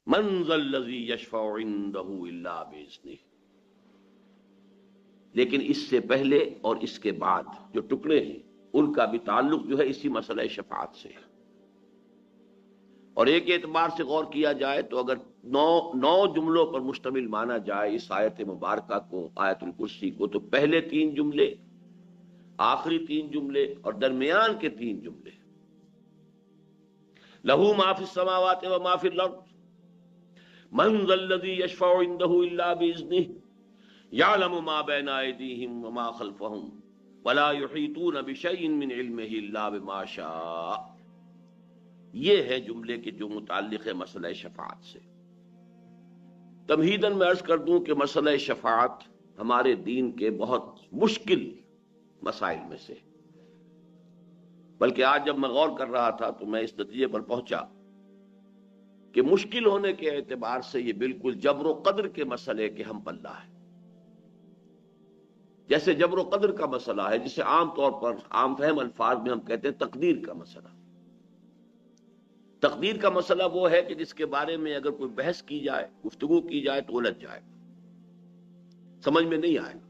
من ذا الذی یشفع عندہ الا باذنہ. لیکن اس سے پہلے اور اس کے بعد جو ٹکڑے ہیں ان کا بھی تعلق جو ہے اسی مسئلہ شفاعت سے ہے. اور ایک اعتبار سے غور کیا جائے تو اگر نو جملوں پر مشتمل مانا جائے اس آیت مبارکہ کو، آیت الکرسی کو، تو پہلے 3 جملے، آخری 3 جملے اور درمیان کے 3 جملے، لہو ما فی السماوات و ما فی الارض من ذا الذی یشفع عندہ الا باذنہ یعلم ما بین ایدیہم وما خلفہم ولا یحیطون بشیء من علمہ الا بما شاء. یہ ہے جملے کے جو متعلق ہے مسئلہ شفاعت سے. تمہیداً میں عرض کر دوں کہ مسئلہ شفاعت ہمارے دین کے بہت مشکل مسائل میں سے، بلکہ آج جب میں غور کر رہا تھا تو میں اس نتیجے پر پہنچا کہ مشکل ہونے کے اعتبار سے یہ بالکل جبر و قدر کے مسئلے کے ہم پلہ ہے. جیسے جبر و قدر کا مسئلہ ہے، جسے عام طور پر عام فہم الفاظ میں ہم کہتے ہیں تقدیر کا مسئلہ. تقدیر کا مسئلہ وہ ہے کہ جس کے بارے میں اگر کوئی بحث کی جائے، گفتگو کی جائے تو الجھ جائے گا، سمجھ میں نہیں آئے گا.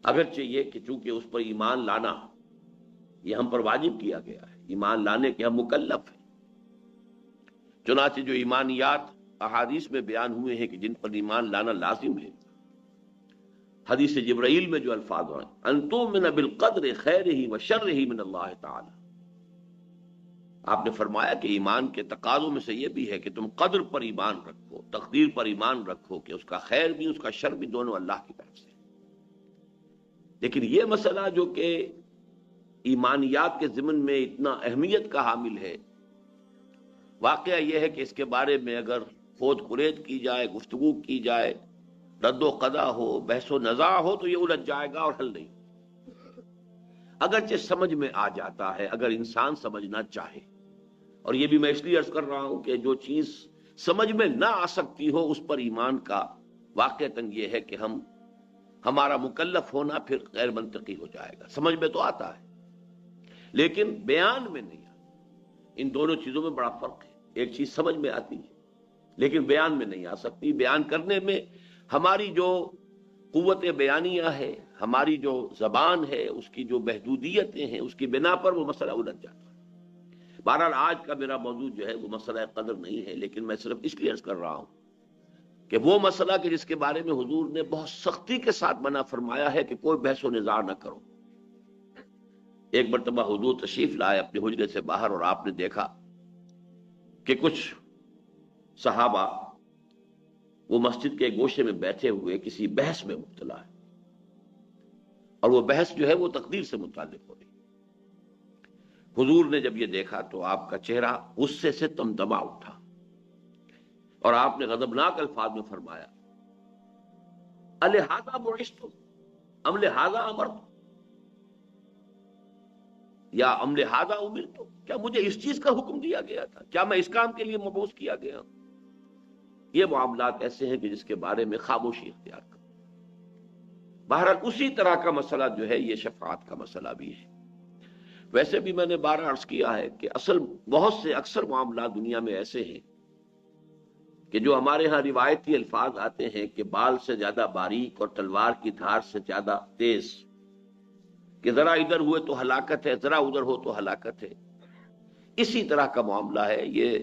اگرچہ یہ کہ چونکہ اس پر ایمان لانا یہ ہم پر واجب کیا گیا ہے، ایمان لانے کے ہم مکلف ہیں. چنانچہ جو ایمانیات احادیث میں بیان ہوئے ہیں کہ جن پر ایمان لانا لازم ہے، حدیث جبرائیل میں جو الفاظ ہیں ان تؤمن بالقدر خیرہ وشرہ من اللہ تعالی، آپ نے فرمایا کہ ایمان کے تقاضوں میں سے یہ بھی ہے کہ تم قدر پر ایمان رکھو، تقدیر پر ایمان رکھو کہ اس کا خیر بھی اس کا شر بھی دونوں اللہ کی طرف سے. لیکن یہ مسئلہ جو کہ ایمانیات کے ضمن میں اتنا اہمیت کا حامل ہے، واقعہ یہ ہے کہ اس کے بارے میں اگر خود قرید کی جائے، گفتگو کی جائے، رد و قضا ہو، بحث و نزاع ہو تو یہ الجھ جائے گا اور حل نہیں. اگرچہ سمجھ میں آ جاتا ہے اگر انسان سمجھنا چاہے. اور یہ بھی میں اس لیے عرض کر رہا ہوں کہ جو چیز سمجھ میں نہ آ سکتی ہو اس پر ایمان کا واقعتاً یہ ہے کہ ہمارا مکلف ہونا پھر غیر منطقی ہو جائے گا. سمجھ میں تو آتا ہے لیکن بیان میں نہیں آتا. ان دونوں چیزوں میں بڑا فرق ہے. ایک چیز سمجھ میں آتی ہے لیکن بیان میں نہیں آ سکتی. بیان کرنے میں ہماری جو قوت بیانیہ ہے، ہماری جو زبان ہے، اس کی جو محدودیتیں ہیں، اس کی بنا پر وہ مسئلہ الجھ جاتا ہے. بہرحال آج کا میرا موضوع جو ہے وہ مسئلہ قدر نہیں ہے، لیکن میں صرف اس لیے عرض کر رہا ہوں کہ وہ مسئلہ کہ جس کے بارے میں حضور نے بہت سختی کے ساتھ منع فرمایا ہے کہ کوئی بحث و نزاع نہ کرو. ایک مرتبہ حضور تشریف لائے اپنے حجرے سے باہر اور آپ نے دیکھا کہ کچھ صحابہ وہ مسجد کے گوشے میں بیٹھے ہوئے کسی بحث میں مبتلا ہے، اور وہ بحث جو ہے وہ تقدیر سے متعلق ہو رہی. حضور نے جب یہ دیکھا تو آپ کا چہرہ غصے سے تمتما اٹھا اور آپ نے غضبناک الفاظ میں فرمایا الہذا بعثتم ام لہذا امرتم یا ام لہذا امرتم، کیا مجھے اس چیز کا حکم دیا گیا تھا؟ کیا میں اس کام کے لیے مبعوث کیا گیا ہوں؟ یہ معاملات ایسے ہیں کہ جس کے بارے میں خاموشی اختیار کرو. بہرحال اسی طرح کا مسئلہ جو ہے یہ شفاعت کا مسئلہ بھی ہے. ویسے بھی میں نے بارہ عرض کیا ہے کہ بہت سے اکثر معاملات دنیا میں ایسے ہیں کہ جو ہمارے ہاں روایتی الفاظ آتے ہیں کہ بال سے زیادہ باریک اور تلوار کی دھار سے زیادہ تیز، کہ ذرا ادھر ہوئے تو ہلاکت ہے، ذرا ادھر ہو تو ہلاکت ہے. اسی طرح کا معاملہ ہے یہ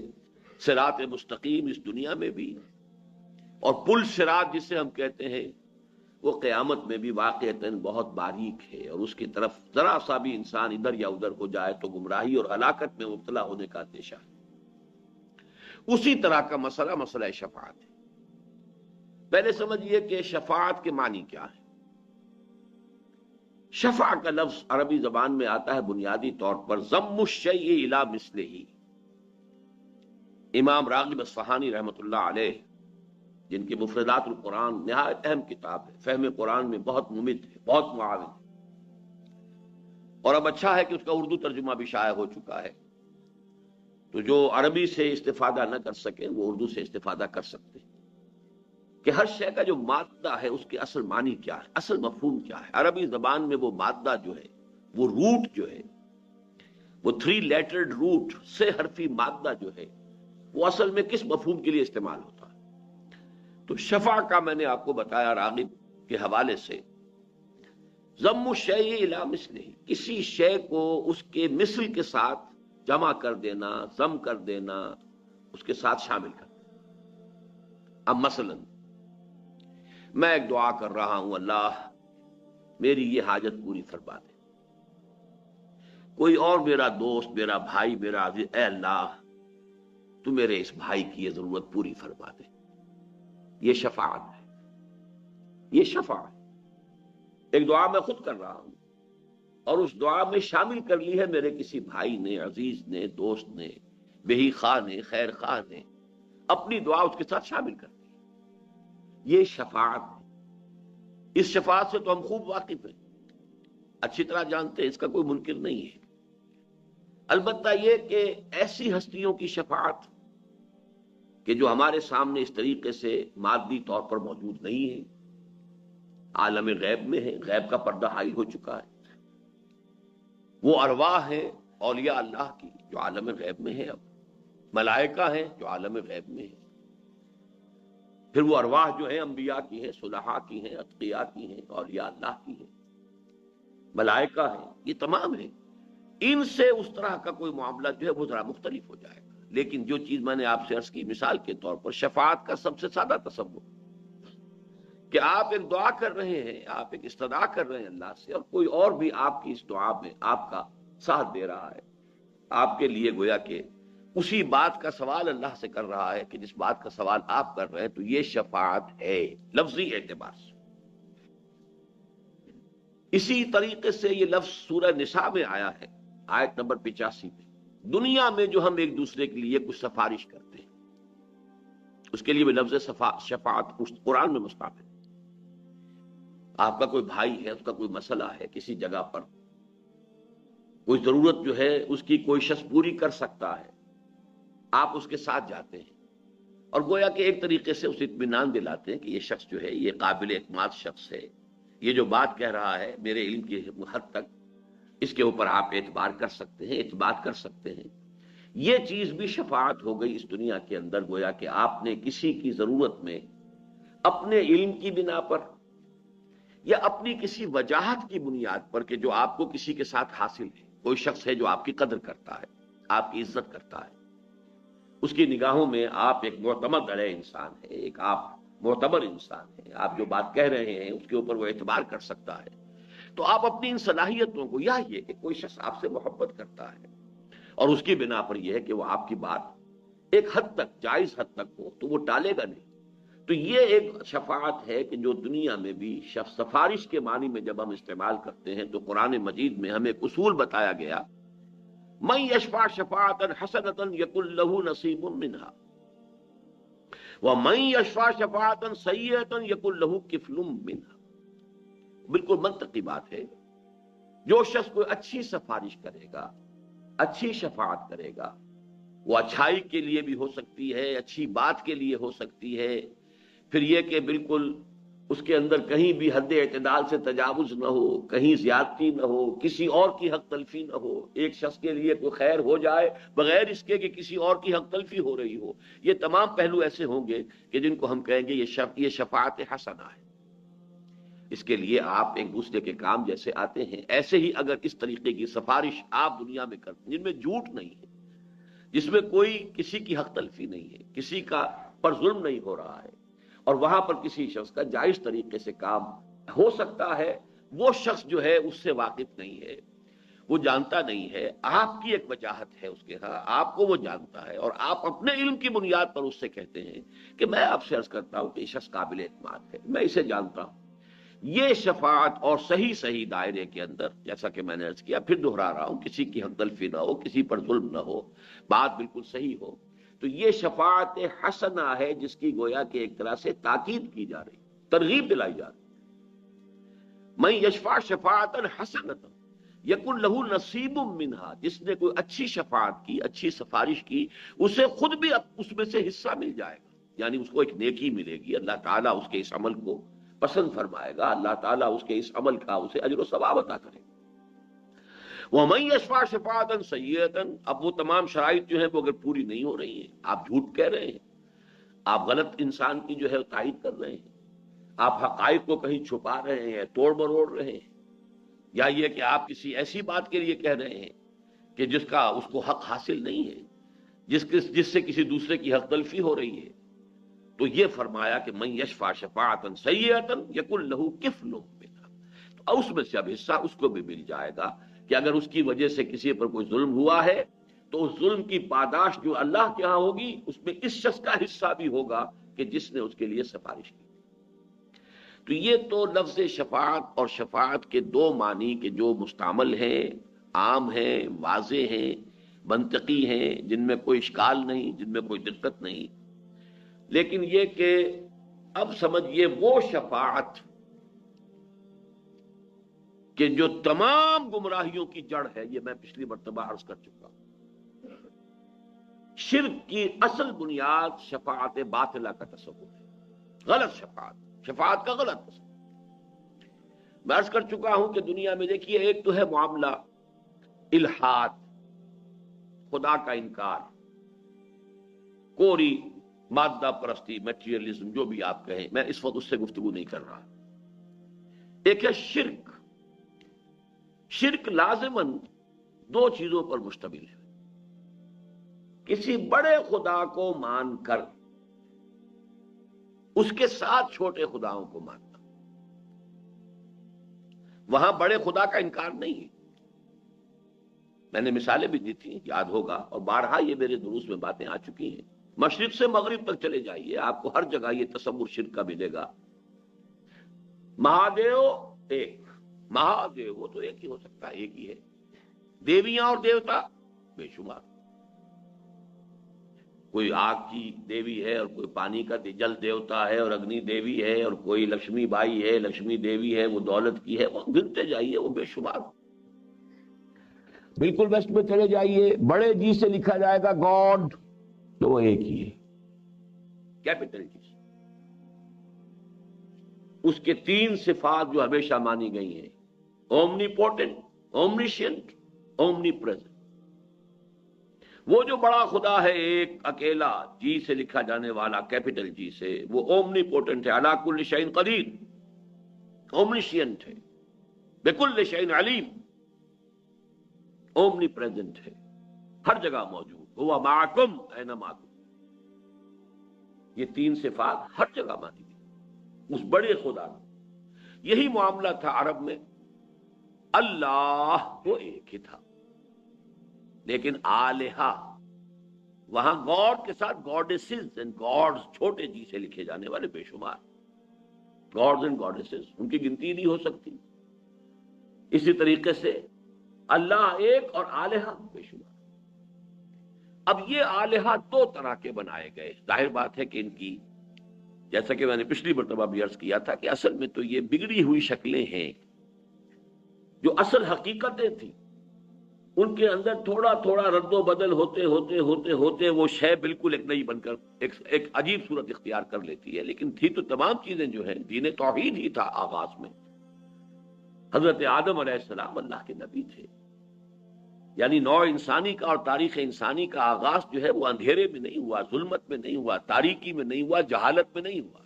صراط مستقیم اس دنیا میں بھی، اور پل صراط جسے ہم کہتے ہیں وہ قیامت میں بھی واقعتاً بہت باریک ہے، اور اس کی طرف ذرا سا بھی انسان ادھر یا ادھر ہو جائے تو گمراہی اور ہلاکت میں مبتلا ہونے کا اندیشہ ہے. اسی طرح کا مسئلہ شفاعت ہے. پہلے سمجھیے کہ شفاعت کے معنی کیا ہے. شفاع کا لفظ عربی زبان میں آتا ہے بنیادی طور پر ضم الشیء الی مثلہ. امام راغب اصفہانی رحمۃ اللہ علیہ، جن کی مفردات القرآن نہایت اہم کتاب ہے، فہم قرآن میں بہت ممد ہے، بہت معاون ہے، اور اب اچھا ہے کہ اس کا اردو ترجمہ بھی شائع ہو چکا ہے، تو جو عربی سے استفادہ نہ کر سکے وہ اردو سے استفادہ کر سکتے ہیں کہ ہر شے کا جو مادہ ہے اس کے اصل معنی کیا ہے، اصل مفہوم کیا ہے. عربی زبان میں وہ مادہ جو ہے، وہ روٹ جو ہے، وہ 3 لیٹرڈ روٹ سے حرفی مادہ جو ہے، وہ اصل میں کس مفہوم کے لیے استعمال ہوتا ہے؟ تو شفع کا میں نے آپ کو بتایا راغب کے حوالے سے، ضم الشیء الی مثلہ، کسی شے کو اس کے مثل کے ساتھ جمع کر دینا، ضم کر دینا، اس کے ساتھ شامل کر دینا۔ اب مثلا میں ایک دعا کر رہا ہوں، اللہ میری یہ حاجت پوری فرما دے، کوئی اور میرا دوست، میرا بھائی، میرا عزیز، اے اللہ تو میرے اس بھائی کی یہ ضرورت پوری فرما دے، یہ شفاعت ہے، یہ شفاعت ایک دعا میں خود کر رہا ہوں اور اس دعا میں شامل کر لی ہے میرے کسی بھائی نے، عزیز نے، دوست نے، بہی خواہ نے، خیر خواہ نے، اپنی دعا اس کے ساتھ شامل کر دی، یہ شفاعت ہے۔ اس شفاعت سے تو ہم خوب واقف ہیں، اچھی طرح جانتے ہیں، اس کا کوئی منکر نہیں ہے۔ البتہ یہ کہ ایسی ہستیوں کی شفاعت کہ جو ہمارے سامنے اس طریقے سے مادی طور پر موجود نہیں ہے، عالم غیب میں ہے، غیب کا پردہ حائل ہو چکا ہے، وہ ارواح ہیں اولیاء اللہ کی جو عالم غیب میں ہے، اب ملائکہ ہیں جو عالم غیب میں ہیں، پھر وہ ارواح جو ہیں انبیاء کی ہیں، صلحاء کی ہیں، اتقیاء کی ہیں، اولیاء اللہ کی ہیں، ملائکہ ہیں، یہ تمام ہیں۔ ان سے اس طرح کا کوئی معاملہ جو ہے وہ ذرا مختلف ہو جائے گا، لیکن جو چیز میں نے آپ سے عرض کی مثال کے طور پر، شفاعت کا سب سے سادہ تصور کہ آپ ایک دعا کر رہے ہیں، آپ ایک استدعا کر رہے ہیں اللہ سے، اور کوئی اور بھی آپ کی اس دعا میں آپ کا ساتھ دے رہا ہے، آپ کے لیے گویا کہ اسی بات کا سوال اللہ سے کر رہا ہے کہ جس بات کا سوال آپ کر رہے ہیں، تو یہ شفاعت ہے لفظی اعتبار سے۔ اسی طریقے سے یہ لفظ سورہ نساء میں آیا ہے، آیت نمبر 85 میں، دنیا میں جو ہم ایک دوسرے کے لیے کچھ سفارش کرتے ہیں، اس کے لیے بھی لفظ شفاعت قرآن میں مستعمل ہے۔ آپ کا کوئی بھائی ہے، اس کا کوئی مسئلہ ہے کسی جگہ پر، کوئی ضرورت جو ہے اس کی کوئی شخص پوری کر سکتا ہے، آپ اس کے ساتھ جاتے ہیں اور گویا کہ ایک طریقے سے اسے اطمینان دلاتے ہیں کہ یہ شخص جو ہے یہ قابل اعتماد شخص ہے، یہ جو بات کہہ رہا ہے میرے علم کی حد تک اس کے اوپر آپ اعتبار کر سکتے ہیں، اعتماد کر سکتے ہیں۔ یہ چیز بھی شفاعت ہو گئی اس دنیا کے اندر، گویا کہ آپ نے کسی کی ضرورت میں اپنے علم کی بنا پر یا اپنی کسی وجاہت کی بنیاد پر کہ جو آپ کو کسی کے ساتھ حاصل ہے، کوئی شخص ہے جو آپ کی قدر کرتا ہے، آپ کی عزت کرتا ہے، اس کی نگاہوں میں آپ ایک معتمد علیہ انسان ہے، ایک آپ معتبر انسان ہے، آپ جو بات کہہ رہے ہیں اس کے اوپر وہ اعتبار کر سکتا ہے، تو آپ اپنی ان صلاحیتوں کو، یا یہ کہ کوئی شخص آپ سے محبت کرتا ہے اور اس کی بنا پر یہ ہے کہ وہ آپ کی بات ایک حد تک، جائز حد تک ہو تو وہ ٹالے گا نہیں، تو یہ ایک شفاعت ہے کہ جو دنیا میں بھی سفارش کے معنی میں جب ہم استعمال کرتے ہیں تو قرآن مجید میں ہمیں ایک اصول بتایا گیا، من یشفع شفاعتا حسنۃ یکن لہ نصیب منہا ومن یشفع شفاعتا سیئۃ یکن لہ کفل منہا۔ بالکل منطقی بات ہے، جو شخص کوئی اچھی سفارش کرے گا، اچھی شفاعت کرے گا، وہ اچھائی کے لیے بھی ہو سکتی ہے، اچھی بات کے لیے ہو سکتی ہے، پھر یہ کہ بالکل اس کے اندر کہیں بھی حد اعتدال سے تجاوز نہ ہو، کہیں زیادتی نہ ہو، کسی اور کی حق تلفی نہ ہو، ایک شخص کے لیے کوئی خیر ہو جائے بغیر اس کے کہ کسی اور کی حق تلفی ہو رہی ہو، یہ تمام پہلو ایسے ہوں گے کہ جن کو ہم کہیں گے یہ شفاعت حسنہ ہے۔ اس کے لیے آپ ایک دوسرے کے کام جیسے آتے ہیں، ایسے ہی اگر اس طریقے کی سفارش آپ دنیا میں کرتے ہیں جن میں جھوٹ نہیں ہے، جس میں کوئی کسی کی حق تلفی نہیں ہے، کسی کا پر ظلم نہیں ہو رہا ہے، اور وہاں پر کسی شخص کا جائز طریقے سے کام ہو سکتا ہے، وہ شخص جو ہے اس سے واقف نہیں ہے، وہ جانتا نہیں ہے، آپ کی ایک وجاہت ہے اس کے ہاں، آپ کو وہ جانتا ہے، اور آپ اپنے علم کی بنیاد پر اس سے کہتے ہیں کہ میں آپ سے عرض کرتا ہوں کہ یہ شخص قابل اعتماد ہے، میں اسے جانتا ہوں۔ یہ شفاعت اور صحیح دائرے کے اندر، جیسا کہ میں نے عرض کیا، پھر دہرا رہا ہوں، کسی کی حق تلفی نہ ہو، کسی پر ظلم نہ ہو، بات بالکل صحیح ہو، تو یہ شفاعت حسنہ ہے جس کی گویا کہ ایک طرح سے تاکید کی جا رہی، ترغیب دلائی جا رہی۔ من یشفع شفاعتا حسنۃ یکن لہ نصیب منہا، جس نے کوئی اچھی شفاعت کی، اچھی سفارش کی، اسے خود بھی اس میں سے حصہ مل جائے گا، یعنی اس کو ایک نیکی ملے گی، اللہ تعالیٰ اس کے اس عمل کو پسند فرمائے گا، اللہ تعالیٰ اس کے اس عمل کا اسے اجر و ثواب عطا کرے گا۔ وَمَن يَشْفَعْ شَفَاعَةً سَيِّئَةً، اب وہ تمام شرائط جو ہیں وہ اگر پوری نہیں ہو رہی ہیں، آپ جھوٹ کہہ رہے ہیں، آپ غلط انسان کی جو ہے تائید کر رہے ہیں، آپ حقائق کو کہیں چھپا رہے ہیں، توڑ مروڑ رہے ہیں، یا یہ کہ آپ کسی ایسی بات کے لیے کہہ رہے ہیں کہ جس کا اس کو حق حاصل نہیں ہے، جس سے کسی دوسرے کی حق تلفی ہو رہی ہے، تو یہ فرمایا کہ من یشفع شفاعۃ سیئۃ یکن لہ کفل منھا، تو اس میں سے اب حصہ اس کو بھی مل جائے گا کہ اگر اس کی وجہ سے کسی پر کوئی ظلم ہوا ہے تو اس ظلم کی پاداش جو اللہ کے ہاں ہوگی اس میں اس شخص کا حصہ بھی ہوگا کہ جس نے اس کے لیے سفارش کی۔ تو یہ تو لفظ شفاعت اور شفاعت کے دو معنی کے جو مستعمل ہیں، عام ہیں، واضح ہیں، منطقی ہیں، جن میں کوئی اشکال نہیں، جن میں کوئی دقت نہیں، لیکن یہ کہ اب سمجھیے وہ شفاعت کہ جو تمام گمراہیوں کی جڑ ہے، یہ میں پچھلی مرتبہ عرض کر چکا ہوں، شرک کی اصل بنیاد شفاعت باطلہ کا تصور ہے، غلط شفاعت کا غلط تصور۔ میں عرض کر چکا ہوں کہ دنیا میں دیکھیے ایک تو ہے معاملہ الحاد، خدا کا انکار، کوری مادہ پرستی، میٹیریلزم، جو بھی آپ کہیں، میں اس وقت اس سے گفتگو نہیں کر رہا۔ ایک ہے شرک۔ شرک لازماً دو چیزوں پر مشتمل ہے، کسی بڑے خدا کو مان کر اس کے ساتھ چھوٹے خداؤں کو ماننا، وہاں بڑے خدا کا انکار نہیں ہے۔ میں نے مثالیں بھی دی تھیں، یاد ہوگا، اور بارہا یہ میرے دروس میں باتیں آ چکی ہیں۔ مشرق سے مغرب تک چلے جائیے، آپ کو ہر جگہ یہ تصور شرک کا ملے گا۔ مہادیو ایک، مہادیو وہ تو ایک ہی ہو سکتا ہے، ایک ہی ہے۔ دیویاں اور دیوتا بے شمار، کوئی آگ کی دیوی ہے اور کوئی پانی کا جل دیوتا ہے اور اگنی دیوی ہے، اور کوئی لکشمی بائی ہے، لکشمی دیوی ہے، وہ دولت کی ہے، وہ گنتے جائیے، وہ بے شمار۔ بالکل ویسٹ میں چلے جائیے، بڑے جی سے لکھا جائے گا گاڈ، تو وہ ایک ہی ہے، کیپٹل جی سے۔ اس کے تین صفات جو ہمیشہ مانی گئی ہیں، اومنی پوٹنٹ، اومنیشینٹ، اومنی پریزنٹ۔ وہ جو بڑا خدا ہے ایک اکیلا، جی سے لکھا جانے والا، کیپٹل جی سے، وہ اومنی پوٹنٹ ہے، علی کل شیء قدیر، اومنیشینٹ ہے، بکل شیء علیم، اومنی پریزنٹ ہے، ہر جگہ موجود، ہوا معکم اینما کنتم۔ یہ تین صفات ہر جگہ مانی گئی اس بڑے خدا کا۔ یہی معاملہ تھا عرب میں، اللہ وہ ایک ہی تھا، لیکن آلہہ، وہاں گاڈ کے ساتھ گاڈیسز اینڈ گاڈز، چھوٹے جی سے لکھے جانے والے بے شمار گاڈز اینڈ گاڈیسز، ان کی گنتی نہیں ہو سکتی۔ اسی طریقے سے اللہ ایک اور آلہہ بے شمار۔ اب یہ آلہہ دو طرح کے بنائے گئے، ظاہر بات ہے کہ ان کی، جیسا کہ میں نے پچھلی مرتبہ بھی عرض کیا تھا کہ اصل میں تو یہ بگڑی ہوئی شکلیں ہیں، جو اصل حقیقتیں تھیں ان کے اندر تھوڑا تھوڑا رد و بدل ہوتے ہوتے ہوتے ہوتے وہ شے بالکل ایک نئی بن کر ایک عجیب صورت اختیار کر لیتی ہے، لیکن تھی تو تمام چیزیں جو ہیں، دین توحید ہی تھا آغاز میں۔ حضرت آدم علیہ السلام اللہ کے نبی تھے، یعنی نوع انسانی کا اور تاریخ انسانی کا آغاز جو ہے وہ اندھیرے میں نہیں ہوا، ظلمت میں نہیں ہوا، تاریکی میں نہیں ہوا، جہالت میں نہیں ہوا ہے۔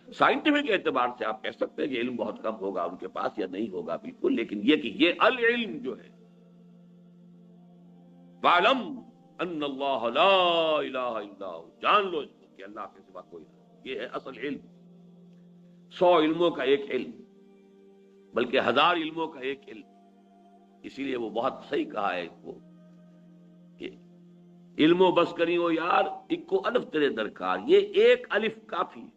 سائنٹیفک اعتبار سے آپ کہہ سکتے ہیں کہ علم بہت کم ہوگا ان کے پاس یا نہیں ہوگا بالکل، لیکن یہ کہ یہ العلم جو ہے، فَاعْلَمْ أَنَّ اللَّهَ لَا إِلَٰهَ إِلَّا هُوَ، جان لو اس کو کہ اللہ کے سوا کوئی نہیں۔ یہ ہے اصل علم، 100 علموں کا ایک علم، بلکہ 1000 علموں کا ایک علم۔ اسی لیے وہ بہت صحیح کہا ہے اس کو کہ علم و بس کری ہو یار، اکو الف تیرے درکار، یہ ایک الف کافی ہے۔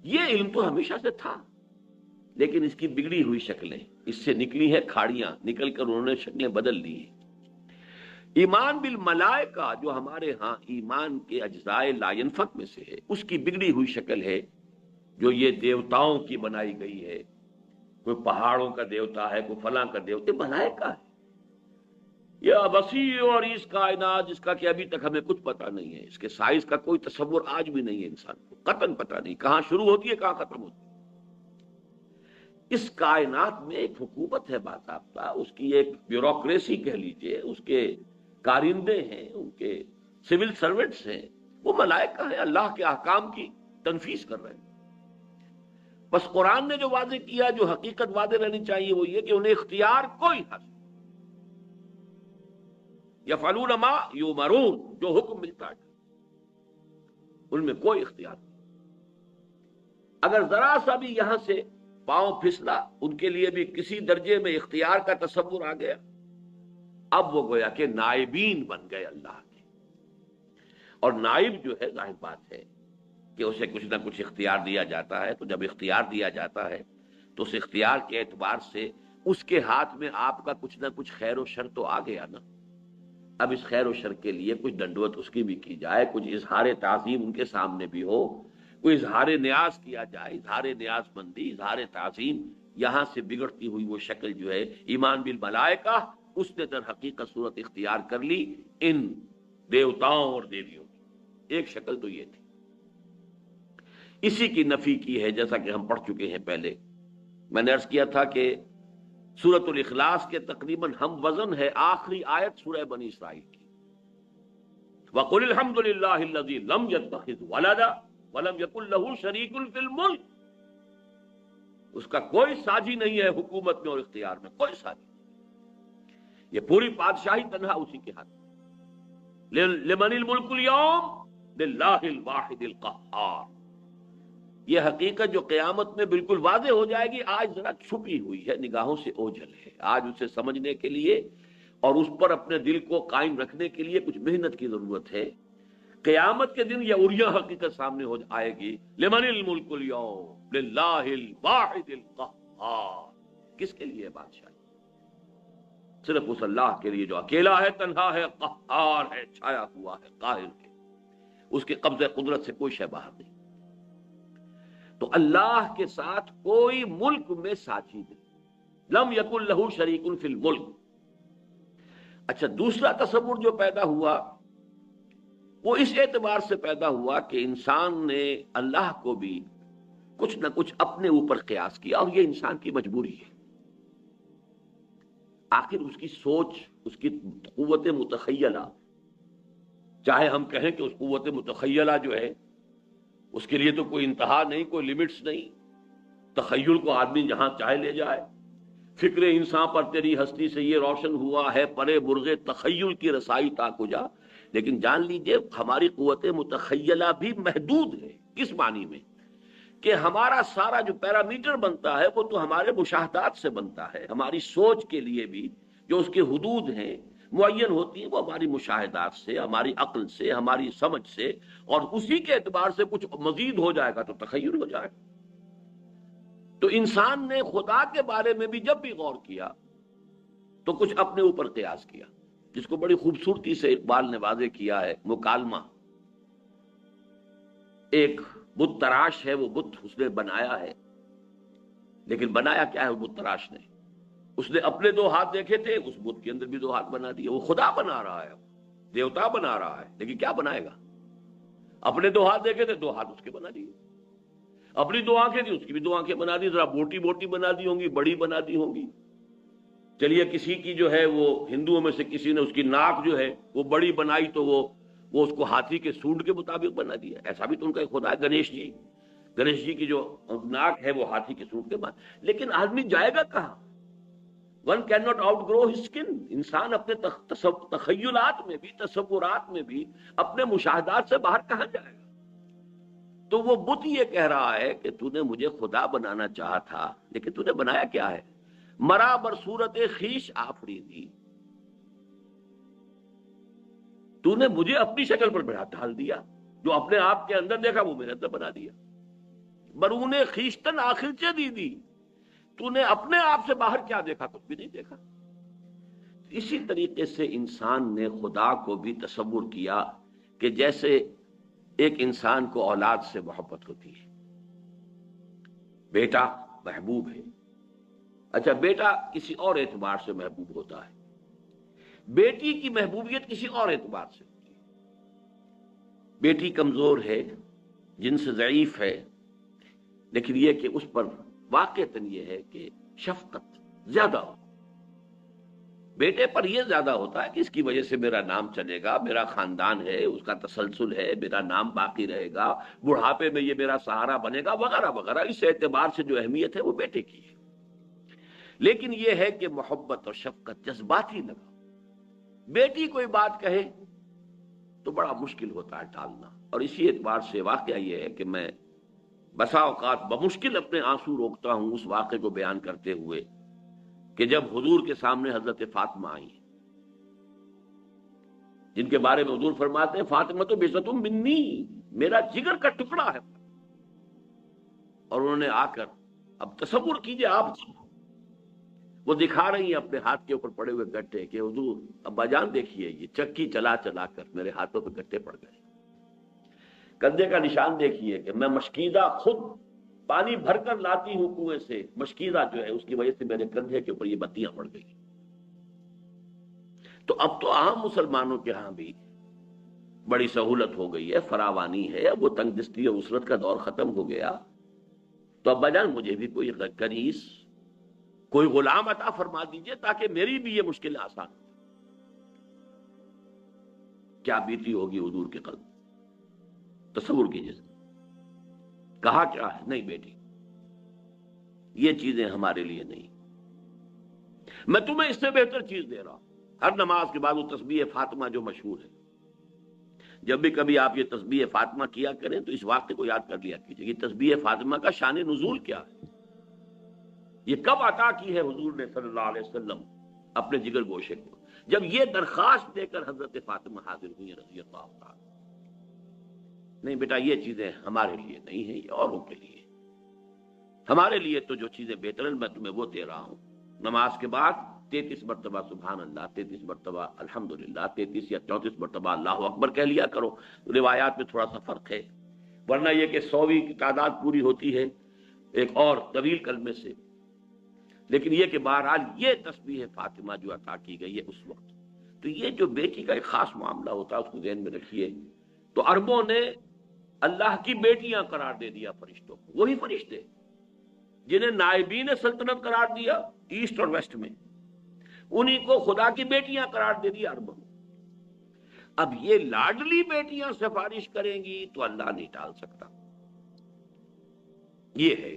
یہ علم تو ہمیشہ سے تھا، لیکن اس کی بگڑی ہوئی شکلیں، اس سے نکلی ہیں کھاڑیاں، نکل کر انہوں نے شکلیں بدل لی ہیں۔ ایمان بالملائکہ جو ہمارے ہاں ایمان کے اجزاء لا ينفک میں سے ہے، اس کی بگڑی ہوئی شکل ہے جو یہ دیوتاؤں کی بنائی گئی ہے، کوئی پہاڑوں کا دیوتا ہے، کوئی فلاں کا دیوتا، یہ ملائکہ ہے، یہ وسیع اور اس کائنات جس کا کہ ابھی تک ہمیں کچھ پتہ نہیں ہے، اس کے سائز کا کوئی تصور آج بھی نہیں ہے انسان کو، قطعاً پتہ نہیں کہاں شروع ہوتی ہے کہاں ختم ہوتی ہے۔ اس کائنات میں ایک حکومت ہے باضابطہ، اس کی ایک بیوروکریسی کہہ لیجئے، اس کے کارندے ہیں، ان کے سول سرونٹس ہیں، وہ ملائکہ ہیں، اللہ کے احکام کی تنفیذ کر رہے ہیں۔ بس قرآن نے جو واضح کیا، جو حقیقت واضح رہنی چاہیے، وہ یہ کہ انہیں اختیار کوئی حاصل، یفعلون ما یؤمرون، جو حکم ملتا ہے ان میں کوئی اختیار نہیں۔ اگر ذرا سا بھی یہاں سے پاؤں پھسلا، ان کے لیے بھی کسی درجے میں اختیار کا تصور آ گیا، اب وہ گویا کہ نائبین بن گئے اللہ کے۔ اور نائب جو ہے، ظاہر بات ہے کہ اسے کچھ نہ کچھ اختیار دیا جاتا ہے، تو جب اختیار دیا جاتا ہے تو اس اختیار کے اعتبار سے اس کے ہاتھ میں آپ کا کچھ نہ کچھ خیر و شر تو آ گیا نا۔ اب اس خیر و شر کے لیے کچھ ڈنڈوت اس کی بھی کی جائے، کچھ اظہار تعظیم ان کے سامنے بھی ہو، کوئی اظہار نیاز کیا جائے، اظہار نیاز مندی، اظہار تعظیم۔ یہاں سے بگڑتی ہوئی وہ شکل جو ہے ایمان بالملائکہ، اس نے در حقیقت صورت اختیار کر لی ان دیوتاؤں اور دیویوں کی۔ ایک شکل تو یہ تھی، اسی کی نفی کی ہے، جیسا کہ ہم پڑھ چکے ہیں پہلے۔ میں نے عرض کیا تھا کہ سورۃ الاخلاص کے تقریباً ہم وزن ہے آخری آیت سورہ بنی اسرائیل کی، وَقُلِ الْحَمْدُ لِلَّهِ الَّذِي لَمْ يَتَّخِذْ وَلَدًا وَلَمْ يَكُنْ لَهُ شَرِيكٌ فِي الْمُلْكِ، اس کا کوئی ساجی نہیں ہے حکومت میں اور اختیار میں، کوئی ساجی نہیں، یہ پوری بادشاہی تنہا اسی کے ہاتھ میں۔ لِمَنِ الْمُلْكُ الْيَوْمَ لِلَّهِ الْوَاحِدِ الْقَهَّارِ۔ یہ حقیقت جو قیامت میں بالکل واضح ہو جائے گی، آج ذرا چھپی ہوئی ہے، نگاہوں سے اوجھل ہے، آج اسے سمجھنے کے لیے اور اس پر اپنے دل کو قائم رکھنے کے لیے کچھ محنت کی ضرورت ہے۔ قیامت کے دن یہ اریاں حقیقت سامنے ہو آئے گی، لمن الملک اليوم للہ الواحد القہار۔ کس کے لیے بادشاہی؟ صرف اس اللہ کے لیے جو اکیلا ہے، تنہا ہے، قہار ہے، چھایا ہوا ہے، قاہر ہے، اس کے قبضہ قدرت سے کوئی شے باہر نہیں۔ تو اللہ کے ساتھ کوئی ملک میں ساتھی نہیں، لم یکن لہ شریک فی الملک۔ اچھا، دوسرا تصور جو پیدا ہوا وہ اس اعتبار سے پیدا ہوا کہ انسان نے اللہ کو بھی کچھ نہ کچھ اپنے اوپر قیاس کیا، اور یہ انسان کی مجبوری ہے۔ آخر اس کی سوچ، اس کی قوت متخیلہ، چاہے ہم کہیں کہ اس قوت متخیلہ جو ہے اس کے لیے تو کوئی انتہا نہیں، کوئی لیمٹس نہیں، تخیل کو آدمی جہاں چاہے لے جائے۔ فکر انسان پر تیری ہستی سے یہ روشن ہوا ہے، پرے برغے تخیل کی رسائی تا کجا۔ لیکن جان لیجئے ہماری قوت متخیلہ بھی محدود ہے۔ کس معنی میں؟ کہ ہمارا سارا جو پیرامیٹر بنتا ہے وہ تو ہمارے مشاہدات سے بنتا ہے۔ ہماری سوچ کے لیے بھی جو اس کے حدود ہیں معین ہوتی ہیں، وہ ہماری مشاہدات سے، ہماری عقل سے، ہماری سمجھ سے، اور اسی کے اعتبار سے کچھ مزید ہو جائے گا تو تخیل ہو جائے گا۔ تو انسان نے خدا کے بارے میں بھی جب بھی غور کیا تو کچھ اپنے اوپر قیاس کیا، جس کو بڑی خوبصورتی سے اقبال نے واضح کیا ہے، مکالمہ۔ ایک بت تراش ہے، وہ بت اس نے بنایا ہے، لیکن بنایا کیا ہے وہ بت تراش نے؟ اس نے اپنے دو ہاتھ دیکھے تھے، اس بت کے اندر بھی دو ہاتھ بنا دیے۔ وہ خدا بنا رہا ہے، دیوتا بنا رہا ہے، لیکن کیا بنائے گا؟ اپنے دو ہاتھ دیکھے تھے، دو ہاتھ اس کے بنا دیے۔ اپنی دو آنکھیں تھی، اس کی بھی دو آنکھیں بنا دی، ذرا موٹی موٹی بنا دی ہوں گی، بڑی بنا دی ہوں گی۔ چلیے کسی کی جو ہے وہ ہندوؤں میں سے کسی نے اس کی ناک جو ہے وہ بڑی بنائی تو وہ اس کو ہاتھی کے سونڈ کے مطابق بنا دیا۔ ایسا بھی تو ان کا ایک خدا ہے، گنیش جی۔ گنیش جی کی جو ناک ہے وہ ہاتھی کے سونڈ کے بعد۔ لیکن آدمی جائے گا کہاں؟ One can not outgrow his skin. انسان اپنے تخیلات میں بھی، تصورات میں بھی، اپنے مشاہدات سے باہر کہاں جائے گا؟ تو وہ بت یہ کہہ رہا ہے کہ تو نے مجھے خدا بنانا چاہا تھا، لیکن تو نے بنایا کیا ہے؟ مرا بر صورت خیش آفریدی، تو نے مجھے اپنی شکل پر ڈال دیا، جو اپنے آپ کے اندر دیکھا وہ میرے اندر بنا دیا۔ برون خیشتن آخر چے دی دی، تو نے اپنے آپ سے باہر کیا دیکھا؟ کچھ بھی نہیں دیکھا۔ اسی طریقے سے انسان نے خدا کو بھی تصور کیا کہ جیسے ایک انسان کو اولاد سے محبت ہوتی ہے، بیٹا محبوب ہے۔ اچھا، بیٹا کسی اور اعتبار سے محبوب ہوتا ہے، بیٹی کی محبوبیت کسی اور اعتبار سے ہوتی ہے۔ بیٹی کمزور ہے، جن سے ضعیف ہے، لیکن یہ کہ اس پر واقعتاً یہ ہے کہ شفقت زیادہ ہو. بیٹے پر یہ زیادہ ہوتا ہے کہ اس کی وجہ سے میرا نام چلے گا، میرا خاندان ہے، اس کا تسلسل ہے، میرا نام باقی رہے گا، بڑھاپے میں یہ میرا سہارا بنے گا، وغیرہ وغیرہ. اس اعتبار سے جو اہمیت ہے وہ بیٹے کی ہے. لیکن یہ ہے کہ محبت اور شفقت جذباتی لگا. بیٹی کوئی بات کہے تو بڑا مشکل ہوتا ہے ٹالنا. اور اسی اعتبار سے واقعہ یہ ہے کہ میں بسا اوقات بمشکل اپنے آنسو روکتا ہوں اس واقعے کو بیان کرتے ہوئے کہ جب حضور کے سامنے حضرت فاطمہ آئی، جن کے بارے میں حضور فرماتے ہیں فاطمہ تو بِضْعَۃٌ مِّنِّی، میرا جگر کا ٹکڑا ہے. اور انہوں نے آ کر، اب تصور کیجئے آپ، وہ دکھا رہی ہیں اپنے ہاتھ کے اوپر پڑے ہوئے گٹے کہ حضور ابا جان دیکھیے یہ چکی چلا چلا کر میرے ہاتھوں پہ گٹے پڑ گئے. کندھے کا نشان دیکھیے کہ میں مشکیدہ خود پانی بھر کر لاتی ہوں کنویں سے، مشکیدہ جو ہے اس کی وجہ سے میرے کندھے کے اوپر یہ بتیاں پڑ گئی. تو اب تو عام مسلمانوں کے ہاں بھی بڑی سہولت ہو گئی ہے، فراوانی ہے، اب وہ تنگ دستی اور اسرت کا دور ختم ہو گیا. تو ابا جان مجھے بھی کوئی کنیز، کوئی غلام عطا فرما دیجئے تاکہ میری بھی یہ مشکل آسان ہو. کیا بیتی ہوگی حضور کے قلب، تصور کیجئے. کہا کیا ہے؟ نہیں بیٹی یہ چیزیں ہمارے لیے نہیں، میں تمہیں اس سے بہتر چیز دے رہا ہوں. ہر نماز کے بعد وہ تسبیح فاطمہ جو مشہور ہے، جب بھی کبھی آپ یہ تسبیح فاطمہ کیا کریں تو اس واقعے کو یاد کر لیا کیجئے. یہ تسبیح فاطمہ کا شان نزول کیا ہے، یہ کب عطا کی ہے حضور نے صلی اللہ علیہ وسلم اپنے جگر گوشے کو، جب یہ درخواست دے کر حضرت فاطمہ حاضر ہوئی رضی اللہ تعالی. نہیں بیٹا یہ چیزیں ہمارے لیے نہیں ہیں، یہ اوروں کے لیے. ہمارے لیے تو جو چیزیں بہتر ہیں میں تمہیں وہ دے رہا ہوں. نماز کے بعد 33 مرتبہ سبحان اللہ، 33 مرتبہ الحمدللہ، 33 یا 34 مرتبہ اللہ اکبر کہہ لیا کرو. روایات میں تھوڑا سا فرق ہے، ورنہ یہ کہ 100ویں کی تعداد پوری ہوتی ہے ایک اور طویل کلمے سے. لیکن یہ کہ بہرحال یہ تسبیح فاطمہ جو عطا کی گئی ہے اس وقت، تو یہ جو بیٹی کا ایک خاص معاملہ ہوتا ہے اس کو ذہن میں رکھیے. تو عربوں نے اللہ کی بیٹیاں قرار دے دیا فرشتوں کو، وہی فرشتے جنہیں نائبین سلطنت قرار دیا ایسٹ اور ویسٹ میں، انہی کو خدا کی بیٹیاں قرار دے دیا عربوں. اب یہ لاڈلی بیٹیاں سفارش کریں گی تو اللہ نہیں ٹال سکتا. یہ ہے.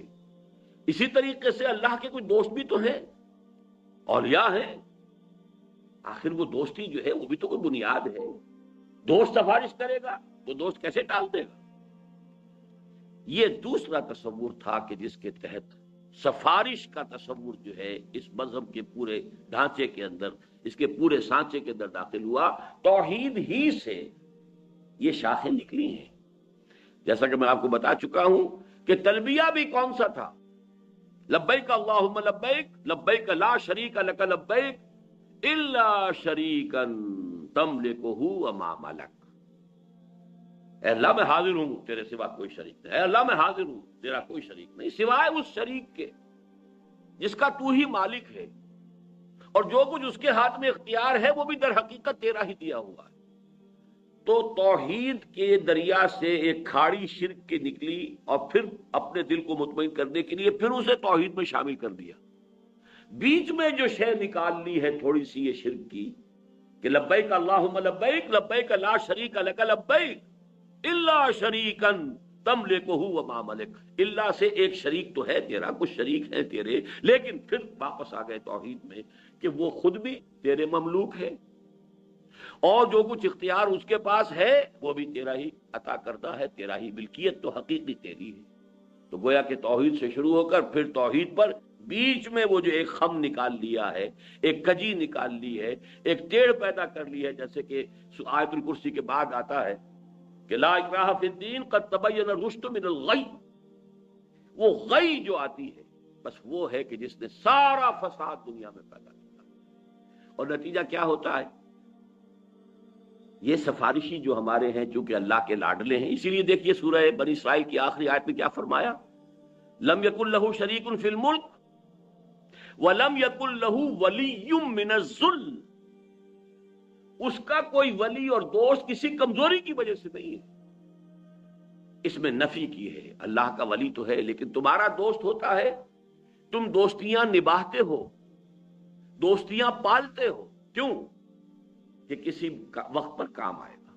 اسی طریقے سے اللہ کے کچھ دوست بھی تو ہیں، اولیاء ہیں. آخر وہ دوستی جو ہے وہ بھی تو کوئی بنیاد ہے. دوست سفارش کرے گا تو دوست کیسے ٹال دے گا؟ یہ دوسرا تصور تھا کہ جس کے تحت سفارش کا تصور جو ہے اس مذہب کے پورے ڈھانچے کے اندر، اس کے پورے سانچے کے اندر داخل ہوا. توحید ہی سے یہ شاخیں نکلی ہیں. جیسا کہ میں آپ کو بتا چکا ہوں کہ تلبیہ بھی کون سا تھا؟ لبیک اللہم لبیک، لبیک لا شریک لک لبیک الا شریکا تملکہ وما ملک. اے اللہ میں حاضر ہوں تیرے سوا کوئی شریک نہیں. اے اللہ میں حاضر ہوں تیرا کوئی شریک نہیں سوائے اس شریک کے جس کا تو ہی مالک ہے، اور جو کچھ اس کے ہاتھ میں اختیار ہے وہ بھی در حقیقت تیرا ہی دیا ہوا ہے. تو توحید کے دریا سے ایک کھاڑی شرک کی نکلی، اور پھر اپنے دل کو مطمئن کرنے کے لیے پھر اسے توحید میں شامل کر دیا. بیچ میں جو شے نکال لی ہے تھوڑی سی یہ شرک کی کہ لبیک اللہم لبیک، لبیک لا شریک لک لبیک الا شریکا تملکہ وما ملک. اللہ سے ایک شریک تو ہے تیرا، کچھ شریک ہے تیرے، لیکن پھر واپس آ گئے توحید میں کہ وہ خود بھی تیرے مملوک ہے، اور جو کچھ اختیار اس کے پاس ہے وہ بھی تیرا ہی عطا کردہ ہے، تیرا ہی ملکیت تو حقیقی تیری ہے. تو گویا کہ توحید سے شروع ہو کر پھر توحید پر بیچ میں وہ جو ایک خم نکال لیا ہے، ایک کجی نکال لی ہے، ایک ٹیڑھ پیدا کر لی ہے. جیسے کہ آیت الکرسی کے بعد آتا ہے کہ لا اکراہ فی الدین قد تبین الرشد من الغی. وہ غی جو آتی ہے بس وہ ہے کہ جس نے سارا فساد دنیا میں پیدا کیا، اور نتیجہ کیا ہوتا ہے؟ یہ سفارشی جو ہمارے ہیں چونکہ اللہ کے لاڈلے ہیں، اسی لیے دیکھیے سورہ بنی اسرائیل کی آخری آیت میں کیا فرمایا؟ لم یکن لہ شریک فی الملک ولم یکن لہ ولی من الذل. اس کا کوئی ولی اور دوست کسی کمزوری کی وجہ سے نہیں ہے. اس میں نفی کی ہے. اللہ کا ولی تو ہے لیکن تمہارا دوست ہوتا ہے تم دوستیاں نبھاتے ہو، دوستیاں پالتے ہو، کیوں؟ کہ کسی وقت پر کام آئے گا،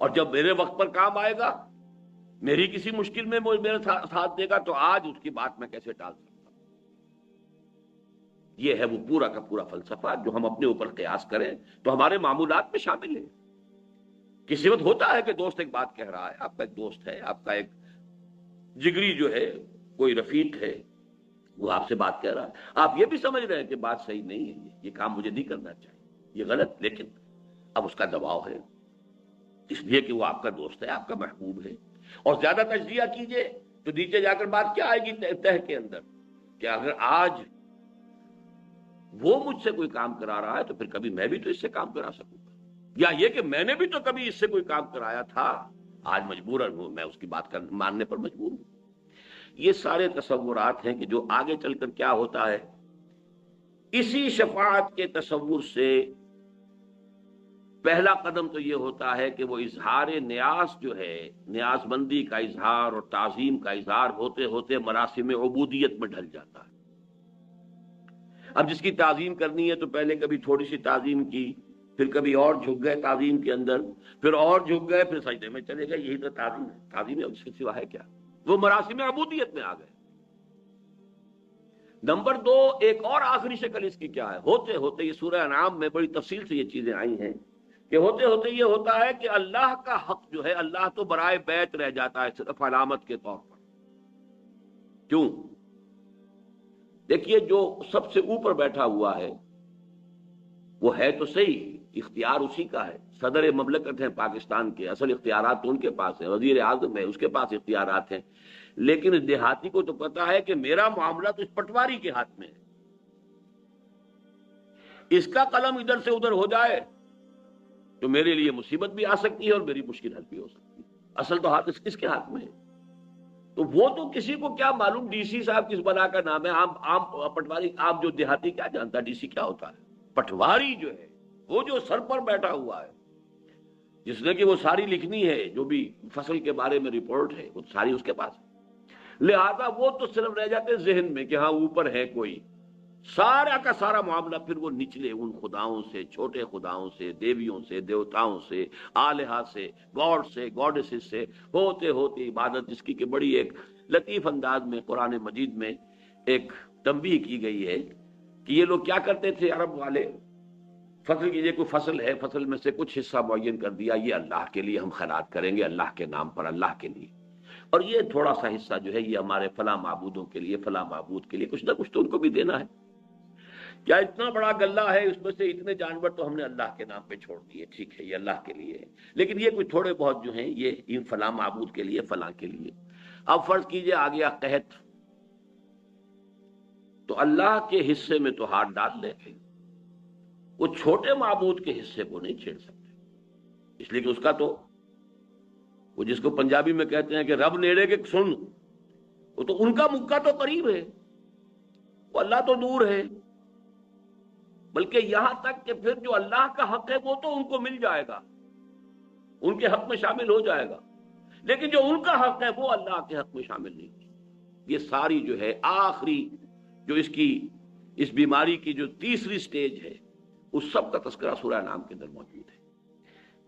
اور جب میرے وقت پر کام آئے گا، میری کسی مشکل میں میرا ساتھ دے گا، تو آج اس کی بات میں کیسے ٹال سکتا ہوں؟ یہ ہے وہ پورا کا پورا فلسفہ جو ہم اپنے اوپر قیاس کریں تو ہمارے معمولات میں شامل ہے۔ کسی وقت ہوتا ہے کہ دوست ایک بات کہہ رہا ہے، آپ کا ایک دوست ہے، آپ کا ایک جگری جو ہے، کوئی رفیق ہے، وہ آپ سے بات کہہ رہا ہے، آپ یہ بھی سمجھ رہے ہیں کہ بات صحیح نہیں ہے، یہ کام مجھے نہیں کرنا چاہیے، یہ غلط، لیکن اب اس کا دباؤ ہے، اس لیے کہ وہ آپ کا دوست ہے، آپ کا محبوب ہے، اور زیادہ تجزیہ کیجئے تو نیچے جا کر بات کیا آئے گی تہ کے اندر، کہ اگر آج وہ مجھ سے کوئی کام کرا رہا ہے تو پھر کبھی میں بھی تو اس سے کام کرا سکوں گا، یا یہ کہ میں نے بھی تو کبھی اس سے کوئی کام کرایا تھا، آج مجبوراً ہوں، میں اس کی بات ماننے پر مجبور ہوں۔ یہ سارے تصورات ہیں کہ جو آگے چل کر کیا ہوتا ہے، اسی شفاعت کے تصور سے پہلا قدم تو یہ ہوتا ہے کہ وہ اظہار نیاز جو ہے، نیاز مندی کا اظہار اور تعظیم کا اظہار ہوتے ہوتے مراسم عبودیت میں ڈھل جاتا ہے۔ اب جس کی تعظیم کرنی ہے تو پہلے کبھی تھوڑی سی تعظیم کی، پھر کبھی اور جھک گئے تعظیم کے اندر، پھر اور جھک گئے، پھر سجدے میں چلے گئے، یہی تو تعظیم ہے۔ تعظیم ہے، اس کے سوا ہے کیا؟ وہ مراسم عبودیت میں آ گئے۔ نمبر دو، ایک اور آخری شکل اس کی کیا ہے؟ ہوتے ہوتے، یہ سورہ انعام میں بڑی تفصیل سے یہ چیزیں آئی ہیں کہ ہوتے ہوتے یہ ہوتا ہے کہ اللہ کا حق جو ہے، اللہ تو برائے بیت رہ جاتا ہے صرف علامت کے طور پر۔ کیوں؟ دیکھیے، جو سب سے اوپر بیٹھا ہوا ہے وہ ہے تو صحیح، اختیار اسی کا ہے، صدر مملکت ہیں پاکستان کے، اصل اختیارات تو ان کے پاس ہیں، وزیر اعظم ہے، اس کے پاس اختیارات ہیں، لیکن اس دیہاتی کو تو پتا ہے کہ میرا معاملہ تو اس پٹواری کے ہاتھ میں ہے، اس کا قلم ادھر سے ادھر ہو جائے تو میرے لیے مصیبت بھی آ سکتی ہے اور میری مشکل حل بھی ہو سکتی ہے، اصل تو ہاتھ کس کے ہاتھ میں ہے؟ تو وہ تو کسی کو کیا معلوم ڈی سی صاحب کس بلا کا نام ہے، عام پٹواری، عام جو دیہاتی کیا جانتا ہے ڈی سی کیا ہوتا ہے؟ پٹواری جو ہے وہ جو سر پر بیٹھا ہوا ہے، جس نے کہ وہ ساری لکھنی ہے، جو بھی فصل کے بارے میں رپورٹ ہے وہ ساری اس کے پاس ہے، لہذا وہ تو صرف رہ جاتے ذہن میں کہ ہاں اوپر ہے کوئی، سارا کا سارا معاملہ پھر وہ نچلے ان خداؤں سے، چھوٹے خداؤں سے، دیویوں سے، دیوتاؤں سے، آلہہ سے، گاڈ سے، گاڈسز سے، ہوتے ہوتے عبادت، جس کی کہ بڑی ایک لطیف انداز میں قرآن مجید میں ایک تنبیہ کی گئی ہے کہ یہ لوگ کیا کرتے تھے عرب والے، فصل کی، یہ کوئی فصل ہے، فصل میں سے کچھ حصہ معین کر دیا، یہ اللہ کے لیے ہم خیرات کریں گے، اللہ کے نام پر، اللہ کے لیے، اور یہ تھوڑا سا حصہ جو ہے یہ ہمارے فلاں معبودوں کے لیے، فلاں معبود کے لیے، کچھ نہ کچھ تو ان کو بھی دینا ہے، کیا اتنا بڑا غلہ ہے، اس میں سے اتنے جانور تو ہم نے اللہ کے نام پہ چھوڑ دیے، ٹھیک ہے یہ اللہ کے لیے ہے، لیکن یہ کوئی تھوڑے بہت جو ہیں یہ ان فلاں معبود کے لیے، فلاں کے لیے۔ اب فرض کیجئے آ گیا قحط، تو اللہ کے حصے میں تو ہاتھ ڈال لے گئے، وہ چھوٹے معبود کے حصے کو نہیں چھیڑ سکتے، اس لیے کہ اس کا تو، وہ جس کو پنجابی میں کہتے ہیں کہ رب نیڑے کے سن، وہ تو ان کا مکہ تو قریب ہے، وہ اللہ تو دور ہے، بلکہ یہاں تک کہ پھر جو اللہ کا حق ہے وہ تو ان کو مل جائے گا، ان کے حق میں شامل ہو جائے گا، لیکن جو ان کا حق ہے وہ اللہ کے حق میں شامل نہیں ہوگا۔ یہ ساری جو ہے آخری جو اس کی، اس بیماری کی جو تیسری سٹیج ہے، اس سب کا تذکرہ سورہ نام کے اندر موجود ہے۔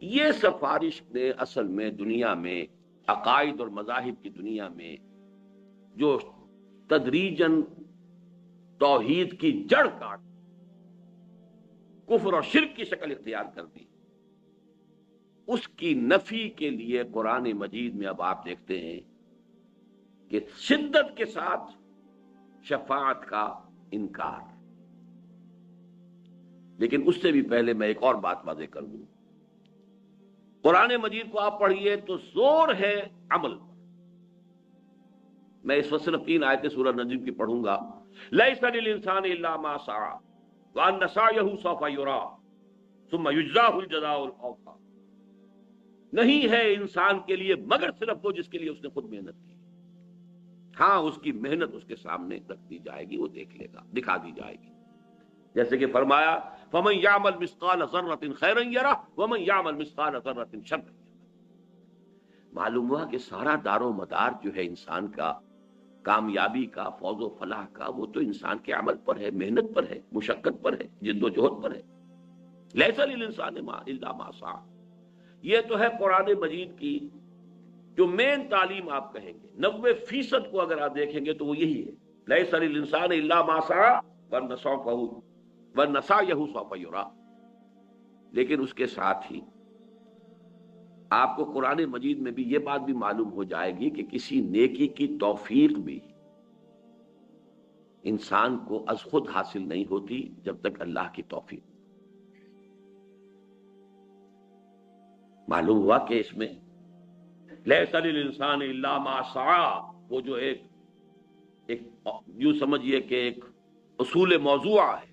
یہ سفارش نے اصل میں دنیا میں، عقائد اور مذاہب کی دنیا میں جو تدریجاً توحید کی جڑ کاٹ، کفر اور شرک کی شکل اختیار کر دی، اس کی نفی کے لیے قرآن مجید میں اب آپ دیکھتے ہیں کہ شدت کے ساتھ شفاعت کا انکار۔ لیکن اس سے بھی پہلے میں ایک اور بات واضح کر دوں، قرآن مجید کو آپ پڑھیے تو زور ہے عمل پر۔ میں اس وقت صرف 3 آیتیں سورہ نجم کی پڑھوں گا۔ لیس للانسان الا ما سعى وان سعيه سوف يرى ثم يجزاه الجزاء الاوفى۔ نہیں ہے انسان کے لیے مگر صرف وہ جس کے لیے اس نے خود محنت کی، ہاں اس کی محنت اس کے سامنے رکھ دی جائے گی، وہ دیکھ لے گا، دکھا دی جائے گی، جیسے کہ فرمایا فَمَن يَعْمَلْ مِثْقَالَ ذَرَّةٍ خَيْرًا يَرَهُ وَمَن يَعْمَلْ مِثْقَالَ ذَرَّةٍ شَرًّا يَرَهُ۔ معلوم ہوا کہ سارا دار و مدار جو ہے انسان کا کامیابی کا، فوز و فلاح کا، وہ تو انسان کے عمل پر ہے، محنت پر ہے، مشقت پر ہے، جد و جہد پر ہے. لیس للانسان الا ما سعی. یہ تو ہے قرآن مجید کی جو مین تعلیم آپ کہیں گے. 90% کو اگر آپ دیکھیں گے تو وہ یہی ہے، لیس للانسان الا ما سعی ورنسعیہ سوف یری. لیکن اس کے ساتھ ہی آپ کو قرآن مجید میں بھی یہ بات بھی معلوم ہو جائے گی کہ کسی نیکی کی توفیق بھی انسان کو از خود حاصل نہیں ہوتی جب تک اللہ کی توفیق. معلوم ہوا کہ اس میں لیس للانسان الا ما سعی، وہ جو ایک یوں سمجھیے کہ ایک اصول موضوع ہے،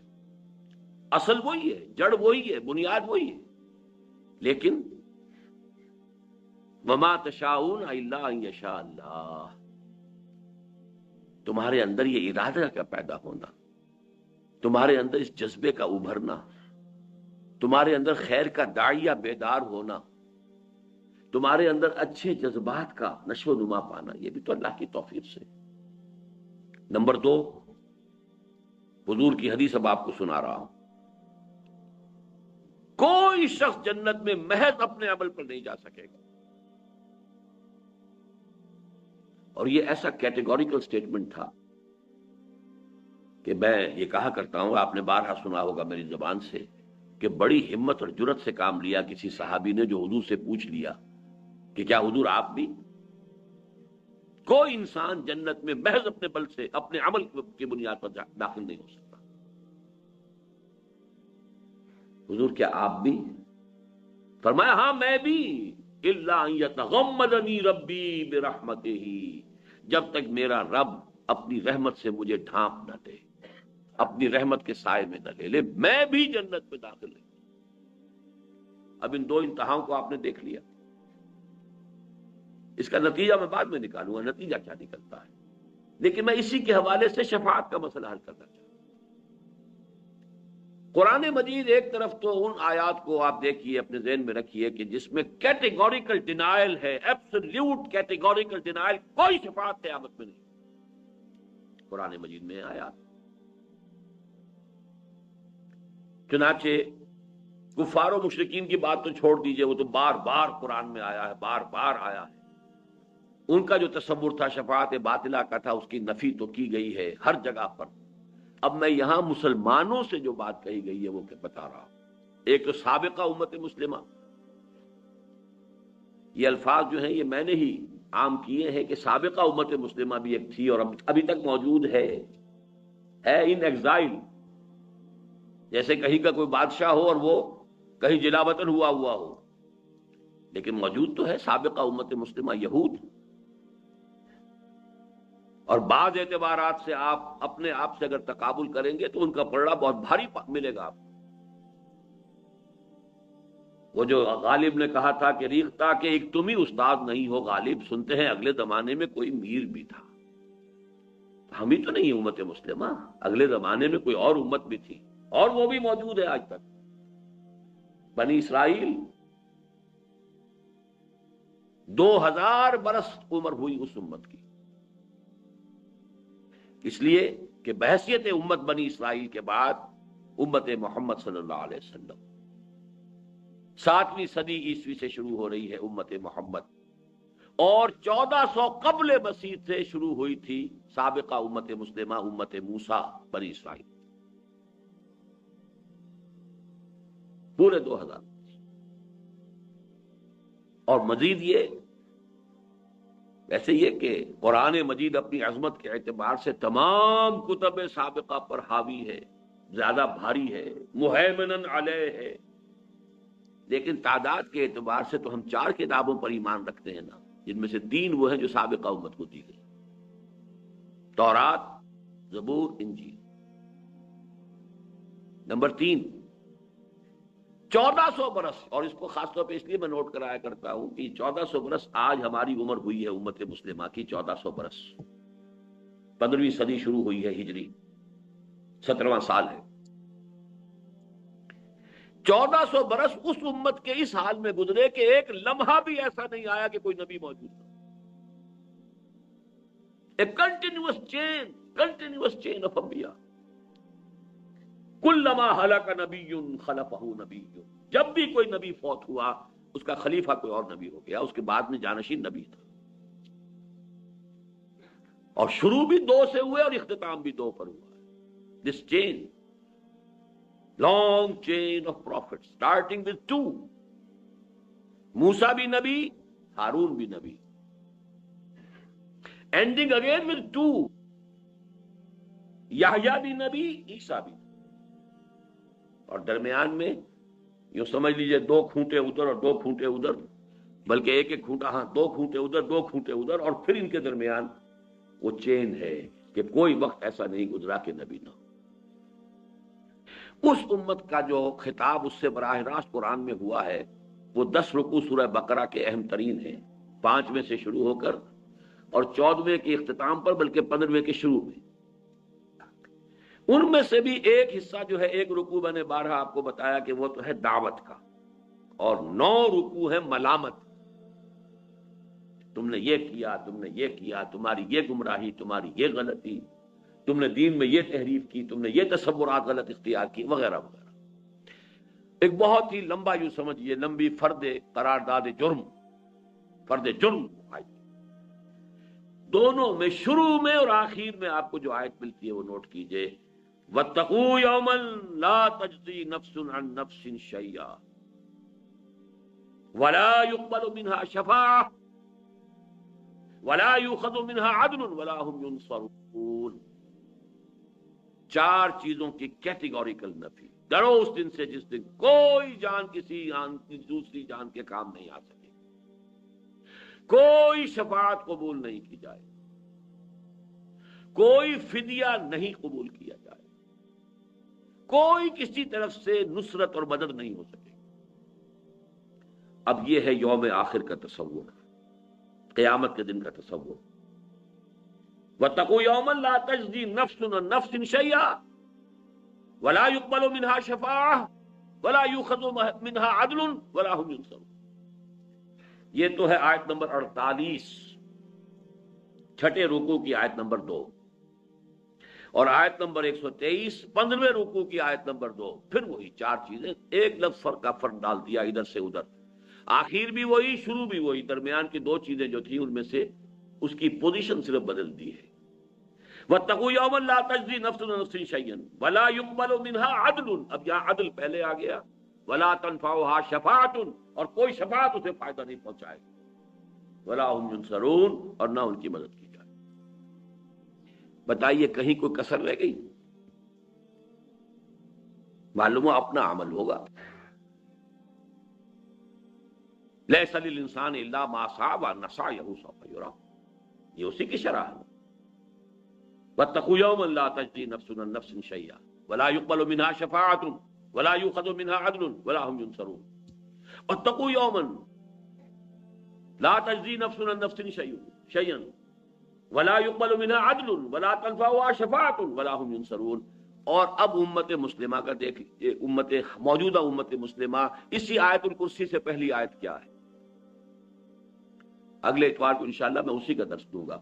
اصل وہی ہے، جڑ وہی ہے، بنیاد وہی ہے. لیکن وما تشاءون الا ان یشاء اللہ، تمہارے اندر یہ ارادہ کا پیدا ہونا، تمہارے اندر اس جذبے کا ابھرنا، تمہارے اندر خیر کا داعیہ بیدار ہونا، تمہارے اندر اچھے جذبات کا نشو و نما پانا، یہ بھی تو اللہ کی توفیق سے. نمبر 2، حضور کی حدیث اب آپ کو سنا رہا ہوں. کوئی شخص جنت میں محض اپنے عمل پر نہیں جا سکے گا. اور یہ ایسا کیٹیگوریکل سٹیٹمنٹ تھا کہ میں یہ کہا کرتا ہوں، آپ نے بارہا سنا ہوگا میری زبان سے، کہ بڑی ہمت اور جرت سے کام لیا کسی صحابی نے جو حضور سے پوچھ لیا کہ کیا حضور آپ بھی؟ کوئی انسان جنت میں محض اپنے بل سے، اپنے عمل کی بنیاد پر داخل نہیں ہو سکتا. حضور کیا آپ بھی؟ فرمایا ہاں میں بھی، الا ان یتغمدنی ربی برحمتہ، جب تک میرا رب اپنی رحمت سے مجھے ڈھانپ نہ دے، اپنی رحمت کے سائے میں نہ لے لے، میں بھی جنت میں داخل نہیں. اب ان دو انتہاؤں کو آپ نے دیکھ لیا. اس کا نتیجہ میں بعد میں نکالوں گا، نتیجہ کیا نکلتا ہے، لیکن میں اسی کے حوالے سے شفاعت کا مسئلہ حل کرنا چاہتا ہوں. قرآن مجید ایک طرف تو ان آیات کو آپ دیکھیے، اپنے ذہن میں رکھیے کہ جس میں کیٹیگوریکل ڈینائل ہے، ایبسلیوٹ کیٹیگوریکل ڈینائل، کوئی شفاعت قیامت میں نہیں. قرآن مجید میں آیات. چنانچہ کفار و مشرکین کی بات تو چھوڑ دیجئے، وہ تو بار بار قرآن میں آیا ہے، بار بار آیا ہے. ان کا جو تصور تھا شفاعت باطلہ کا تھا، اس کی نفی تو کی گئی ہے ہر جگہ پر. اب میں یہاں مسلمانوں سے جو بات کہی گئی ہے وہ بتا رہا ہوں. ایک تو سابقہ امت مسلمہ، یہ الفاظ جو ہیں یہ میں نے ہی عام کیے ہیں کہ سابقہ امت مسلمہ بھی ایک تھی اور ابھی تک موجود ہے ان ایگزائل. جیسے کہیں کا کوئی بادشاہ ہو اور وہ کہیں جلا وطن ہوا ہو، لیکن موجود تو ہے سابقہ امت مسلمہ یہود. اور بعض اعتبارات سے آپ اپنے آپ سے اگر تقابل کریں گے تو ان کا پلڑا بہت بھاری ملے گا آپ. وہ جو غالب نے کہا تھا کہ ریختہ کہ ایک تم ہی استاد نہیں ہو غالب، سنتے ہیں اگلے زمانے میں کوئی میر بھی تھا. ہم ہی تو نہیں امت مسلمہ، اگلے زمانے میں کوئی اور امت بھی تھی اور وہ بھی موجود ہے آج تک. بنی اسرائیل 2000 برس عمر ہوئی اس امت کی، اس لیے کہ بحیثیت امت بنی اسرائیل کے بعد امت محمد صلی اللہ علیہ وسلم 7ویں صدی عیسوی سے شروع ہو رہی ہے امت محمد، اور 1400 قبل مسیح سے شروع ہوئی تھی سابقہ امت مسلمہ امت موسیٰ بنی اسرائیل. پورے 2000. اور مزید یہ ویسے یہ کہ قرآن مجید اپنی عظمت کے اعتبار سے تمام کتب سابقہ پر حاوی ہے، زیادہ بھاری ہے، مہیمنن علیہ ہے. لیکن تعداد کے اعتبار سے تو ہم 4 کتابوں پر ایمان رکھتے ہیں نا، جن میں سے 3 وہ ہیں جو سابقہ امت کو دی گئی، تورات، زبور، انجیل. نمبر 3، 1400 برس، اور اس کو خاص طور پہ اس لیے میں نوٹ کرایا کرتا ہوں کہ 1400 برس آج ہماری عمر ہوئی ہے امت مسلمہ کی. 1400 برس، 15ویں صدی شروع ہوئی ہے ہجری، 17واں سال ہے. 1400 برس اس امت کے اس حال میں گزرے کہ ایک لمحہ بھی ایسا نہیں آیا کہ کوئی نبی موجود تھا. A continuous chain of انبیاء. کلما ہلک نبی خلفہ نبی، جب بھی کوئی نبی فوت ہوا اس کا خلیفہ کوئی اور نبی ہو گیا، اس کے بعد میں جانشین نبی تھا. اور شروع بھی دو سے ہوئے اور اختتام بھی دو پر ہوا. This chain, long chain of prophets, starting with two. موسیٰ بھی نبی، ہارون بھی نبی. Ending again with two. یحییٰ بھی نبی، عیسیٰ بھی نبی. اور درمیان میں یوں سمجھ لیجئے دو کھونٹے ادھر اور دو کھونٹے ادھر، بلکہ ایک ایک کھونٹا، ہاں دو کھونٹے ادھر دو کھونٹے ادھر، اور پھر ان کے درمیان وہ چین ہے کہ کوئی وقت ایسا نہیں گزرا کہ نبی نہ ہو. اس امت کا جو خطاب اس سے براہ راست قرآن میں ہوا ہے وہ 10 رکوع سورہ بقرہ کے اہم ترین ہیں، 5ویں سے شروع ہو کر اور 14ویں کے اختتام پر، بلکہ 15ویں کے شروع میں. ان میں سے بھی ایک حصہ جو ہے، ایک رکوع میں نے بارہا آپ کو بتایا کہ وہ تو ہے دعوت کا، اور 9 رکوع ہے ملامت. تم نے یہ کیا، تم نے یہ کیا، تمہاری یہ گمراہی، تمہاری یہ غلطی، تم نے دین میں یہ تحریف کی، تم نے یہ تصورات غلط اختیار کی، وغیرہ وغیرہ. ایک بہت ہی لمبا یوں سمجھیے لمبی فرد قرارداد جرم، فرد جرم آیت. دونوں میں شروع میں اور آخر میں آپ کو جو آیت ملتی ہے وہ نوٹ کیجئے. وَاتَّقُوا يَوْمًا لَا تَجْزِي نَفْسٌ عَن نَفْسٍ شَيْئًا وَلَا يُقْبَلُ مِنْهَا شَفَاعَةٌ وَلَا يُؤْخَذُ مِنْهَا عَدْلٌ وَلَا هُمْ يُنصَرُونَ. 4 چیزوں کی کیٹیگوریکل نفی. ڈرو اس دن سے جس دن کوئی جان کسی دوسری جان کے کام نہیں آ سکے، کوئی شفاعت قبول نہیں کی جائے، کوئی فدیہ نہیں قبول کیا جائے، کوئی کسی طرف سے نصرت اور مدد نہیں ہو سکے. اب یہ ہے یوم آخر کا تصور، قیامت کے دن کا تصور. وَاتَّقُوا يَوْمًا لَا تَجْزِي نَفْسٌ عَن نَفْسٍ شَيْئًا وَلَا يُقْبَلُ مِنْهَا شَفَاعَةٌ وَلَا يُؤْخَذُ مِنْهَا عَدْلٌ وَلَا هُمْ يُنصَرُونَ. یہ تو ہے آیت نمبر 48، چھٹے رکوع کی آیت نمبر 2، اور آیت نمبر 123 15ویں رکوع کی آیت نمبر 2. پھر وہی 4 چیزیں، ایک لفظ فرق کا فرق ڈال دیا ادھر سے ادھر. آخر بھی وہی، شروع بھی وہی، درمیان کی 2 چیزیں جو تھیں ان میں سے اس کی پوزیشن صرف بدل دی ہے. وَاتَّقُوا يَوْمًا لَا تَجْزِي نَفْسٌ عَن نَفْسٍ شَيْئًا وَلَا يُقْبَلُ مِنْهَا عَدْلٌ. اب یہاں عدل پہلے آ گیا. وَلَا تَنْفَعُهَا شَفَاعَةٌ، اور کوئی شفاعت اسے فائدہ نہیں پہنچائے گی. وَلَا هُمْ يُنصَرُونَ، اور نہ ان کی مدد کی جائے. بتائیے کہیں کوئی کسر رہ گئی؟ معلوم ہو اپنا عمل ہوگا. لَيْسَ لِلْإِنسَانِ إِلَّا مَا سَعَىٰ وَأَنَّ سَعْيَهُ سَوْفَ يُرَىٰ. یہ اسی کی شرح ہے. وَاتَّقُوا يَوْمًا لَا تَجْزِي نَفْسٌ عَن نَفْسٍ شَيْئًا وَلَا يُقْبَلُ مِنْهَا شَفَاعَةٌ وَلَا يُؤْخَذُ مِنْهَا عَدْلٌ وَلَا هُمْ يُنصَرُونَ. وَاتَّقُوا يَوْمًا لَا تَجْزِي نَفْسٌ عَن نَفْسٍ شَيْئًا وَلَا يُقْبَلُ مِنْهَا عَدْلٌ وَلَا تَنْفَعُهَا شَفَاعَةٌ وَلَا هُمْ يُنصَرُونَ. اور اب امت مسلمہ کا دیکھیے، موجودہ امت مسلمہ، اسی آیت الکرسی سے پہلی آیت کیا ہے؟ اگلے اتوار کو انشاءاللہ میں اسی کا درس دوں گا.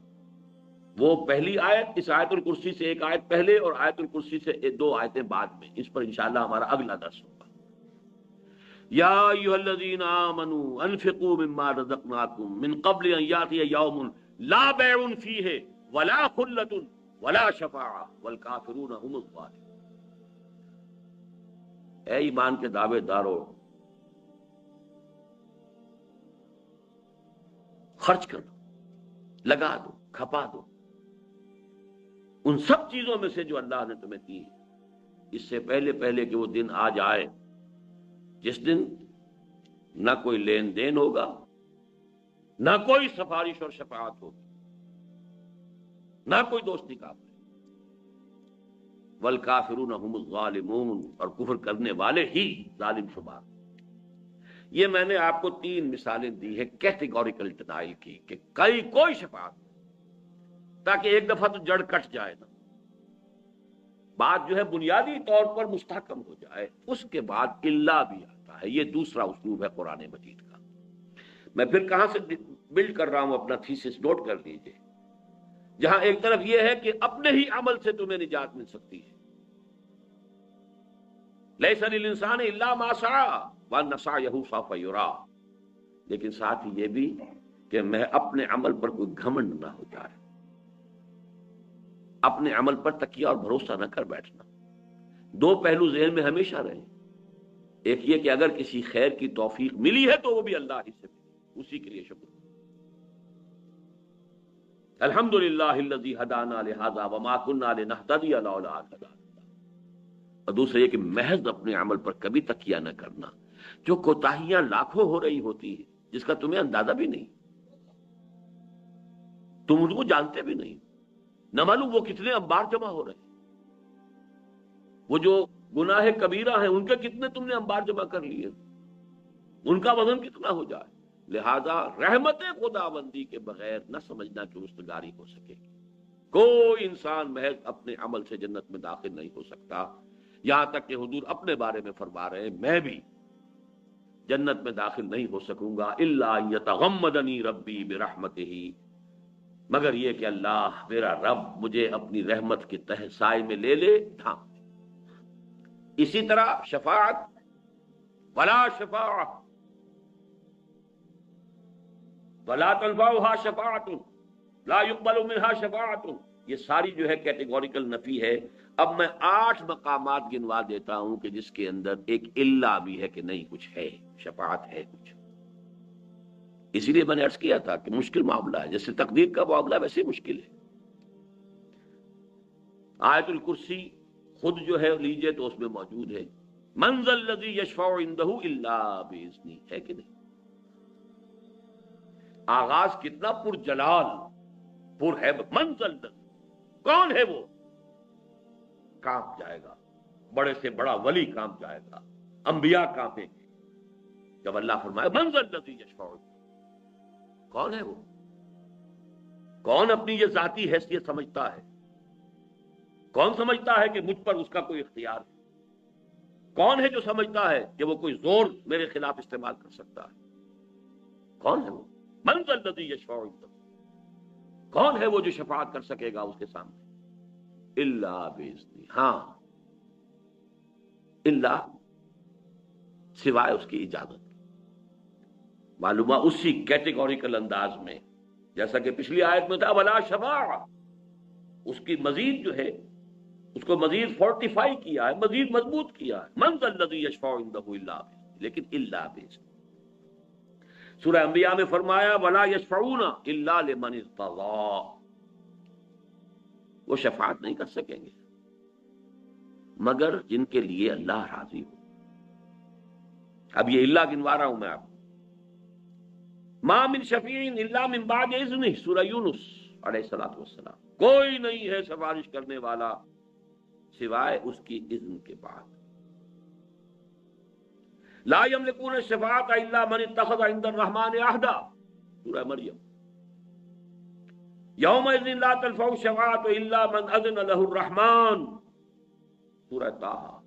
وہ پہلی آیت، اس آیت الکرسی سے ایک آیت پہلے اور آیت الکرسی سے 2 آیتیں بعد میں. اس پر انشاءاللہ ہمارا اگلا درس ہوگا. یا ایھا الذین آمنوا انفقوا مما رزقناکم من قبل ان یاتی یوم لا بیع فیہ ولا خلۃ ولا شفاعۃ والکافرون هم الظالمون. اے ایمان کے دعوے دارو، خرچ کر دو، لگا دو، کھپا دو ان سب چیزوں میں سے جو اللہ نے تمہیں دی، اس سے پہلے کہ وہ دن آ جائے جس دن نہ کوئی لین دین ہوگا، نہ کوئی سفارش اور شفاعت ہوگی، نہ کوئی دوستی کا. والکافرون هم الظالمون، اور کفر کرنے والے ہی ظالم شمار. یہ میں نے آپ کو 3 مثالیں دی ہیں کیٹیگوریکل ڈینائل کی، کہ کوئی شفاعت، تاکہ ایک دفعہ تو جڑ کٹ جائے نا، بات جو ہے بنیادی طور پر مستحکم ہو جائے. اس کے بعد اللہ بھی آتا ہے. یہ دوسرا اسلوب ہے قرآن مجید کا. میں پھر کہاں سے بلڈ کر رہا ہوں اپنا تھیسس، نوٹ کر لیجئے. جہاں ایک طرف یہ ہے کہ اپنے ہی عمل سے تمہیں نجات مل سکتی ہے، لیس للانسان الا ما سعى وان سعيه سوف يرى، لیکن ساتھ ہی یہ بھی کہ میں اپنے عمل پر کوئی گھمنڈ نہ ہو جائے، اپنے عمل پر تکیہ اور بھروسہ نہ کر بیٹھنا۔ دو پہلو ذہن میں ہمیشہ رہیں، ایک یہ کہ اگر کسی خیر کی توفیق ملی ہے تو وہ بھی اللہ ہی سے ملی، اسی کے لیے شکر۔ الحمدللہ الذی ہدانا لہذا وما کنا لنہتدی لولا ان ہدانا اللہ۔ اور دوسرا یہ کہ محض اپنے عمل پر کبھی تکیہ نہ کرنا، جو کوتاہیاں لاکھوں ہو رہی ہوتی ہیں جس کا تمہیں اندازہ بھی نہیں، تم ان کو جانتے بھی نہیں، نہ معلوم وہ کتنے انبار جمع ہو رہے ہیں، وہ جو گناہ کبیرہ ہیں ان کے کتنے تم نے انبار جمع کر لیے، ان کا وزن کتنا ہو جائے۔ لہذا رحمت خداوندی کے بغیر نہ سمجھنا کہ رستگاری ہو سکے گی۔ کوئی انسان محض اپنے عمل سے جنت میں داخل نہیں ہو سکتا، یہاں تک کہ حضور اپنے بارے میں فرما رہے ہیں میں بھی جنت میں داخل نہیں ہو سکوں گا الا ان یتغمدنی ربی برحمتہ، مگر یہ کہ اللہ میرا رب مجھے اپنی رحمت کے تحت سائے میں لے لے، ڈھانپ۔ اسی طرح شفاعت، ولا شفاعت ولا تنفعها شفاعت لا يقبل منها شفاعت، یہ ساری جو ہے کیٹیگوریکل نفی ہے۔ اب میں 8 مقامات گنوا دیتا ہوں کہ جس کے اندر ایک الا بھی ہے کہ نہیں کچھ ہے، شفاعت ہے کچھ۔ اسی لیے میں نے عرض کیا تھا کہ مشکل معاملہ ہے، جیسے تقدیر کا معاملہ ویسے ہی مشکل ہے۔ آیت الکرسی خود جو ہے لیجئے تو اس میں موجود ہے من ذا الذی یشفع عندہ الا باذنہ، ہے کہ نہیں؟ آغاز کتنا پر جلال، پر ہے، من ذا الذی، کون ہے وہ؟ کانپ جائے گا، بڑے سے بڑا ولی کانپ جائے گا، انبیاء کانپیں گے جب اللہ فرمائے من ذا الذی یشفع عندہ، کون ہے وہ؟ کون اپنی یہ ذاتی حیثیت سمجھتا ہے؟ کون سمجھتا ہے کہ مجھ پر اس کا کوئی اختیار ہے؟ کون ہے جو سمجھتا ہے کہ وہ کوئی زور میرے خلاف استعمال کر سکتا ہے؟ کون ہے وہ؟ من ذا الذی یشفع عندہ، کون ہے وہ جو شفاعت کر سکے گا اس کے سامنے؟ الا باذنہ، ہاں الا سوائے اس کی اجازت کے۔ معلومہ اسی کیٹیگوریکل انداز میں جیسا کہ پچھلی آیت میں تھا ولا شفاعہ، اس کی مزید جو ہے اس کو مزید فورٹیفائی کیا ہے، مزید مضبوط کیا ہے، من ذا الذی یشفع عندہ الا باذنہ، لیکن الا باذنہ۔ سورہ انبیاء میں فرمایا ولا یشفعون الا لمن ارتضی، وہ شفاعت نہیں کر سکیں گے مگر جن کے لیے اللہ راضی ہو۔ اب یہ الا گنوا رہا ہوں میں آپ کو۔ ما من شفیع الا من بعد اذنہ، سورہ یونس علیہ الصلوۃ والسلام، کوئی نہیں ہے سفارش کرنے والا سوائے اس کی اذن کے بعد۔ لا یملکون الشفاعۃ الا من اتخذ عند الرحمن عہدا، سورہ مریم۔ یومئذ لا تنفع الشفاعۃ الا من اذن له الرحمن، سورہ طٰہٰ۔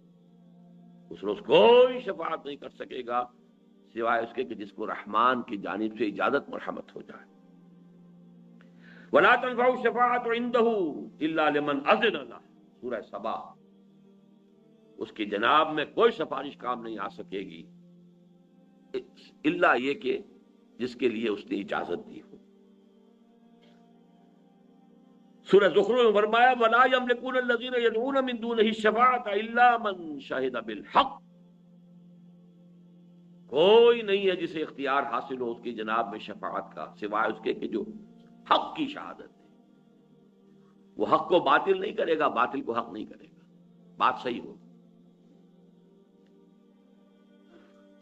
اس روز کوئی شفاعت نہیں کر سکے گا سوائے اس کے کہ جس کو رحمان کی جانب سے اجازت مرحمت ہو جائے۔ ولا تنفع الشفاعۃ عنده الا لمن اذن له، سورہ سبا۔ اس کی جناب میں کوئی سفارش کام نہیں آ سکے گی الا یہ کہ جس کے لیے اس نے اجازت دی ہو۔ سورہ زخرف میں فرمایا ولا یملکون الذین یدعون من دونہ الشفاعۃ الا من شہد بالحق، کوئی نہیں ہے جسے اختیار حاصل ہو اس کی جناب میں شفاعت کا سوائے اس کے کہ جو حق کی شہادت ہے۔ وہ حق کو باطل نہیں کرے گا، باطل کو حق نہیں کرے گا، بات صحیح ہوگی۔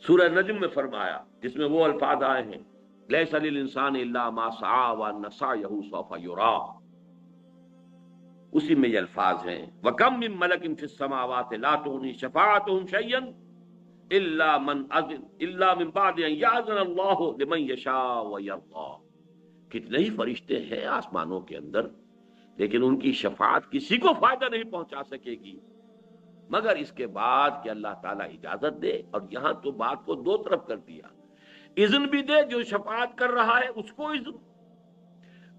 سورہ نجم میں فرمایا جس میں وہ الفاظ آئے ہیں لیس للانسان الا ما سعى وان سعيه سوف يرى، اسی میں یہ الفاظ ہیں وَكَم مِّن مَلَكٍ فِي السَّمَاوَاتِ لَا تُغْنِي شَفَاعَتُهُمْ شَيْئًا إِلَّا مِن بَعْدِ أَن يَأْذَنَ اللَّهُ لِمَن يَشَاءُ وَيَرْضَىٰ، کتنے ہی فرشتے ہیں آسمانوں کے اندر لیکن ان کی شفاعت کسی کو فائدہ نہیں پہنچا سکے گی مگر اس کے بعد کہ اللہ تعالیٰ اجازت دے۔ اور یہاں تو بات کو دو طرف کر دیا، اذن بھی دے جو شفاعت کر رہا ہے اس کو اذن،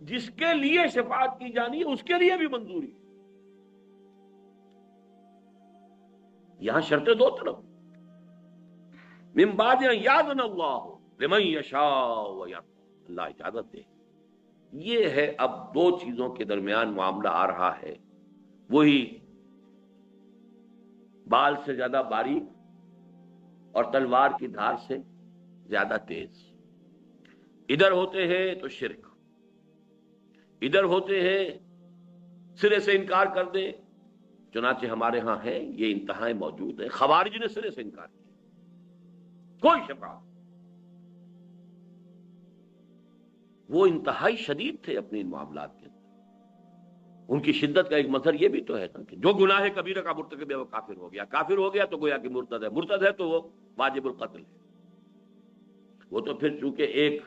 جس کے لیے شفاعت کی جانی ہے اس کے لیے بھی منظوری. یہاں شرطیں دو طرف. من بعد ان یاذن اللہ لمن یشاء ویرضی، اللہ اجازت دے. یہ ہے اب دو چیزوں کے درمیان معاملہ آ رہا ہے، وہی بال سے زیادہ باریک اور تلوار کی دھار سے زیادہ تیز. ادھر ہوتے ہیں تو شرک، ادھر ہوتے ہیں سرے سے انکار کر دیں. چنانچہ ہمارے ہاں ہے، یہ انتہائیں موجود ہیں. خوارج نے سرے سے انکار کیا، کوئی شفاعت. وہ انتہائی شدید تھے اپنے ان معاملات کے اندر. ان کی شدت کا ایک مظہر یہ بھی تو ہے نا کہ جو گناہ کبیرہ کا مرتکب ہے وہ کافر ہو گیا. کافر ہو گیا تو گویا کہ مرتد ہے، مرتد ہے تو وہ واجب القتل ہے. وہ تو پھر چونکہ ایک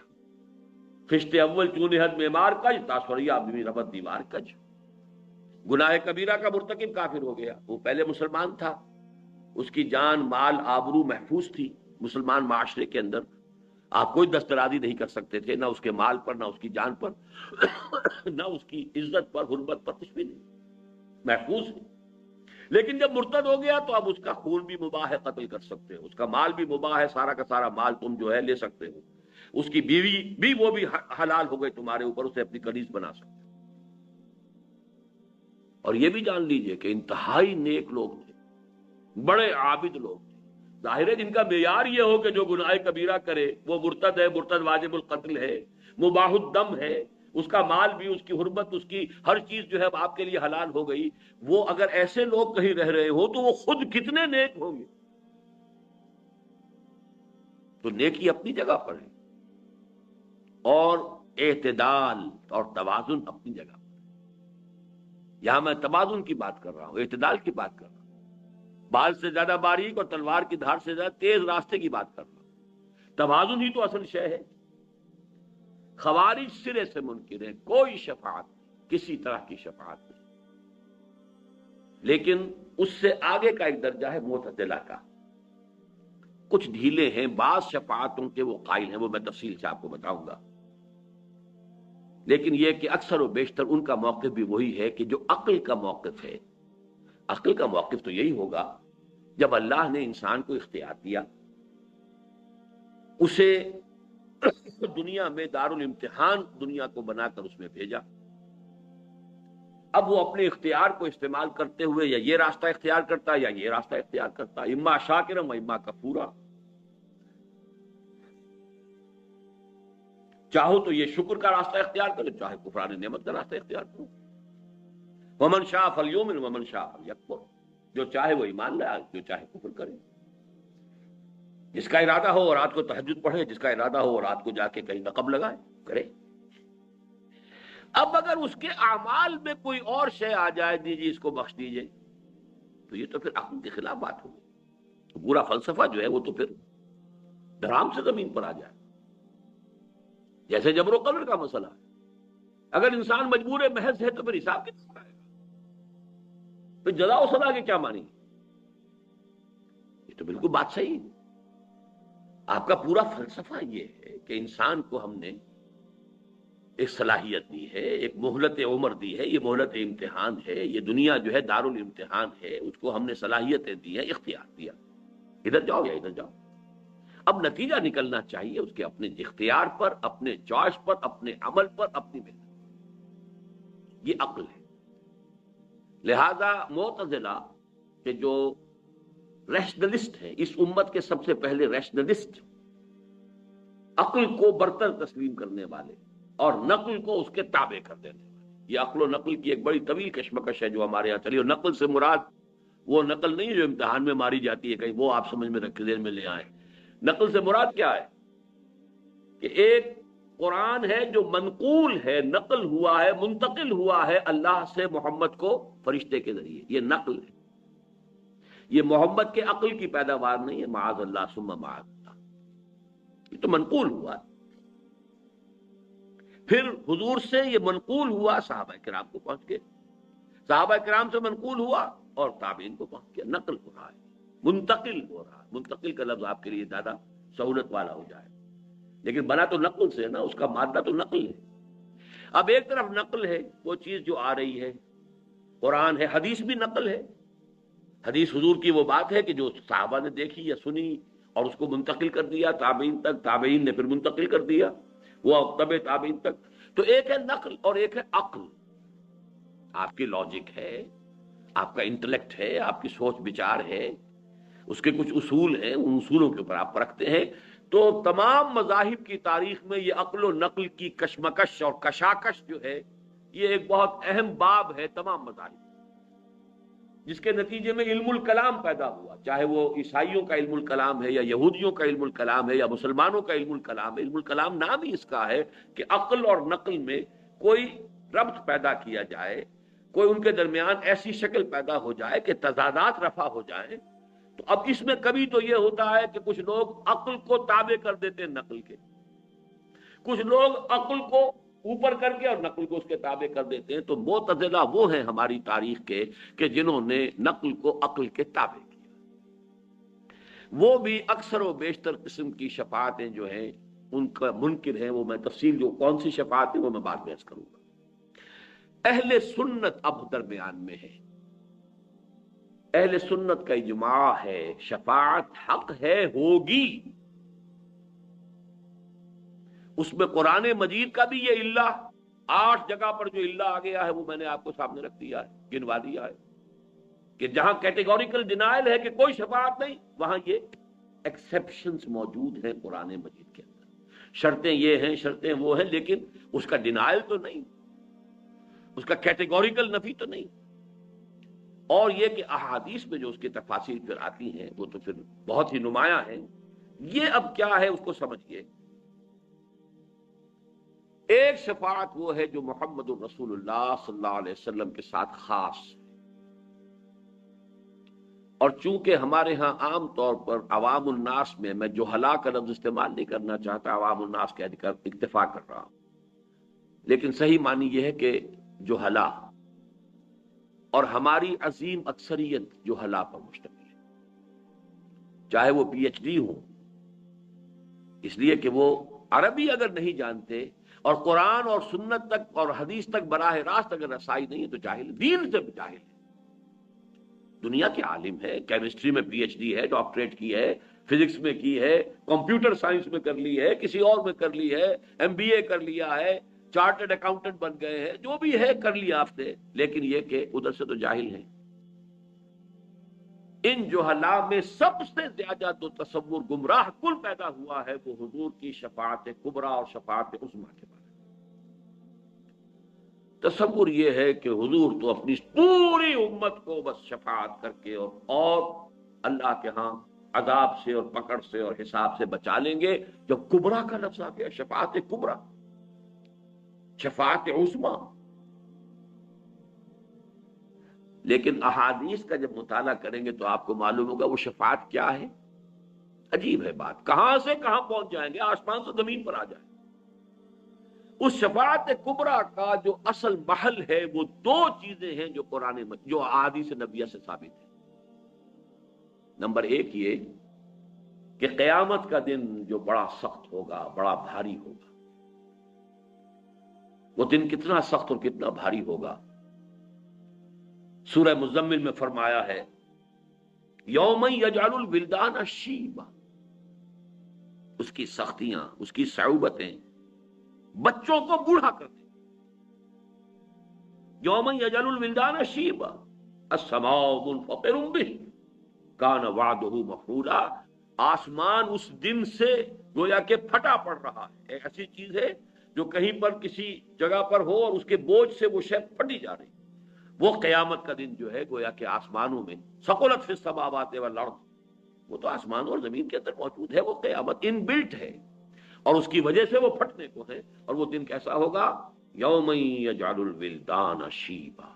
فشت اول چونِ حد معمار کج تاثریہ بھی ربط دیوار کج. گناہ کبیرہ کا مرتکب کافر ہو گیا، وہ پہلے مسلمان تھا، اس کی جان مال آبرو محفوظ تھی مسلمان معاشرے کے اندر. آپ کوئی دسترازی نہیں کر سکتے تھے، نہ اس کے مال پر، نہ اس کی جان پر، نہ اس کی عزت پر، حرمت پر، کچھ بھی نہیں، محفوظ ہے. لیکن جب مرتد ہو گیا تو اب اس کا خون بھی مباح ہے، قتل کر سکتے ہو، اس کا مال بھی مباح ہے، سارا کا سارا مال تم جو ہے لے سکتے ہو. اس کی بیوی بھی وہ بھی حلال ہو گئی تمہارے اوپر، اسے اپنی کنیز بنا سکتے. اور یہ بھی جان لیجئے کہ انتہائی نیک لوگ تھے، بڑے عابد لوگ تھے. ظاہر ہے جن کا معیار یہ ہو کہ جو گناہ کبیرہ کرے وہ مرتد ہے، مرتد واجب القتل ہے، مباح الدم ہے، اس کا مال بھی، اس کی حرمت، اس کی ہر چیز جو ہے آپ کے لیے حلال ہو گئی. وہ اگر ایسے لوگ کہیں رہ رہے ہو تو وہ خود کتنے نیک ہوں گے. تو نیکی اپنی جگہ پر ہے اور اعتدال اور توازن اپنی جگہ پر. یہاں میں توازن کی بات کر رہا ہوں، اعتدال کی بات کر رہا ہوں. بال سے زیادہ باریک اور تلوار کی دھار سے زیادہ تیز راستے کی بات کر رہا ہوں. توازن ہی تو اصل شے ہے. خوارج سرے سے منکر ہے، کوئی شفاعت نہیں، کسی طرح کی شفاعت نہیں. لیکن اس سے آگے کا ایک درجہ ہے معتزلہ کا. کچھ ڈھیلے ہیں، بعض شفاعتوں کے وہ قائل ہیں، وہ میں تفصیل سے آپ کو بتاؤں گا. لیکن یہ کہ اکثر و بیشتر ان کا موقف بھی وہی ہے کہ جو عقل کا موقف ہے. عقل کا موقف تو یہی ہوگا جب اللہ نے انسان کو اختیار دیا، اسے دنیا میں دارالامتحان دنیا کو بنا کر اس میں بھیجا. اب وہ اپنے اختیار کو استعمال کرتے ہوئے یا یہ راستہ اختیار کرتا ہے یا یہ راستہ اختیار کرتا ہے، اما شاکرا و اما کفورا. چاہو تو یہ شکر کا راستہ اختیار کرو، چاہے کفران نعمت کا راستہ اختیار کرو. ومن شاء فلیؤمن ومن شاء فلیکفر. جو چاہے وہ ایمان لائے، جو چاہے کفر کرے. جس کا ارادہ ہو وہ رات کو تہجد پڑھے، جس کا ارادہ ہو وہ رات کو جا کے کہیں نقب لگائے، کرے. اب اگر اس کے اعمال میں کوئی اور شے آ جائے، دیجیے اس کو بخش دیجیے، تو یہ تو پھر عقل کے خلاف بات ہوگی. تو پورا فلسفہ جو ہے وہ تو پھر دھرام سے زمین پر آ جائے. جیسے جبر و قدر کا مسئلہ ہے، اگر انسان مجبور محض ہے تو پھر حساب کتنا آئے گا، پھر جزا و سزا کے کیا مانی. یہ تو بالکل بات صحیح ہے. آپ کا پورا فلسفہ یہ ہے کہ انسان کو ہم نے ایک صلاحیت دی ہے، ایک مہلت عمر دی ہے، یہ مہلت امتحان ہے، یہ دنیا جو ہے دارالامتحان ہے، اس کو ہم نے صلاحیتیں دی ہیں، اختیار دیا، ادھر جاؤ یا ادھر جاؤ. اب نتیجہ نکلنا چاہیے اس کے اپنے اختیار پر، اپنے چوائس پر، اپنے عمل پر، اپنی محنت. یہ عقل ہے. لہذا معتزلہ کہ جو ریشنلسٹ ہے، اس امت کے سب سے پہلے ریشنلسٹ، عقل کو برتر تسلیم کرنے والے اور نقل کو اس کے تابع کر دینے والے. یہ عقل و نقل کی ایک بڑی طویل کشمکش ہے جو ہمارے یہاں چلی. اور نقل سے مراد وہ نقل نہیں جو امتحان میں ماری جاتی ہے کہیں، وہ آپ سمجھ میں رکھ ذہن میں لے آئیں. نقل سے مراد کیا ہے کہ ایک قرآن ہے جو منقول ہے، نقل ہوا ہے، منتقل ہوا ہے اللہ سے محمد کو فرشتے کے ذریعے. یہ نقل ہے. یہ محمد کے عقل کی پیداوار نہیں ہے، معاذ اللہ ثم معاذ اللہ. یہ تو منقول ہوا. پھر حضور سے یہ منقول ہوا، صحابہ کرام کو پہنچ گئے، صحابہ کرام سے منقول ہوا اور تابعین کو پہنچ گیا. نقل ہو رہا ہے، منتقل ہو رہا ہے. منتقل کا لفظ آپ کے لیے زیادہ سہولت والا ہو جائے، لیکن بنا تو نقل سے ہے نا، اس کا مادہ تو نقل ہے. اب ایک طرف نقل ہے، وہ چیز جو آ رہی ہے، قرآن ہے، حدیث بھی نقل ہے، حدیث حضور کی وہ بات ہے کہ جو صحابہ نے دیکھی یا سنی اور اس کو منتقل کر دیا تابعین تک، تابعین نے پھر منتقل کر دیا وہ تبع تابعین تک. تو ایک ہے نقل اور ایک ہے عقل. آپ کی لاجک ہے، آپ کا انٹلیکٹ ہے، آپ کی سوچ بچار ہے، اس کے کچھ اصول ہیں، ان اصولوں کے اوپر آپ پرکھتے ہیں. تو تمام مذاہب کی تاریخ میں یہ عقل و نقل کی کشمکش اور کشاکش جو ہے، یہ ایک بہت اہم باب ہے تمام مذاہب، جس کے نتیجے میں علم الکلام پیدا ہوا، چاہے وہ عیسائیوں کا علم الکلام ہے یا یہودیوں کا علم الکلام ہے یا مسلمانوں کا علم الکلام ہے. علم الکلام نام ہی اس کا ہے کہ عقل اور نقل میں کوئی ربط پیدا کیا جائے، کوئی ان کے درمیان ایسی شکل پیدا ہو جائے کہ تضادات رفع ہو جائیں. تو اب اس میں کبھی تو یہ ہوتا ہے کہ کچھ لوگ عقل کو تابع کر دیتے ہیں نقل کے، کچھ لوگ عقل کو اوپر کر کے اور نقل کو اس کے تابع کر دیتے ہیں. تو معتزلہ وہ ہیں ہماری تاریخ کے کہ جنہوں نے نقل کو عقل کے تابع کیا. وہ بھی اکثر و بیشتر قسم کی شفاعتیں جو ہیں ان کا منکر ہیں. وہ میں تفصیل جو کون سی شفاعت ہے وہ میں بعد میں عرض کروں گا. اہل سنت اب درمیان میں ہے. اہل سنت کا اجماع ہے شفاعت حق ہے، ہوگی. اس میں قرآن مجید کا بھی یہ اللہ 8 جگہ پر جو اللہ آ گیا ہے وہ میں نے آپ کو سامنے رکھ دیا ہے، گنوا دیا ہے کہ جہاں کیٹیگوریکل ڈینائل ہے کہ کوئی شفاعت نہیں، وہاں یہ ایکسیپشنز موجود ہیں قرآن مجید کے اندر. شرطیں یہ ہیں، شرطیں وہ ہیں، لیکن اس کا ڈینائل تو نہیں، اس کا کیٹیگوریکل نفی تو نہیں. اور یہ کہ احادیث میں جو اس کی تفاصیل پھر آتی ہیں وہ تو پھر بہت ہی نمایاں ہیں. یہ اب کیا ہے اس کو سمجھیے. ایک شفاعت وہ ہے جو محمد الرسول اللہ صلی اللہ علیہ وسلم کے ساتھ خاص ہے، اور چونکہ ہمارے ہاں عام طور پر عوام الناس میں جہلا کا لفظ استعمال نہیں کرنا چاہتا، عوام الناس کہہ کر اکتفا کر رہا ہوں، لیکن صحیح معنی یہ ہے کہ جہلا، اور ہماری عظیم اکثریت جہلا پر مشتمل ہے، چاہے وہ پی ایچ ڈی ہوں، اس لیے کہ وہ عربی اگر نہیں جانتے اور قرآن اور سنت تک اور حدیث تک براہ راست اگر رسائی نہیں ہے تو جاہل، دین سے بھی جاہل ہے. دنیا کے عالم ہے، کیمسٹری میں پی ایچ ڈی ہے، ڈاکٹریٹ کی ہے، فزکس میں کی ہے، کمپیوٹر سائنس میں کر لی ہے، کسی اور میں کر لی ہے، ایم بی اے کر لیا ہے، چارٹرڈ اکاؤنٹنٹ بن گئے ہیں، جو بھی ہے کر لیا آپ نے، لیکن یہ کہ ادھر سے تو جاہل ہیں. ان جہلا میں سب سے زیادہ تو تصور گمراہ کل پیدا ہوا ہے وہ حضور کی شفاعت کبریٰ اور شفاعت عظمیٰ کے بارے میں. تصور یہ ہے کہ حضور تو اپنی پوری امت کو بس شفاعت کر کے اور اللہ کے ہاں عذاب سے اور پکڑ سے اور حساب سے بچا لیں گے. جب کبریٰ کا لفظ آ گیا، شفاعت کبریٰ، شفاعت عظمیٰ. لیکن احادیث کا جب مطالعہ کریں گے تو آپ کو معلوم ہوگا وہ شفاعت کیا ہے. عجیب ہے بات، کہاں سے کہاں پہنچ جائیں گے، آسمان سے زمین پر آ جائیں. اس شفاعت کبریٰ کا جو اصل محل ہے وہ 2 چیزیں ہیں جو قرآن جو احادیث نبویہ سے ثابت ہے. نمبر 1 یہ کہ قیامت کا دن جو بڑا سخت ہوگا، بڑا بھاری ہوگا. وہ دن کتنا سخت اور کتنا بھاری ہوگا، سورہ مزمل میں فرمایا ہے یوم یجعل الولدان شیبا. اس کی سختیاں، اس کی صعوبتیں بچوں کو بوڑھا کر دیں. یوم یجعل الولدان شیبا السماء منفطر به کان وعدہ مفعولا. آسمان اس دن سے گویا کہ پھٹا پڑ رہا ہے. ایک ایسی چیز ہے جو کہیں پر کسی جگہ پر ہو اور اس کے بوجھ سے وہ شے پھٹی جا رہی. وہ قیامت کا دن جو ہے گویا کہ آسمانوں میں ثقلت فی السماوات والارض، وہ تو آسمانوں اور زمین کے اندر موجود ہے. وہ قیامت ان بلٹ ہے اور اس کی وجہ سے وہ پھٹنے کو ہے. اور وہ دن کیسا ہوگا؟ یوم یجعل الولدان شیبا.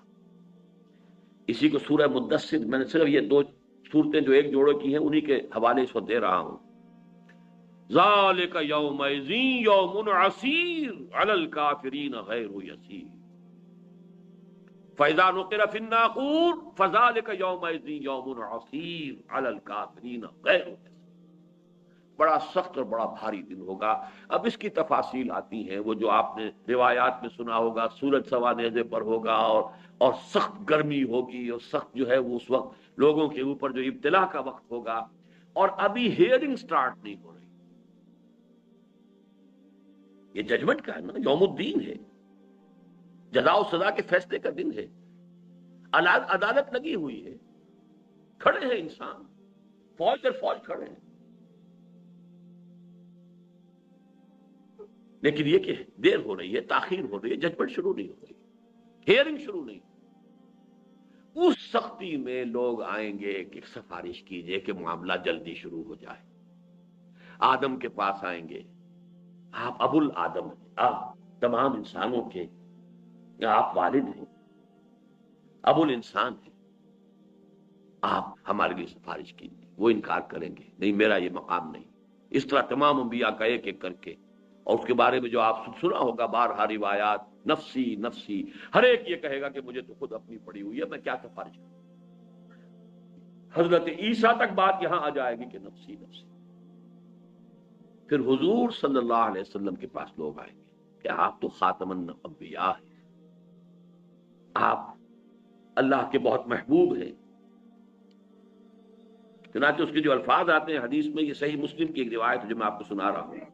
اسی کو سورہ مدثر، میں نے صرف یہ 2 صورتیں جو ایک جوڑے کی ہیں انہی کے حوالے اس وقت دے رہا ہوں. ذالک یومئذ یوم عسیر علی الکافرین غیر یسیر فَإِذَا نُقِرَ فِي النَّاقُورِ فَذَلِكَ يَوْمَئِذٍ يَوْمٌ عَسِيرٌ عَلَى الْكَافِرِينَ غَيْرُ يَسِيرٍ. بڑا سخت اور بڑا بھاری دن ہوگا۔ اب اس کی تفاصیل آتی ہیں، وہ جو آپ نے روایات میں سنا ہوگا، سورج سوا نیزے پر ہوگا اور سخت گرمی ہوگی، اور سخت جو ہے وہ اس وقت لوگوں کے اوپر جو ابتلا کا وقت ہوگا، اور ابھی ہیئرنگ سٹارٹ نہیں ہو رہی۔ یہ ججمنٹ کا ہے نا، یوم الدین ہے، جزا و سزا کے فیصلے کا دن ہے، عدالت لگی ہوئی ہے، کھڑے ہیں انسان، فوج اور فوج کھڑے ہیں، لیکن یہ کہ دیر ہو رہی ہے، تاخیر ہو رہی ہے، ججمنٹ شروع نہیں ہو رہی، ہیئرنگ شروع نہیں۔ اس سختی میں لوگ آئیں گے کہ سفارش کیجئے کہ معاملہ جلدی شروع ہو جائے۔ آدم کے پاس آئیں گے، آپ ابو الآدم ہیں، آپ تمام انسانوں کے، یا آپ والد ہیں، ابو الانسان ہیں، آپ ہمارے لیے سفارش کیجیے۔ وہ انکار کریں گے، نہیں میرا یہ مقام نہیں۔ اس طرح تمام انبیاء کا ایک ایک کر کے، اور اس کے بارے میں جو آپ سنا ہوگا بارہا روایات، نفسی نفسی، ہر ایک یہ کہے گا کہ مجھے تو خود اپنی پڑی ہوئی ہے، میں کیا سفارش کروں۔ حضرت عیسیٰ تک بات یہاں آ جائے گی کہ نفسی نفسی۔ پھر حضور صلی اللہ علیہ وسلم کے پاس لوگ آئیں گے کہ آپ تو خاتم الانبیاء ہیں، آپ اللہ کے بہت محبوب ہیں۔ چنانچہ اس کے جو الفاظ آتے ہیں حدیث میں، یہ صحیح مسلم کی ایک روایت ہے جو میں آپ کو سنا رہا ہوں۔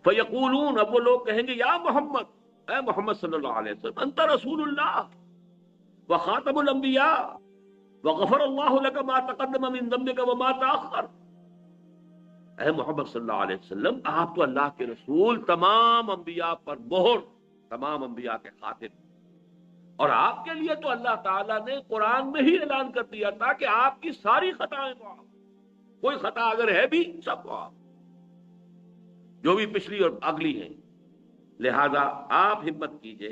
فَيَقُولُونَ، اب وہ لوگ کہیں گے، یا محمد، اے محمد صلی اللہ علیہ وسلم، انت رسول اللہ وخاتم الانبیاء وغفر اللہ لك ما تقدم من ذنبك وما تأخر۔ اے محمد صلی اللہ علیہ وسلم، آپ تو اللہ کے رسول، تمام انبیاء پر مہر، تمام انبیاء کے خاتم، اور آپ کے لیے تو اللہ تعالیٰ نے قرآن میں ہی اعلان کر دیا تھا کہ آپ کی ساری خطائیں معاف، کوئی خطا اگر ہے بھی سب معاف، جو بھی پچھلی اور اگلی ہیں۔ لہذا آپ ہمت کیجئے،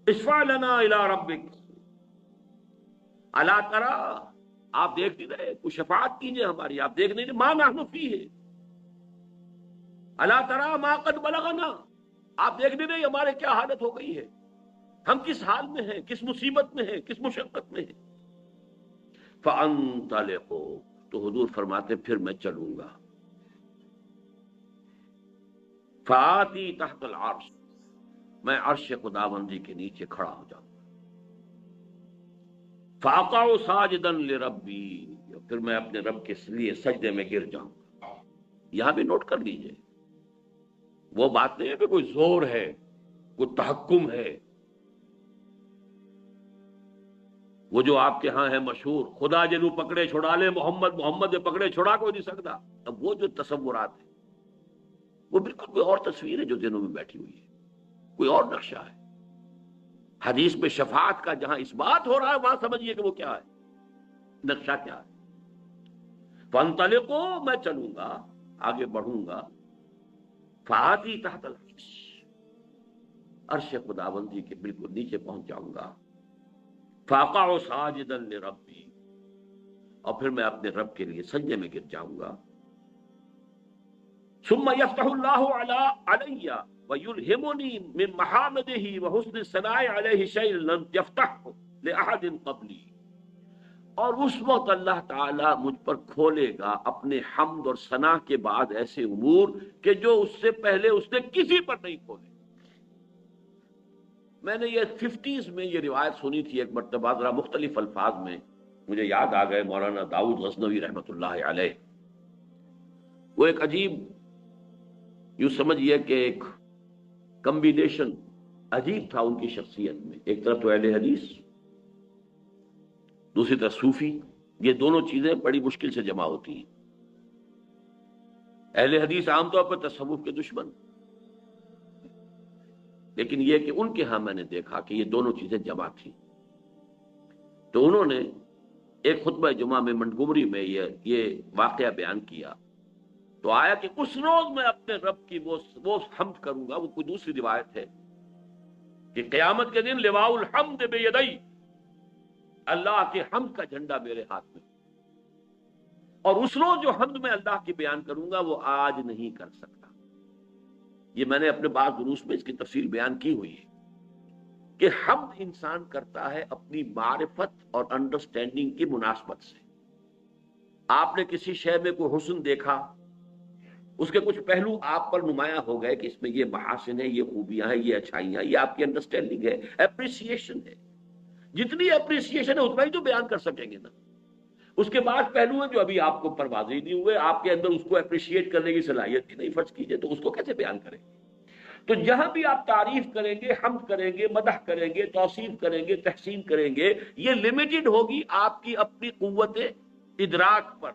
اشفع لنا الی ربک، الا ترى، آپ دیکھ نہیں رہے، کوئی شفاعت کیجئے ہماری، آپ دیکھ نہیں رہے، ما نحن فیہ، الا ترى ما قد بلغنا، آپ دیکھ نہیں رہے ہمارے کیا حالت ہو گئی ہے، ہم کس حال میں ہیں، کس مصیبت میں ہیں، کس مشقت میں ہیں۔ فَأَنْطَلِقُوا، تو حضور فرماتے پھر میں چلوں گا، فَآتِي تحت العرش، میں عرش خداوندی کے نیچے کھڑا ہو جاؤں گا، فَأَقَعُ سَاجِدًا لِرَبِّي، پھر میں اپنے رب کے لیے سجدے میں گر جاؤں گا۔ یہاں بھی نوٹ کر لیجئے، وہ بات نہیں ہے کہ کوئی زور ہے، کوئی تحکم ہے، وہ جو آپ کے ہاں ہے مشہور، خدا جنو پکڑے چھڑا لے محمد، محمد پکڑے چھڑا کوئی نہیں سکتا۔ اب وہ جو تصورات ہیں، وہ بالکل کوئی اور تصویر ہے جو ذہنوں میں بیٹھی ہوئی ہے، کوئی اور نقشہ ہے۔ حدیث میں شفاعت کا جہاں اس بات ہو رہا ہے، وہاں سمجھیے کہ وہ کیا ہے، نقشہ کیا ہے۔ فَانْطَلِقُوا، میں چلوں گا، آگے بڑھوں گا، فَآتِي تحت العرش، عرش خداوندی کے بالکل نیچے پہنچ جاؤں گا، فَأَقَعُ سَاجِدًا لِرَبِّي، اور پھر میں اپنے رب کے لیے سجدے میں گر جاؤں گا۔ ثم يفتح الله علي ويلهمني من محامده وحسن الثناء عليه شيء لم يفتحه لأحد قبلي، اور اس وقت اللہ تعالیٰ مجھ پر کھولے گا اپنے حمد اور ثنا کے بعد ایسے امور کہ جو اس سے پہلے اس نے کسی پر نہیں کھولے۔ میں نے یہ 50s میں یہ روایت سنی تھی ایک مرتبہ، ذرا مختلف الفاظ میں، مجھے یاد آ گئے مولانا داؤد غزنوی رحمۃ اللہ علیہ۔ وہ ایک عجیب، یوں سمجھئے کہ ایک کمبینیشن عجیب تھا ان کی شخصیت میں، ایک طرف تو اہل حدیث، دوسری طرف صوفی، یہ دونوں چیزیں بڑی مشکل سے جمع ہوتی ہیں۔ اہل حدیث عام طور پر تصوف کے دشمن، لیکن یہ کہ ان کے ہاں میں نے دیکھا کہ یہ دونوں چیزیں جمع تھیں۔ تو انہوں نے ایک خطبہ جمعہ میں منٹگومری میں یہ واقعہ بیان کیا، تو آیا کہ اس روز میں اپنے رب کی وہ حمد کروں گا۔ وہ کوئی دوسری روایت ہے کہ قیامت کے دن لواء الحمد بیدی، اللہ کے حمد کا جھنڈا میرے ہاتھ میں، اور اس روز جو حمد میں اللہ کی بیان کروں گا وہ آج نہیں کر سکتا۔ یہ میں نے اپنے بعض دروس میں اس کی تفصیل بیان کی ہوئی ہے کہ حمد انسان کرتا ہے اپنی معرفت اور انڈرسٹینڈنگ کی مناسبت سے۔ آپ نے کسی شے میں کوئی حسن دیکھا، اس کے کچھ پہلو آپ پر نمایاں ہو گئے کہ اس میں یہ محاسن ہے، یہ خوبیاں ہیں، یہ اچھائیاں، یہ آپ کی انڈرسٹینڈنگ ہے، اپریسیشن ہے. جتنی اپریسیشن ہے اتنا ہی تو بیان کر سکیں گے نا. اس کے بعد پہلو ہیں جو ابھی آپ کو پر واضح نہیں ہوئے، آپ کے اندر اس کو اپریشیٹ کرنے کی صلاحیت ہی نہیں فرض کیجئے، تو اس کو کیسے بیان کریں گے؟ تو جہاں بھی آپ تعریف کریں گے، حمد کریں گے، مدح کریں گے، توصیف کریں گے، تحسین کریں گے، یہ لمیٹڈ ہوگی آپ کی اپنی قوت ادراک پر.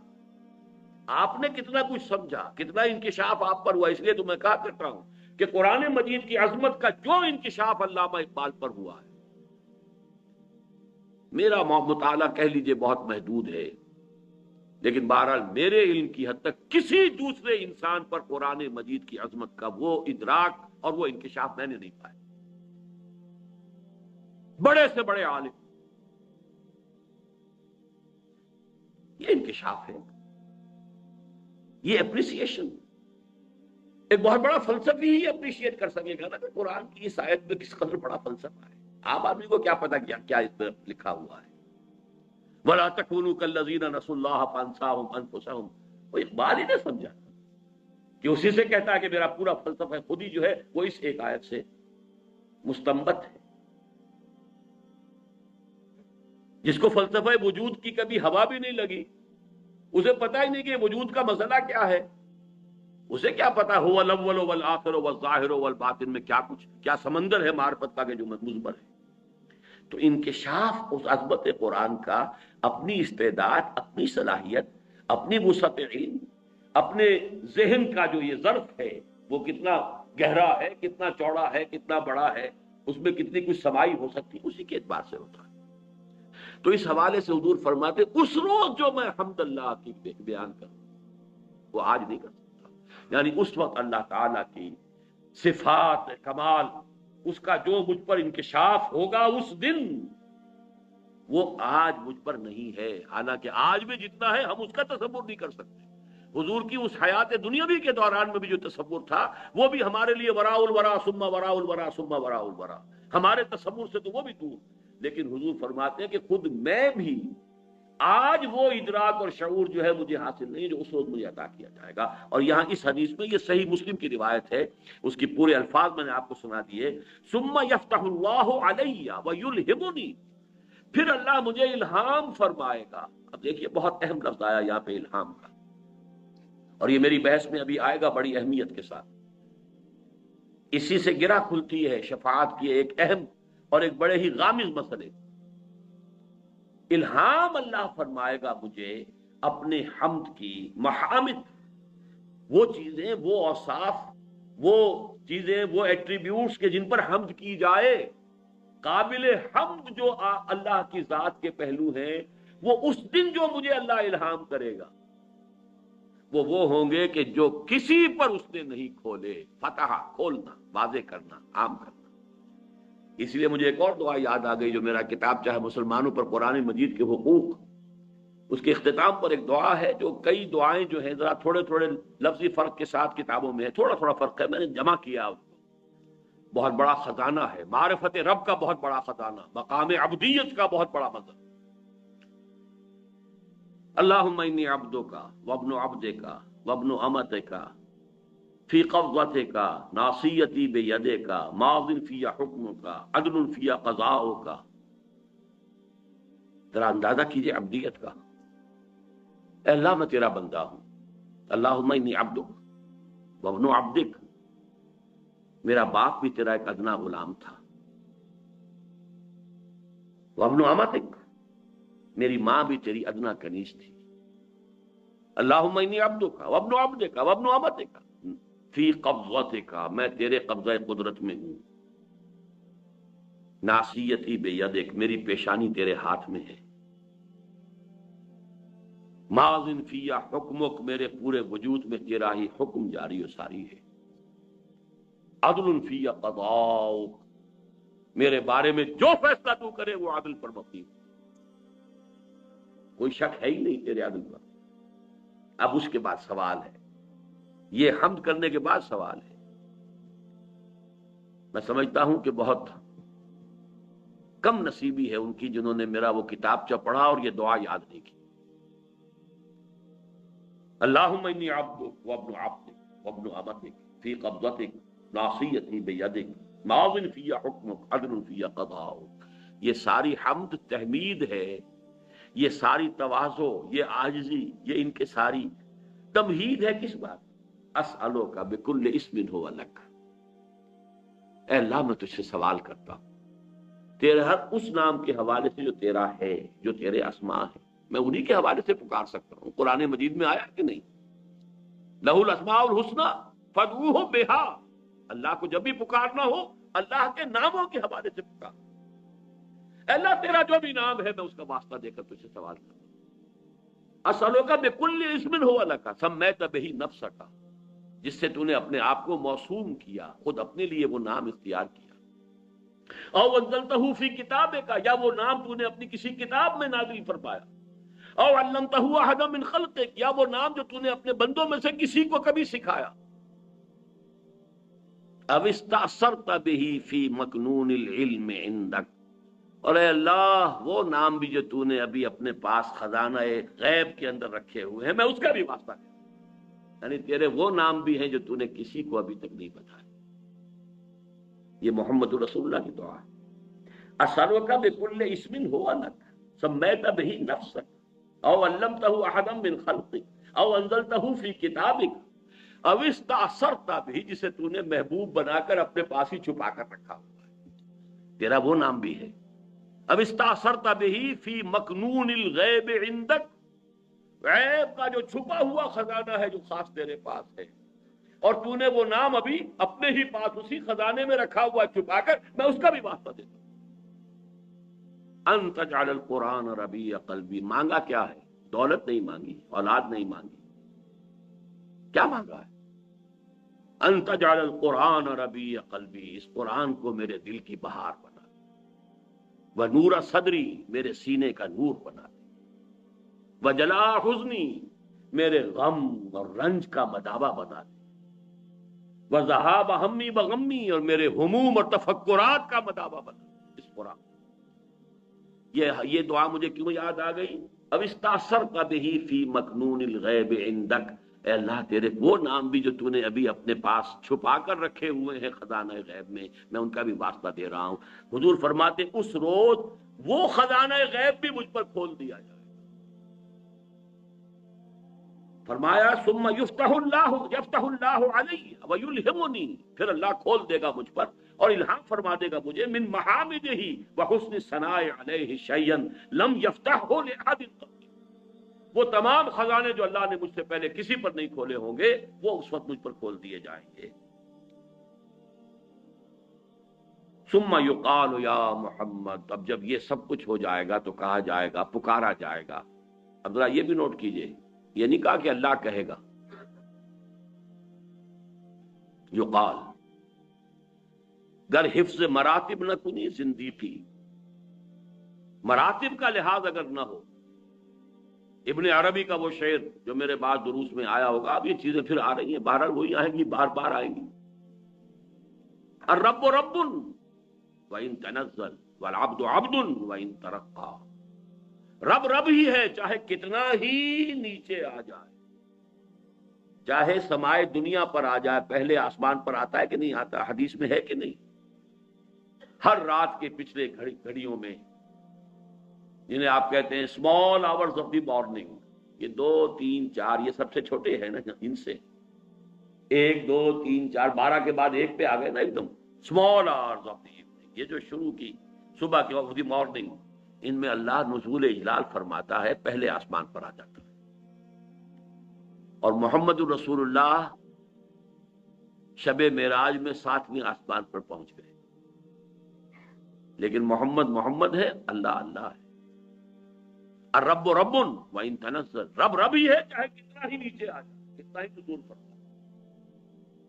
آپ نے کتنا کچھ سمجھا، کتنا انکشاف آپ پر ہوا. اس لیے تو میں کہا کرتا ہوں کہ قرآن مجید کی عظمت کا جو انکشاف علامہ اقبال پر ہوا ہے، میرا مطالعہ کہہ لیجئے بہت محدود ہے، لیکن بہرحال میرے علم کی حد تک کسی دوسرے انسان پر قرآن مجید کی عظمت کا وہ ادراک اور وہ انکشاف میں نے نہیں پایا. بڑے سے بڑے عالم، یہ انکشاف ہے، یہ اپریسیشن. ایک بہت بڑا فلسفی ہی اپریشیٹ کر سکے گا نا کہ قرآن کی اس آیت میں کس قدر بڑا فلسفہ ہے. عام آدمی کو کیا پتا کیا اس میں لکھا ہوا ہے. وَلَا تَكُونُوا كَالَّذِينَ نَسُوا اللَّهَ فَأَنسَاهُمْ أَنفُسَهُمْ. وہ اقبال ہی نے سمجھا کہ اسی سے کہتا ہے کہ میرا پورا فلسفہ خود ہی جو ہے وہ اس ایک آیت سے مستنبت ہے. جس کو فلسفہ وجود کی کبھی ہوا بھی نہیں لگی، اسے پتہ ہی نہیں کہ وجود کا مسئلہ کیا ہے. اسے کیا پتا هو الاول والآخر والظاہر والباطن میں کیا سمندر ہے معرفت کا کہ جو مضمر ہے. تو انکشاف اس عظمت قرآن کا اپنی استعداد، اپنی صلاحیت، اپنی وسعت علم، اپنے ذہن کا جو یہ ظرف ہے وہ کتنا گہرا ہے، کتنا چوڑا ہے، کتنا بڑا ہے، اس میں کتنی کچھ سمائی ہو سکتی، اسی کے اعتبار سے ہوتا ہے. تو اس حوالے سے حضور فرماتے اس روز جو میں حمد اللہ کی بیان کروں وہ آج نہیں کر سکتا. یعنی اس وقت اللہ تعالیٰ کی صفات کمال، اس کا جو مجھ پر انکشاف ہوگا اس دن، وہ آج مجھ پر نہیں ہے. حالانکہ آج بھی جتنا ہے ہم اس کا تصور نہیں کر سکتے. حضور کی اس حیات دنیاوی کے دوران میں بھی جو تصور تھا وہ بھی ہمارے لیے وراء الورا ثم وراء الورا ثم وراء الورا، ہمارے تصور سے تو وہ بھی دور. لیکن حضور فرماتے ہیں کہ خود میں بھی آج وہ ادراک اور شعور جو ہے مجھے حاصل نہیں جو اس وقت مجھے عطا کیا جائے گا. اور یہاں اس حدیث میں، یہ صحیح مسلم کی روایت ہے، اس کی پورے الفاظ میں نے آپ کو سنا دیے. ثم یفتح اللہ علی ویلہمنی، پھر اللہ مجھے الہام فرمائے گا. اب دیکھیے بہت اہم لفظ آیا یہاں پہ الہام کا، اور یہ میری بحث میں ابھی آئے گا بڑی اہمیت کے ساتھ. اسی سے گرہ کھلتی ہے شفاعت کی ایک اہم اور ایک بڑے ہی غامض مسئلے. الہام اللہ فرمائے گا مجھے اپنے حمد کی محامد، وہ چیزیں، وہ اوصاف، وہ چیزیں، وہ ایٹریبیوٹس کہ جن پر حمد کی جائے. قابل حمد جو اللہ کی ذات کے پہلو ہیں، وہ اس دن جو مجھے اللہ الہام کرے گا وہ ہوں گے کہ جو کسی پر اس نے نہیں کھولے. فتح، کھولنا، واضح کرنا، عام کرنا. اس لیے مجھے ایک اور دعا یاد آ گئی جو میرا کتاب چاہے مسلمانوں پر قرآن مجید کے حقوق، اس کے اختتام پر ایک دعا ہے جو کئی دعائیں جو ہیں ذرا تھوڑے تھوڑے لفظی فرق کے ساتھ کتابوں میں ہے، تھوڑا تھوڑا فرق ہے، میں نے جمع کیا. بہت بڑا خزانہ ہے، معرفت رب کا بہت بڑا خزانہ، مقام عبدیت کا بہت بڑا مظہر. اللہم انی عبدک وابن عبدک وابن امتک فی قبضتک ناصیتی بیدک ماض فی حکمک عدل فی قضاؤک. ذرا اندازہ کیجئے عبدیت کا. اے اللہ میں تیرا بندہ ہوں. اللہم انی عبدک وابن عبدک، میرا باپ بھی تیرا ایک ادنا غلام تھا. وابن امتک، میری ماں بھی تیری ادنا کنیز تھی. اللہم انی عبدک وابن عبدک وابن امتک فی قبضتک، میں تیرے قبضہ قدرت میں ہوں. ناصیتی بیدک، میری پیشانی تیرے ہاتھ میں ہے. ماضٍ فی حکمک، میرے پورے وجود میں تیرا ہی حکم جاری و ساری ہے. عدل فی قضاؤک، میرے بارے میں جو فیصلہ تو کرے وہ عدل پر مبنی. کوئی شک ہے ہی نہیں تیرے عدل پر. اب اس کے بعد سوال ہے، یہ حمد کرنے کے بعد سوال ہے. میں سمجھتا ہوں کہ بہت کم نصیبی ہے ان کی جنہوں نے میرا وہ کتابچہ پڑھا اور یہ دعا یاد نہیں کی. اللہم انی عبدک وابن عبدک وابن امتک فی قبضتک ناصیتی بیدک ماض فی حکمک عدل فی قضاؤک. یہ ساری حمد تحمید ہے، یہ ساری تواضع، یہ عاجزی، یہ ان کے ساری تمہید ہے کس بات؟ اسألوک بکل اسم ہو لک، اے اللہ میں تجھ سے سوال کرتا ہوں تیرے ہر اس نام کے حوالے سے جو تیرا ہے، جو تیرے اسماء ہے، میں انہی کے حوالے سے پکار سکتا ہوں. قرآن مجید میں آیا کہ نہیں؟ لہ الاسماء الحسنی فادعوہ بہا. اللہ کو جب بھی پکارنا ہو اللہ کے ناموں کے حوالے سے پکار. اللہ تیرا جو بھی نام ہے میں اس کا واسطہ دے کر تجھ سے سوال کرتا ہوں. اسألوک بکل اسم ہو لک سمیت بہ نفسک، جس سے تو نے اپنے آپ کو موسوم کیا، خود اپنے لیے وہ نام اختیار کیا. او انزلتہ فی کتابک، یا وہ نام تو نے اپنی کسی کتاب میں نازل فرمایا. او علمتہ احدا من خلقک، یا وہ نام جو تو نے اپنے بندوں میں سے کسی کو کبھی سکھایا. او استأثرت بہ فی مکنون العلم عندک، اور اے اللہ وہ نام بھی جو تو نے ابھی اپنے پاس خزانہ غیب کے اندر رکھے ہوئے ہیں میں اس کا بھی واسطہ دے. یعنی تیرے وہ نام بھی ہیں جو تو نے کسی کو ابھی تک نہیں بتایا. یہ محمد رسول اللہ کی دعا ہے. اسألوک بکل اسم ہو لک سمیت بہ نفسک او علمتہ احدا من خلقک او انزلتہ فی کتابک او استأثرت بہ، جسے تو نے محبوب بنا کر اپنے پاس ہی چھپا کر رکھا ہوا ہے. تیرا وہ نام بھی ہے. اب استأثرت بہ فی مکنون الغیب عندک، غیب کا جو چھپا ہوا خزانہ ہے جو خاص تیرے پاس ہے، اور تو نے وہ نام ابھی اپنے ہی پاس اسی خزانے میں رکھا ہوا چھپا کر میں اس کا بھی واسطہ دیتا ہوں. ان تجعل القرآن ربیع قلبی، مانگا کیا ہے؟ دولت نہیں مانگی، اولاد نہیں مانگی، کیا مانگا ہے؟ ان تجعل القرآن ربیع قلبی، اس قرآن کو میرے دل کی بہار بنا دے، ونور صدری، میرے سینے کا نور بنا دے، وجلاء حزنی، میرے غم اور رنج کا مداوا بنا دے، وذہاب ہمی وغمی، اور میرے ہموم اور تفکرات کا مداوا بنا دے. اس قرآن یہ دعا مجھے کیوں یاد آ گئی؟ اب استأثرت بہ فی مکنون الغیب عندک، اے اللہ تیرے وہ نام بھی جو تو نے ابھی اپنے پاس چھپا کر رکھے ہوئے ہیں خزانہ غیب میں ان کا بھی واسطہ دے رہا ہوں. حضور فرماتے اس روز وہ خزانہ غیب بھی مجھ پر کھول دیا جائے. فرمایا ثم یفتح اللہ علی ویلہمنی، پھر اللہ کھول دے گا مجھ پر اور الہام فرما دے گا مجھے من محامدہ وحسن ثناء علیہ شیئا لم یفتحہ لأحد قبلی، وہ تمام خزانے جو اللہ نے مجھ سے پہلے کسی پر نہیں کھولے ہوں گے وہ اس وقت مجھ پر کھول دیے جائیں گے. ثم یقال یا محمد، اب جب یہ سب کچھ ہو جائے گا تو کہا جائے گا، پکارا جائے گا. اب ذرا یہ بھی نوٹ کیجئے، یہ نہیں کہا کہ اللہ کہے گا، یقال. گر حفظ مراتب نہ کنی زندگی، مراتب کا لحاظ اگر نہ ہو، ابن عربی کا وہ شعر جو میرے بعد دروس میں آیا ہوگا، اب یہ چیزیں پھر آ رہی ہیں، بہرحال وہی آئیں گی، بار بار آئیں گی. الرب رب وَإِن تنزل والعبد عبد وَإِن ترقى، رب رب ہی ہے چاہے کتنا ہی نیچے آ جائے، چاہے سمائے دنیا پر آ جائے. پہلے آسمان پر آتا ہے کہ نہیں آتا؟ حدیث میں ہے کہ نہیں؟ ہر رات کے پچھلے گھڑیوں میں، جنہیں آپ کہتے ہیں small hours of the morning, یہ 2 3 4 یہ سب سے چھوٹے ہیں نا، ان سے 1 2 3 4 12 کے بعد 1 پہ آ گئے نا ایک دم. Small hours of the evening, یہ جو شروع کی صبح کے وقت دی مارننگ، ان میں اللہ نزول اجلال فرماتا ہے، پہلے آسمان پر آ جاتا ہے. اور محمد الرسول اللہ شب معراج میں 7ویں آسمان پر پہنچ گئے. لیکن محمد محمد ہے، اللہ اللہ ہے. الرب رب وَإِن تنزل، رب رب ہی ہے چاہے کتنا ہی نیچے آ جائے، کتنا ہی نزول فرمائے.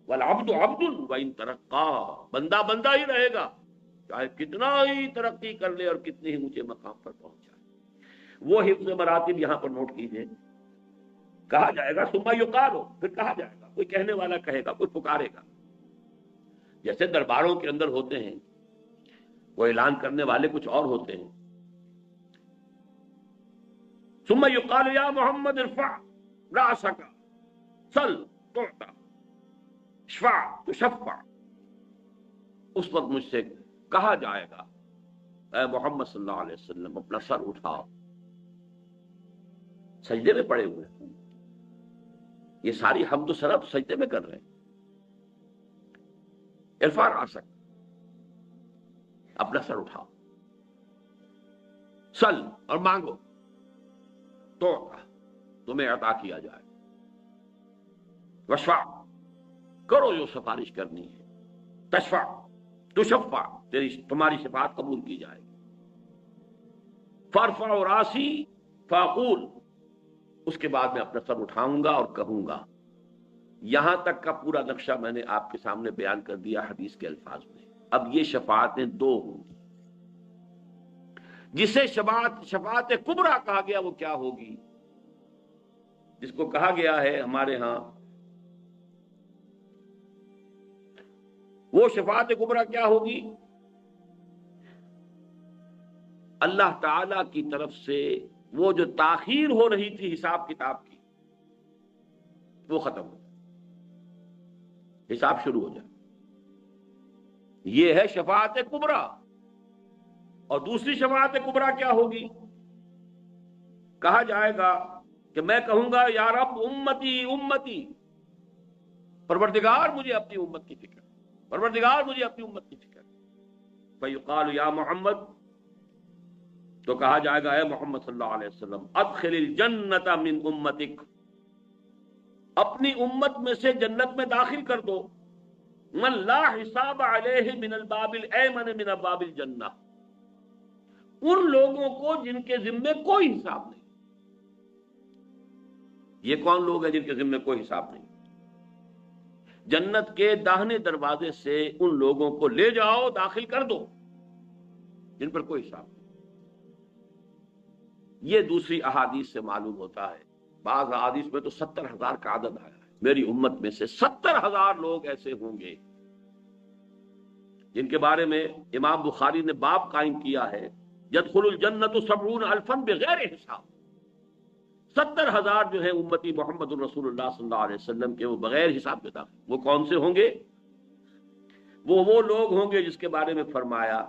والعبد عبد وَإِن ترقى، بندہ بندہ ہی رہے گا چاہے کتنا ہی ترقی کر لے اور کتنے ہی اونچے مقام پر پہنچ جائے. وہ حفظ مراتب یہاں پر نوٹ کیجئے. کہا جائے گا ثم یقال، پھر کہا جائے گا، کوئی کہنے والا کہے گا، کوئی پکارے گا. جیسے درباروں کے اندر ہوتے ہیں، وہ اعلان کرنے والے کچھ اور ہوتے ہیں. ثم یقال یا محمد ارفع رأسک، سل تعطى شفع تشفع، اس وقت مجھ سے کہا جائے گا اے محمد صلی اللہ علیہ وسلم اپنا سر اٹھاؤ. سجدے میں پڑے ہوئے ہیں، یہ ساری حمد و ثنا تو سجدے میں کر رہے ہیں. ارفع راسک، اپنا سر اٹھاؤ. سل، اور مانگو، تو تمہیں عطا کیا جائے. وشفع، کرو جو سفارش کرنی ہے. تشفع تشفع، تمہاری شفاعت قبول کی جائے گی. فارفع راسی فاقول، اس کے بعد میں اپنا سر اٹھاؤں گا اور کہوں گا. یہاں تک کا پورا نقشہ میں نے آپ کے سامنے بیان کر دیا حدیث کے الفاظ میں. اب یہ شفاعتیں دو ہوں گی. جسے شفاعت کبریٰ کہا گیا وہ کیا ہوگی؟ جس کو کہا گیا ہے ہمارے ہاں وہ شفاعت کبریٰ کیا ہوگی؟ اللہ تعالی کی طرف سے وہ جو تاخیر ہو رہی تھی حساب کتاب کی وہ ختم ہو جائے، حساب شروع ہو جائے. یہ ہے شفاعت کبریٰ. اور دوسری شفاعت کبریٰ کیا ہوگی؟ کہا جائے گا کہ میں کہوں گا یا رب امتی امتی، پروردگار مجھے اپنی امت کی فکر، پروردگار مجھے اپنی امت کی فکر. فیقال یا محمد، تو کہا جائے گا اے محمد صلی اللہ علیہ وسلم ادخل الجنت من امتک، اپنی امت میں سے جنت میں داخل کر دو. من لا حساب علیہ من الباب الایمن من ابواب الجنہ، ان لوگوں کو جن کے ذمے کوئی حساب نہیں. یہ کون لوگ ہیں جن کے ذمے کوئی حساب نہیں؟ جنت کے داہنے دروازے سے ان لوگوں کو لے جاؤ، داخل کر دو جن پر کوئی حساب نہیں. یہ دوسری احادیث سے معلوم ہوتا ہے. بعض احادیث میں تو 70,000 کا عدد آیا ہے. میری امت میں سے 70,000 لوگ ایسے ہوں گے جن کے بارے میں امام بخاری نے باب قائم کیا ہے یدخل الجنت 70,000 بغیر حساب. 70,000 جو ہیں امتی محمد الرسول اللہ صلی اللہ علیہ وسلم کے، وہ بغیر حساب کے داخل. وہ کون سے ہوں گے؟ وہ لوگ ہوں گے جس کے بارے میں فرمایا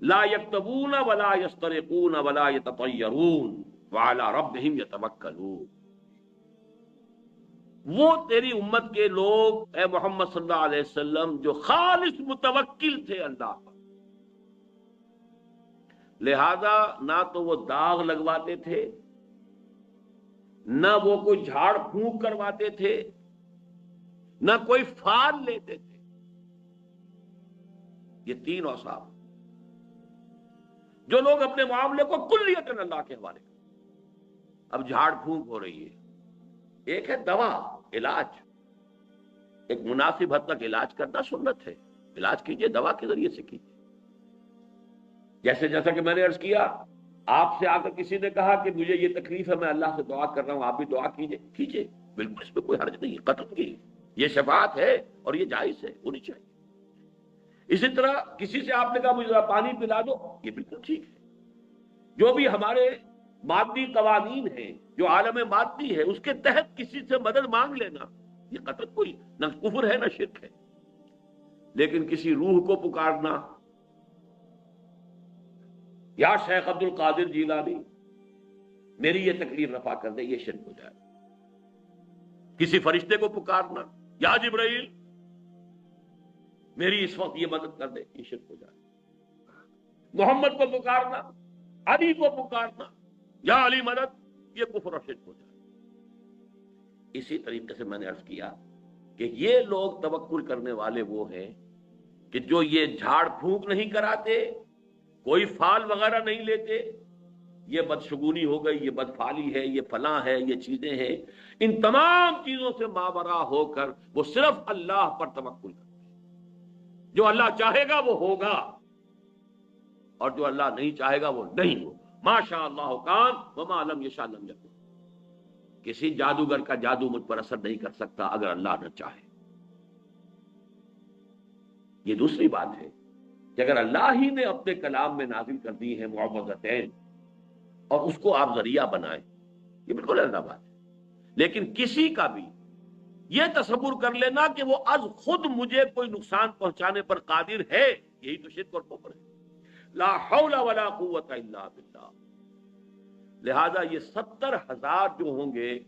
لا یکتبون ولا یسترقون ولا یتطیرون وعلی ربہم یتوکلون. وہ تیری امت کے لوگ اے محمد صلی اللہ علیہ وسلم جو خالص متوکل تھے اللہ پر، لہذا نہ تو وہ داغ لگواتے تھے، نہ وہ کوئی جھاڑ پھونک کرواتے تھے، نہ کوئی فال لیتے تھے. یہ تین اوصاف جو لوگ اپنے معاملے کو کلیتاً اللہ کے حوالے کرتے. اب جھاڑ پھونک ہو رہی ہے، ایک ہے دوا، علاج، ایک مناسب حد تک علاج کرنا سنت ہے. علاج کیجئے دوا کے ذریعے سے کیجئے. جیسا کہ میں نے عرض کیا، آپ سے آ کر کسی نے کہا کہ مجھے یہ تکلیف ہے، میں اللہ سے دعا کر رہا ہوں، آپ بھی دعا کیجئے، بالکل اس میں کوئی حرج نہیں. قتل کی یہ شفاعت ہے اور یہ جائز ہے، ہونی چاہیے. اسی طرح کسی سے آپ نے کہا مجھے پانی پلا دو، یہ بالکل ٹھیک ہے. جو بھی ہمارے مادی قوانین ہیں، جو عالم مادی ہے، اس کے تحت کسی سے مدد مانگ لینا یہ قطعاً کوئی نہ کفر ہے نہ شرک ہے. لیکن کسی روح کو پکارنا، یا شیخ عبد القادر جیلانی میری یہ تکلیف رفع کر دے، یہ شرک ہو جائے. کسی فرشتے کو پکارنا، یا جبرائیل میری اس وقت یہ مدد کر دے، یہ شرک ہو جائے. محمد کو پکارنا، علی کو پکارنا، یا علی مدد، یہ کفر اور شرک ہو جائے. اسی طریقے سے میں نے عرض کیا کہ یہ لوگ توکل کرنے والے وہ ہیں کہ جو یہ جھاڑ پھونک نہیں کراتے، کوئی فال وغیرہ نہیں لیتے. یہ بدشگونی ہو گئی، یہ بدفالی ہے، یہ فلاں ہے، یہ چیزیں ہیں. ان تمام چیزوں سے ماورا ہو کر وہ صرف اللہ پر توکل کرتے ہیں. جو اللہ چاہے گا وہ ہوگا، اور جو اللہ نہیں چاہے گا وہ نہیں ہوگا. ما شاء اللہ کان وما لم یشاء لم یکن. کسی جادوگر کا جادو مجھ پر اثر نہیں کر سکتا اگر اللہ نہ چاہے. یہ دوسری بات ہے کہ اگر اللہ ہی نے اپنے کلام میں نازل کر دی ہے معوذتین اور اس کو آپ ذریعہ بنائیں، یہ بالکل الگ بات ہے. لیکن کسی کا بھی یہ تصور کر لینا کہ وہ از خود مجھے کوئی نقصان پہنچانے پر قادر ہے، یہی تو شرک اور کفر ہے۔ لا حول ولا قوت الا باللہ۔ لہذا یہ 70,000 جو ہوں گے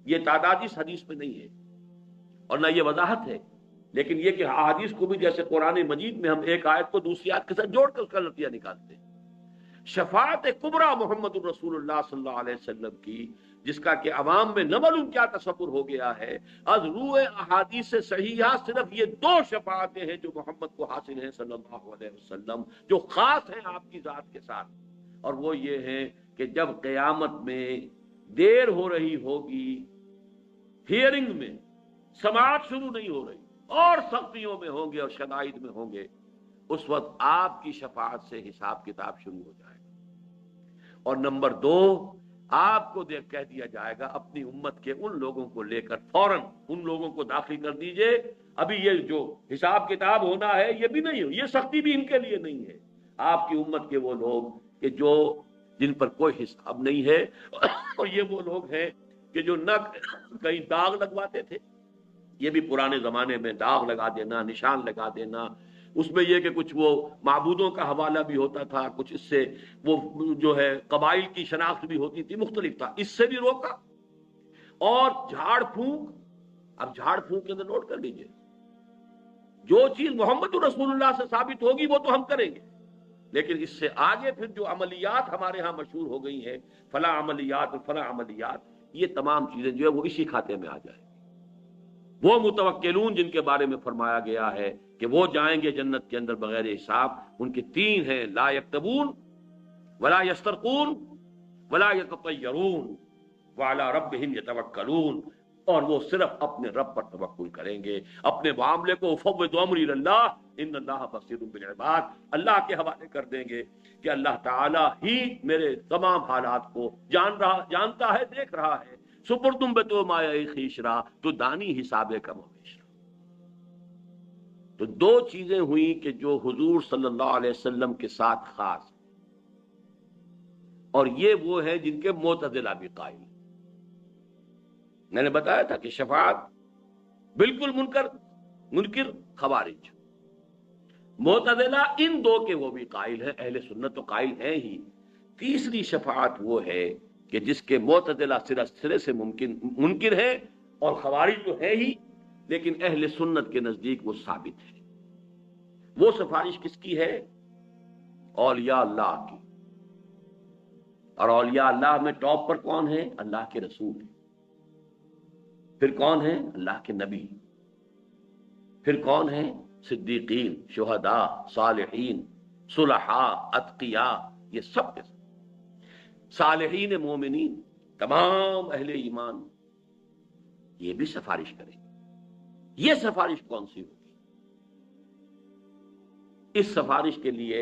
یہ تعداد اس حدیث میں نہیں ہے اور نہ یہ وضاحت ہے، لیکن یہ کہ احادیث کو بھی جیسے قرآن مجید میں ہم ایک آیت کو دوسری آیت کے ساتھ جوڑ کر اس کا نتیجہ نکالتے ہیں۔ شفاعت کبریٰ محمد الرسول اللہ صلی اللہ علیہ وسلم کی، جس کا کہ عوام میں نہ معلوم کیا تصور ہو گیا ہے، از روئے احادیث صحیحہ صرف یہ 2 شفاعتیں ہیں جو محمد کو حاصل ہیں صلی اللہ علیہ وسلم، جو خاص ہیں آپ کی ذات کے ساتھ، اور وہ یہ ہیں کہ جب قیامت میں دیر ہو رہی ہوگی، ہیئرنگ میں سماعت شروع نہیں ہو رہی اور سختیوں میں ہوں گے اور شدائد میں ہوں گے، اس وقت آپ کی شفاعت سے حساب کتاب شروع ہو جائے گا۔ اور نمبر 2، آپ کو کہہ دیا جائے گا اپنی امت کے ان لوگوں کو لے کر فوراً ان لوگوں کو داخل کر دیجئے، ابھی یہ جو حساب کتاب ہونا ہے یہ بھی نہیں ہو، یہ سختی بھی ان کے لیے نہیں ہے۔ آپ کی امت کے وہ لوگ کہ جو جن پر کوئی حساب نہیں ہے، اور یہ وہ لوگ ہیں کہ جو نہ کہیں داغ لگواتے تھے، یہ بھی پرانے زمانے میں داغ لگا دینا، نشان لگا دینا، اس میں یہ کہ کچھ وہ معبودوں کا حوالہ بھی ہوتا تھا، کچھ اس سے وہ جو ہے قبائل کی شناخت بھی ہوتی تھی، مختلف تھا، اس سے بھی روکا۔ اور جھاڑ پھونک، اب جھاڑ پھونک کے اندر نوٹ کر لیجئے، جو چیز محمد رسول اللہ سے ثابت ہوگی وہ تو ہم کریں گے، لیکن اس سے آگے پھر جو عملیات ہمارے ہاں مشہور ہو گئی ہیں، فلاں عملیات فلاں عملیات، یہ تمام چیزیں جو ہے وہ اسی کھاتے میں آ جائیں گی۔ وہ متوکلون جن کے بارے میں فرمایا گیا ہے کہ وہ جائیں گے جنت کے اندر بغیر حساب، ان کے 3 ہیں، لا یکتبون ولا یسترقون ولا یتطیرون وعلی ربہم یتوکلون، اور وہ صرف اپنے رب پر توکل کریں گے، اپنے معاملے کو فوض امری اللہ ان اللہ بصیر بالعباد، اللہ کے حوالے کر دیں گے کہ اللہ تعالی ہی میرے تمام حالات کو جانتا ہے، دیکھ رہا ہے۔ سپردم بے تو مایا خیشرا تو دانی حساب کم و بیشرا۔ تو 2 چیزیں ہوئیں کہ جو حضور صلی اللہ علیہ وسلم کے ساتھ خاص، اور یہ وہ ہیں جن کے معتزلہ بھی قائل۔ میں نے بتایا تھا کہ شفاعت بالکل منکر خوارج، معتزلہ ان 2 کے وہ بھی قائل ہیں، اہل سنت تو قائل ہیں ہی۔ تیسری شفاعت وہ ہے کہ جس کے معتزلہ سرے سے منکر ہے اور خوارج تو ہے ہی، لیکن اہل سنت کے نزدیک وہ ثابت ہے۔ وہ سفارش کس کی ہے؟ اولیاء اللہ کی، اور اولیاء اللہ میں ٹاپ پر کون ہے؟ اللہ کے رسول، پھر کون ہے؟ اللہ کے نبی، پھر کون ہے؟ صدیقین، شہداء، صالحین، صلحاء، اتقیاء، یہ سب کے سب صالحین مومنین، تمام اہل ایمان، یہ بھی سفارش کریں گے۔ یہ سفارش کون سی ہوگی؟ اس سفارش کے لیے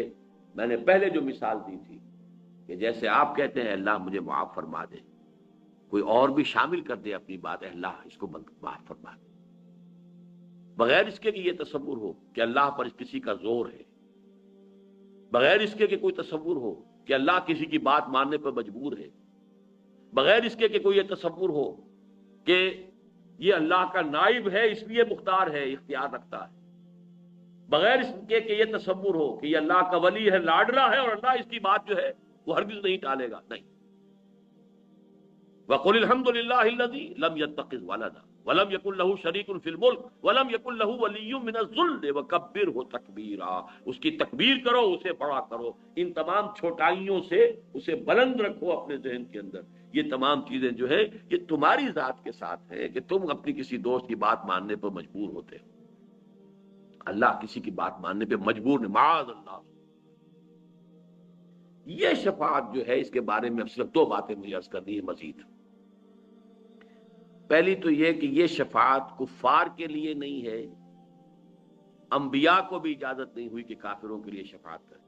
میں نے پہلے جو مثال دی تھی کہ جیسے آپ کہتے ہیں اللہ مجھے معاف فرما دے، کوئی اور بھی شامل کر دے اپنی بات، اللہ اس کو معاف فرما دے، بغیر اس کے کہ یہ تصور ہو کہ اللہ پر کسی کا زور ہے، بغیر اس کے کہ کوئی تصور ہو کہ اللہ کسی کی بات ماننے پر مجبور ہے، بغیر اس کے کہ کوئی یہ تصور ہو کہ یہ اللہ کا نائب ہے اس لیے مختار ہے، اختیار رکھتا ہے، بغیر اس کے کہ یہ تصور ہو کہ یہ اللہ کا ولی ہے، لاڈلا ہے، اور اللہ اس کی بات جو ہے وہ ہرگز نہیں ٹالے گا، نہیں۔ وَقُلِ الْحَمْدُ لِلَّهِ الَّذِي لَمْ يَتَّخِذْ وَلَدًا وَلَمْ يَكُنْ لَهُ شَرِيكٌ فِي الْمُلْكِ وَلَمْ يَكُنْ لَهُ وَلِيٌّ مِّنَ الذُّلِّ وَكَبِّرْهُ تَكْبِيرًا، اس کی تکبیر کرو، اسے بڑا کرو، ان تمام چھوٹائیوں سے اسے بلند رکھو اپنے ذہن کے اندر۔ یہ تمام چیزیں جو ہے یہ تمہاری ذات کے ساتھ ہے کہ تم اپنی کسی دوست کی بات ماننے پر مجبور ہوتے ہو، اللہ کسی کی بات ماننے پہ مجبور نہیں، معاذ اللہ۔ یہ شفاعت جو ہے اس کے بارے میں صرف 2 باتیں مجھے عرض کرنی ہے مزید۔ پہلی تو یہ کہ یہ شفاعت کفار کے لیے نہیں ہے، انبیاء کو بھی اجازت نہیں ہوئی کہ کافروں کے لیے شفاعت کریں۔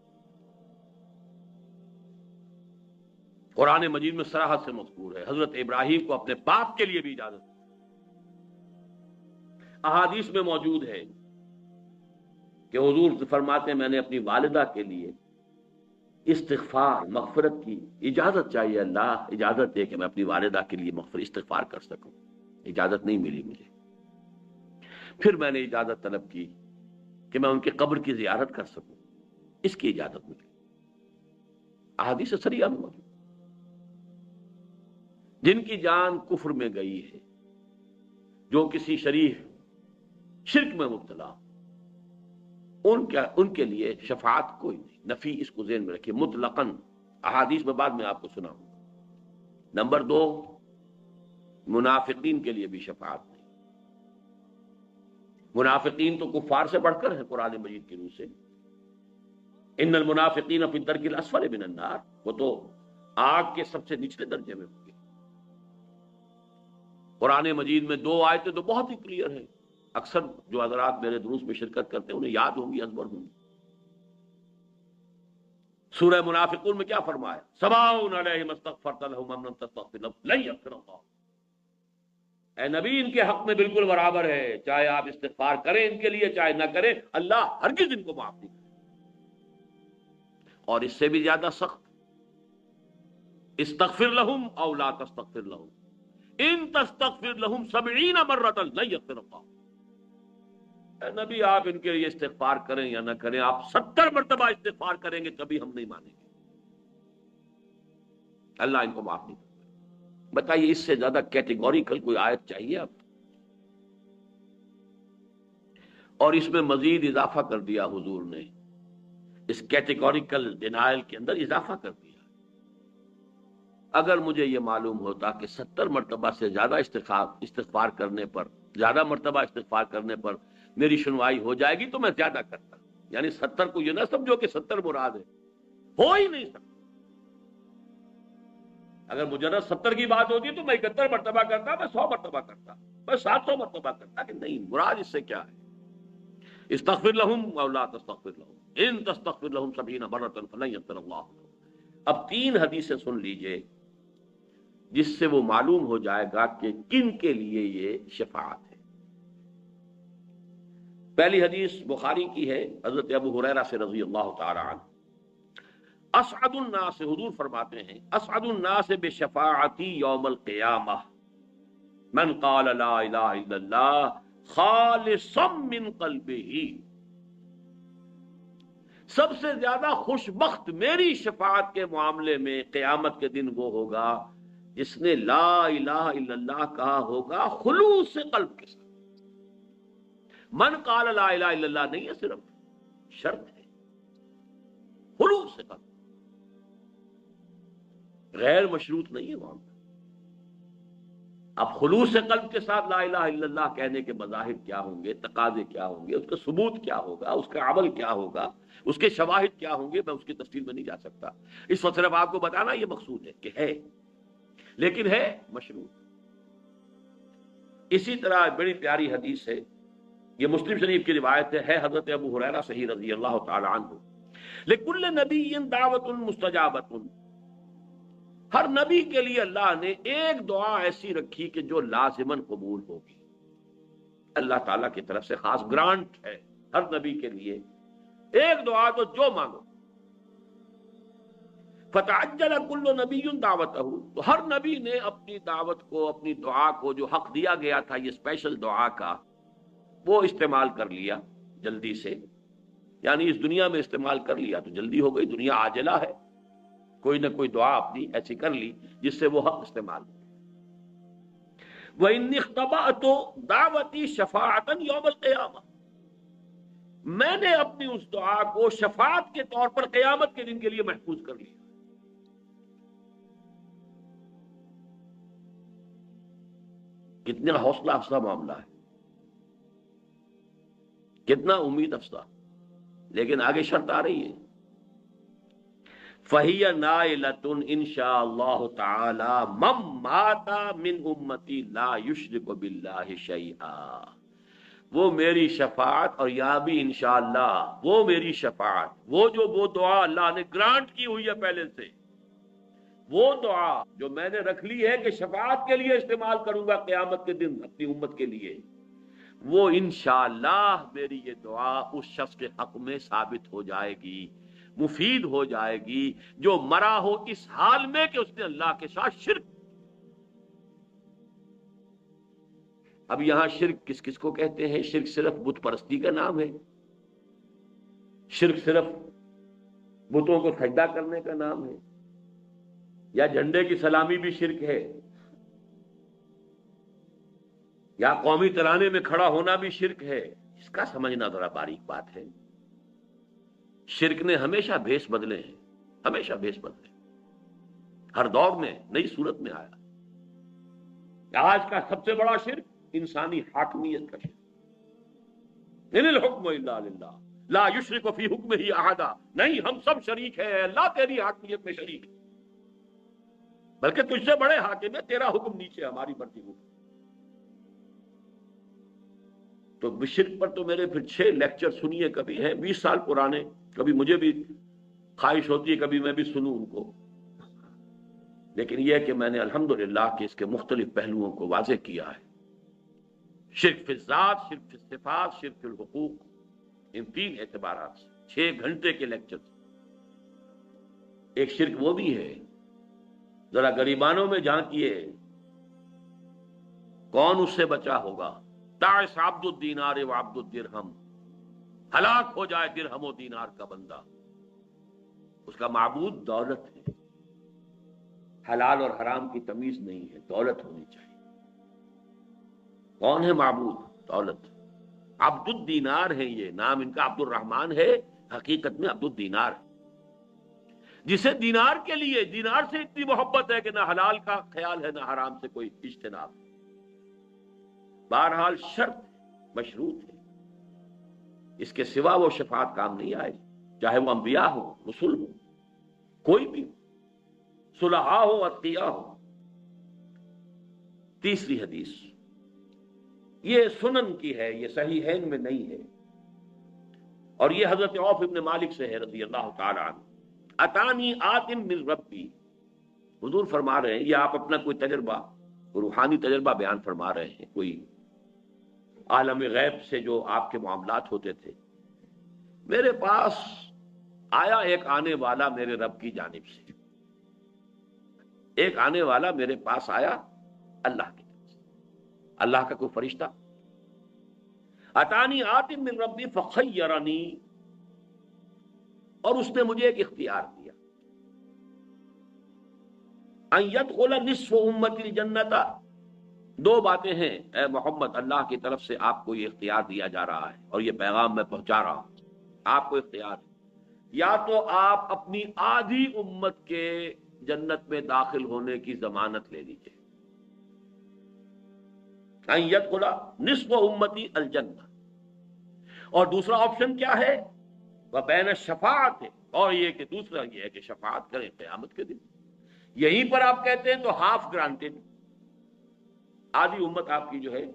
قرآن مجید میں صراحت سے مذکور ہے، حضرت ابراہیم کو اپنے باپ کے لیے بھی اجازت، احادیث میں موجود ہے کہ حضور فرماتے ہیں میں نے اپنی والدہ کے لیے استغفار، مغفرت کی اجازت چاہیے، اللہ اجازت دے کہ میں اپنی والدہ کے لیے استغفار کر سکوں، اجازت نہیں ملی مجھے۔ پھر میں نے اجازت طلب کی کہ میں ان کی قبر کی زیارت کر سکوں، اس کی اجازت ملی۔ احادیث صریحہ میں موجود۔ جن کی جان کفر میں گئی ہے، جو کسی شرک میں مبتلا، ان کے لیے شفاعت کوئی نہیں، نفی، اس کو ذہن میں رکھیے، مطلقاً۔ احادیث میں بعد میں آپ کو سناؤں گا۔ نمبر 2، منافقین کے لیے بھی شفاعت نہیں۔ منافقین تو کفار سے بڑھ کر ہیں قرآن مجید کی روح سے۔ ان المنافقین فی الدرک الاسفل من النار، وہ تو آگ کے سب سے نچلے درجے میں ہوں گے۔ قرآن مجید میں 2 آیتیں تو بہت ہی کلیئر ہیں، اکثر جو حضرات میرے دروس میں شرکت کرتے ہیں انہیں یاد ہوں گی، ازبر ہوں گی۔ سورہ منافقون میں کیا فرمایا؟ سواء علیہم استغفرت لہم ام لم تستغفر لہم لن یغفر اللہ۔ اے نبی، ان کے حق میں بالکل برابر ہے، چاہے آپ استغفار کریں ان کے لیے چاہے نہ کریں، اللہ ہرگز ان کو معاف نہیں کرے۔ اور اس سے بھی زیادہ سخت، استغفر لہم او لا تستغفر لہم ان تستغفر لہم 70 مرۃ لن یغفر اللہ۔ اے نبی، آپ ان کے لیے استغفار کریں یا نہ کریں، آپ 70 مرتبہ استغفار کریں گے کبھی ہم نہیں مانیں گے، اللہ ان کو معاف نہیں کرے۔ بتائیے اس سے زیادہ کیٹیگوریکل کوئی آیت چاہیے آپ؟ اور اس میں مزید اضافہ کر دیا حضور نے، اس کیٹیگوریکل ڈینائل کے اندر اضافہ کر دیا۔ اگر مجھے یہ معلوم ہوتا کہ 70 مرتبہ سے زیادہ استغفار کرنے پر، زیادہ مرتبہ استغفار کرنے پر میری سنوائی ہو جائے گی تو میں زیادہ کرتا۔ یعنی 70 کو یہ نہ سمجھو کہ 70 مراد ہے، ہو ہی نہیں سکتا۔ اگر مجرد 70 کی بات ہوتی تو میں 71 مرتبہ کرتا، میں 100 مرتبہ کرتا، میں 700 مرتبہ کرتا، کہ نہیں، مراد اس سے کیا ہے؟ استغفر لہم او لا تستغفر لہم ان تستغفر لہم 70 مرۃ فلن یغفر اللہ۔ اب 3 حدیثیں سن لیجئے جس سے وہ معلوم ہو جائے گا کہ کن کے لیے یہ شفاعت ہے۔ پہلی حدیث بخاری کی ہے، حضرت ابو ہریرہ سے رضی اللہ تعالی عنہ۔ اسعد الناس، حضور فرماتے ہیں، اسعد الناس بشفاعتی یوم القیامہ من قال لا الہ الا اللہ خالصا من قلبہ۔ سب سے زیادہ خوش بخت میری شفاعت کے معاملے میں قیامت کے دن وہ ہوگا جس نے لا الہ الا اللہ کہا ہوگا خلوص قلب کے ساتھ۔ من قال لا الہ الا اللہ نہیں ہے، صرف شرط ہے خلوص قلب، غیر مشروط نہیں ہے وہاں پر۔ اب خلوص قلب کے ساتھ لا الہ الا اللہ کہنے کے مظاہر کیا ہوں گے، تقاضے کیا ہوں گے، اس کا ثبوت کیا ہوگا، اس کا عمل کیا ہوگا، اس کے شواہد کیا ہوں گے، میں اس کی تفصیل میں نہیں جا سکتا۔ اس وقت صرف آپ کو بتانا یہ مقصود ہے کہ ہے، لیکن ہے مشروط۔ اسی طرح بڑی پیاری حدیث ہے، یہ مسلم شریف کی روایت ہے حضرت ابو ہریرہ سے ہی رضی اللہ تعالی عنہ۔ لکل نبی دعوت مستجابۃ، ہر نبی کے لیے اللہ نے ایک دعا ایسی رکھی کہ جو لازماً قبول ہوگی، اللہ تعالیٰ کی طرف سے خاص گرانٹ ہے ہر نبی کے لیے، ایک دعا تو جو مانگو۔ فتعجل کل نبی دعوتہ، تو ہر نبی نے اپنی دعوت کو، اپنی دعا کو جو حق دیا گیا تھا یہ اسپیشل دعا کا، وہ استعمال کر لیا جلدی سے، یعنی اس دنیا میں استعمال کر لیا تو جلدی ہو گئی، دنیا عاجلہ ہے، کوئی نہ کوئی دعا اپنی ایسی کر لی جس سے وہ حق استعمال ہو۔ وَإِنِّي اخْتَبَأْتُ دعوتی شفاعتاً یوم القیامہ، میں نے اپنی اس دعا کو شفاعت کے طور پر قیامت کے دن کے لیے محفوظ کر لیا۔ کتنا حوصلہ افزا معاملہ ہے، کتنا امید افزا، لیکن آگے شرط آ رہی ہے، فَهِيَ نَائِلَةٌ إِن شَاءَ اللَّهُ تَعَالَى مَن مَّاتَ مِنْ أُمَّتِي لَا يُشْرِكُ بِاللَّهِ شَيْئًا۔ وہ میری شفاعت، اور یہاں بھی انشاءاللہ وہ میری شفاعت، وہ دعا اللہ نے گرانٹ کی ہوئی ہے پہلے سے، وہ دعا جو میں نے رکھ لی ہے کہ شفاعت کے لیے استعمال کروں گا قیامت کے دن اپنی امت کے لیے، وہ انشاءاللہ میری یہ دعا اس شخص کے حق میں ثابت ہو جائے گی، مفید ہو جائے گی، جو مرا ہو اس حال میں کہ اس نے اللہ کے ساتھ شرک۔ اب یہاں شرک کس کس کو کہتے ہیں؟ شرک صرف بت پرستی کا نام ہے؟ شرک صرف بتوں کو سجدہ کرنے کا نام ہے؟ یا جھنڈے کی سلامی بھی شرک ہے؟ یا قومی ترانے میں کھڑا ہونا بھی شرک ہے؟ اس کا سمجھنا ذرا باریک بات ہے۔ شرک نے ہمیشہ بھیس بدلے ہیں، ہمیشہ بھیس بدلے، ہر دور میں نئی صورت میں آیا۔ آج کا سب سے بڑا شرک انسانی حاکمیت کا شرک۔ ان الحکم الا للہ لا یشرک فی حکمہ احدا، نہیں ہم سب شریک ہیں، اللہ تیری حاکمیت میں شریک ہے، بلکہ تجھ سے بڑے حاکم ہے، تیرا حکم نیچے ہماری مرضی حکم۔ تو شرک پر تو میرے پھر 6 لیکچر سنیے، کبھی ہیں 20 سال پرانے، کبھی مجھے بھی خواہش ہوتی ہے کبھی میں بھی سنوں ان کو، لیکن یہ کہ میں نے الحمدللہ کہ اس کے مختلف پہلوؤں کو واضح کیا ہے۔ شرک فی الذات، شرک فی الصفات، شرک فی الحقوق، ان 3 اعتبارات سے 6 گھنٹے کے لیکچر۔ ایک شرک وہ بھی ہے، ذرا غریبانوں میں جھانکیے، کون اس سے بچا ہوگا؟ تعس عبد الدینار و عبد الدرہم، ہلاک ہو جائے درہم و دینار کا بندہ، اس کا معبود دولت ہے، حلال اور حرام کی تمیز نہیں ہے، دولت ہونی چاہیے۔ کون ہے معبود؟ دولت۔ عبد الدینار ہے، یہ نام ان کا عبد الرحمن ہے، حقیقت میں عبد الدینار ہے، جسے دینار کے لیے، دینار سے اتنی محبت ہے کہ نہ حلال کا خیال ہے نہ حرام سے کوئی اجتناب۔ بہرحال شرط مشروط ہے، اس کے سوا وہ شفاعت کام نہیں آئے، چاہے وہ انبیاء ہو، رسول ہو، کوئی بھی، صلحاء ہو، اتقیاء ہو۔ تیسری حدیث یہ سنن کی ہے، یہ صحیحین میں نہیں ہے، اور یہ حضرت عوف ابن مالک سے ہے رضی اللہ تعالی عنہ۔ اتانی آتم من ربی، حضور فرما رہے ہیں، یہ آپ اپنا کوئی تجربہ، روحانی تجربہ بیان فرما رہے ہیں، کوئی عالم غیب سے جو آپ کے معاملات ہوتے تھے۔ میرے پاس آیا ایک آنے والا میرے رب کی جانب سے، ایک آنے والا میرے پاس آیا اللہ کی طرف سے، اللہ کا کوئی فرشتہ۔ اتانی آتم من ربی فخیرنی، اور اس نے مجھے ایک اختیار دیا، ان یدخل نصف امتی الجنت۔ 2 باتیں ہیں اے محمد، اللہ کی طرف سے آپ کو یہ اختیار دیا جا رہا ہے، اور یہ پیغام میں پہنچا رہا ہوں، آپ کو اختیار ہے، یا تو آپ اپنی آدھی امت کے جنت میں داخل ہونے کی ضمانت لے لیجیے، ان یدخل نصف امتی الجنہ، اور دوسرا آپشن کیا ہے؟ وبین الشفاعت، اور یہ کہ دوسرا یہ ہے کہ شفاعت کریں قیامت کے دن۔ یہیں پر آپ کہتے ہیں تو ہاف گرانٹیڈ، آدھی امت آپ کی جو ہے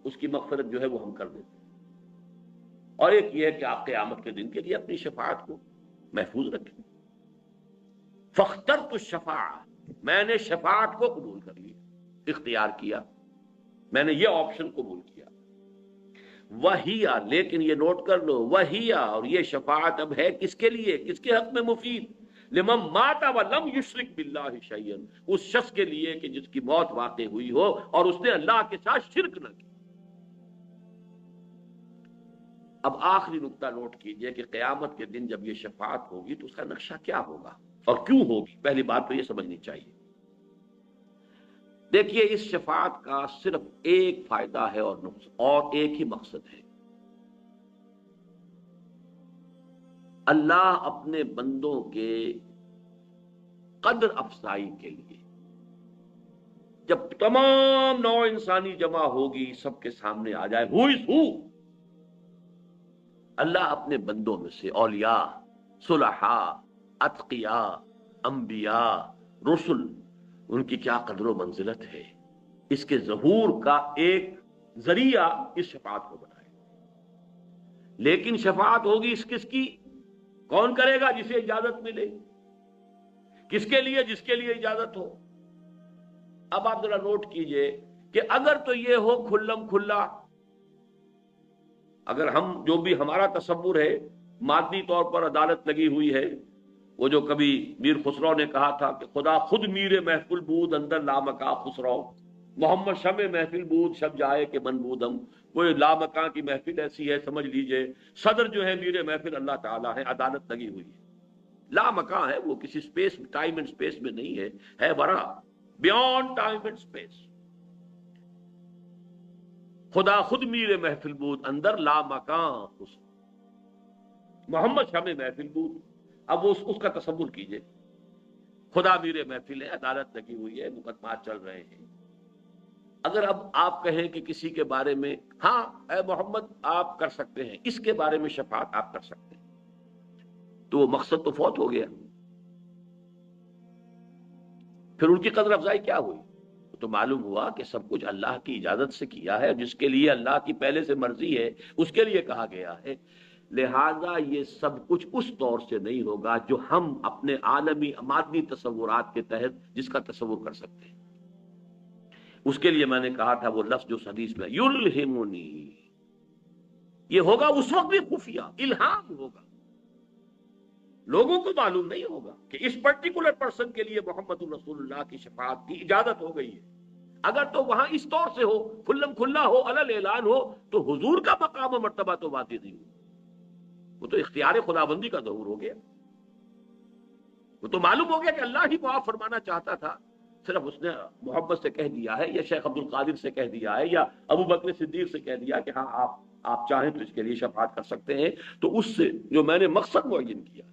اس کی مغفرت جو ہے وہ ہم کر دیتے ہیں، اور ایک یہ ہے کہ آپ قیامت کے دن کے لیے اپنی شفاعت کو محفوظ رکھیں۔ فاخترت الشفاعہ، میں نے شفاعت کو قبول کر لیا، اختیار کیا، میں نے یہ آپشن قبول کیا۔ وہی، لیکن یہ نوٹ کر لو، وہی، اور یہ شفاعت اب ہے کس کے لیے، کس کے حق میں مفید؟ لمن مات ولم یشرک باللہ شیئا، اس شخص کے لیے کہ جس کی موت واقع ہوئی ہو اور اس نے اللہ کے ساتھ شرک نہ کی۔ اب آخری نقطہ نوٹ کیجئے کہ قیامت کے دن جب یہ شفاعت ہوگی تو اس کا نقشہ کیا ہوگا اور کیوں ہوگی؟ پہلی بات تو یہ سمجھنی چاہیے۔ دیکھیے، اس شفاعت کا صرف ایک فائدہ ہے اور ایک ہی مقصد ہے، اللہ اپنے بندوں کے قدر افزائی کے لیے، جب تمام نوع انسانی جمع ہوگی، سب کے سامنے آ جائے ہو از ہو، اللہ اپنے بندوں میں سے اولیاء، صلحاء، اتقیاء، انبیاء، رسل، ان کی کیا قدر و منزلت ہے، اس کے ظہور کا ایک ذریعہ اس شفاعت کو بنائے۔ لیکن شفاعت ہوگی اس کس کی؟ کون کرے گا؟ جسے اجازت ملے۔ کس کے لیے؟ جس کے لیے اجازت ہو۔ اب آپ ذرا نوٹ کیجئے کہ اگر تو یہ ہو کھلم کھلا، اگر ہم جو بھی ہمارا تصور ہے مادی طور پر عدالت لگی ہوئی ہے، وہ جو کبھی میر خسرو نے کہا تھا کہ خدا خود میر محفل بود اندر لامکا خسرو، محمد شمع محفل بود شب جائے کہ من بودم، کوئی لامکاں کی محفل ایسی ہے، سمجھ لیجئے صدر جو ہے میر محفل اللہ تعالیٰ ہے، عدالت لگی ہوئی ہے، لامکاں ہے، وہ کسی سپیس ٹائم اینڈ سپیس میں نہیں ہے بڑا بیونڈ ٹائم اینڈ سپیس۔ خدا خود میر محفل بود اندر لامکاں اس، محمد شمع محفل بود۔ اب اس کا تصور کیجئے، خدا میر محفل ہے، عدالت لگی ہوئی ہے، مقدمات چل رہے ہیں، اگر اب آپ کہیں کہ کسی کے بارے میں ہاں اے محمد آپ کر سکتے ہیں، اس کے بارے میں شفاعت آپ کر سکتے ہیں، تو وہ مقصد تو فوت ہو گیا، پھر ان کی قدر افزائی کیا ہوئی؟ تو معلوم ہوا کہ سب کچھ اللہ کی اجازت سے کیا ہے، جس کے لیے اللہ کی پہلے سے مرضی ہے اس کے لیے کہا گیا ہے، لہذا یہ سب کچھ اس طور سے نہیں ہوگا جو ہم اپنے عالمی مادی تصورات کے تحت جس کا تصور کر سکتے ہیں۔ اس کے لیے میں نے کہا تھا وہ لفظ جو حدیث میں یلہمنی، یہ ہوگا اس وقت بھی خفیہ، الہام ہوگا، لوگوں کو معلوم نہیں ہوگا کہ اس پرٹیکولر پرسن کے لیے محمد الرسول اللہ کی شفاعت کی اجازت ہو گئی ہے۔ اگر تو وہاں اس طور سے ہو، کھلم کھلا ہو، علل اعلان ہو، تو حضور کا مقام و مرتبہ تو واضح نہیں ہو، وہ تو اختیار خدابندی کا ظہور ہو گیا، وہ تو معلوم ہو گیا کہ اللہ ہی معاف فرمانا چاہتا تھا، صرف اس نے محمد سے کہہ دیا ہے یا شیخ عبد القادر سے کہہ دیا ہے یا ابو بکر صدیق سے کہہ دیا کہ ہاں آپ چاہیں تو اس کے لیے شفاعت کر سکتے ہیں، تو اس سے جو میں نے مقصد معین کیا ہے،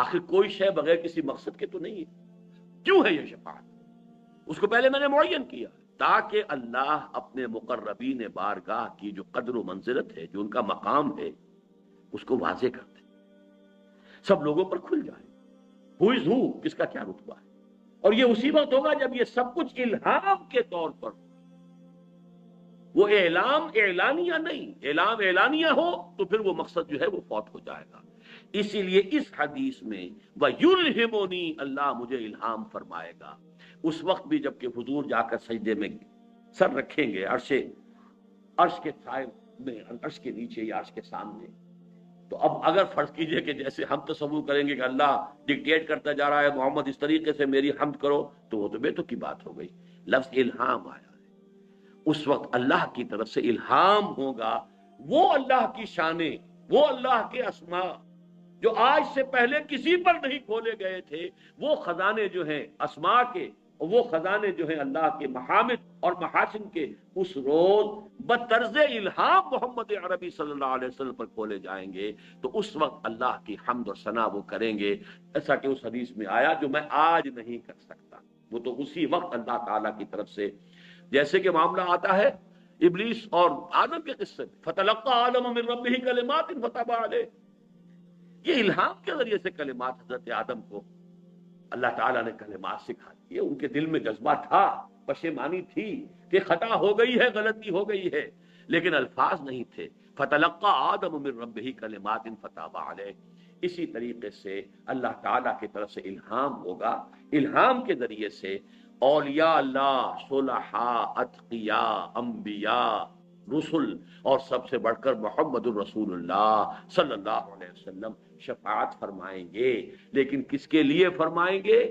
آخر کوئی شے بغیر کسی مقصد کے تو نہیں ہے، کیوں ہے یہ شفاعت؟ اس کو پہلے میں نے معین کیا تاکہ اللہ اپنے مقربین بارگاہ کی جو قدر و منزلت ہے، جو ان کا مقام ہے، اس کو واضح کر دے، سب لوگوں پر کھل جائے، ہو از ہو، کس کا کیا رتبہ ہے۔ اور یہ اسی وقت ہوگا جب یہ سب کچھ الہام کے طور پر، وہ اعلام اعلانیہ نہیں، اعلام اعلانیہ ہو تو پھر وہ مقصد جو ہے وہ فوت ہو جائے گا۔ اسی لیے اس حدیث میں وَيُلْهِمُنِي، اللہ مجھے الہام فرمائے گا، اس وقت بھی جب کہ حضور جا کر سجدے میں سر رکھیں گے عرش کے سائے میں، عرش کے نیچے یا عرش کے سامنے، تو اب اگر فرض کیجئے کہ جیسے ہم تصور کریں گے کہ اللہ ڈکٹیٹ کرتا جا رہا ہے محمد اس طریقے سے میری حمد کرو، تو وہ تو بے تو کی بات ہو گئی، لفظ الہام آیا ہے، اس وقت اللہ کی طرف سے الہام ہوگا، وہ اللہ کی شانیں، وہ اللہ کے اسماء جو آج سے پہلے کسی پر نہیں کھولے گئے تھے، وہ خزانے جو ہیں اسماء کے، وہ خزانے جو ہیں اللہ کے محامد اور محاسن کے، اس روز بطرز الہام محمد عربی صلی اللہ علیہ وسلم پر کھولے جائیں گے، تو اس وقت اللہ کی حمد و ثنا وہ کریں گے، ایسا کہ اس حدیث میں آیا جو میں آج نہیں کر سکتا، وہ تو اسی وقت اللہ تعالیٰ کی طرف سے، جیسے کہ معاملہ آتا ہے ابلیس اور آدم کے قصے میں، فَتَلَقَّىٰ آدَمُ مِن رَبِّهِ كَلِمَاتٍ فَتَابَ عَلَيْهِ، یہ الہام کے ذریعے سے کلمات حضرت آدم کو اللہ تعالیٰ نے کلمات سکھا دیے، ان کے دل میں جذبہ تھا، پشیمانی تھی کہ خطا ہو گئی ہے، غلطی ہو گئی ہے، لیکن الفاظ نہیں تھے، فَتَلَقَّىٰ آدَمُ مِن رَبِّهِ كَلِمَاتٍ فَتَابَ عَلَيْهِ۔ اسی طریقے سے اللہ تعالیٰ کی طرف سے الہام ہوگا، الہام کے ذریعے سے اولیاء اللہ، صلحاء، اتقیاء، انبیاء، رسل، اور سب سے بڑھ کر محمد الرسول اللہ صلی اللہ علیہ وسلم شفاعت فرمائیں گے، لیکن کس کے لیے فرمائیں گے؟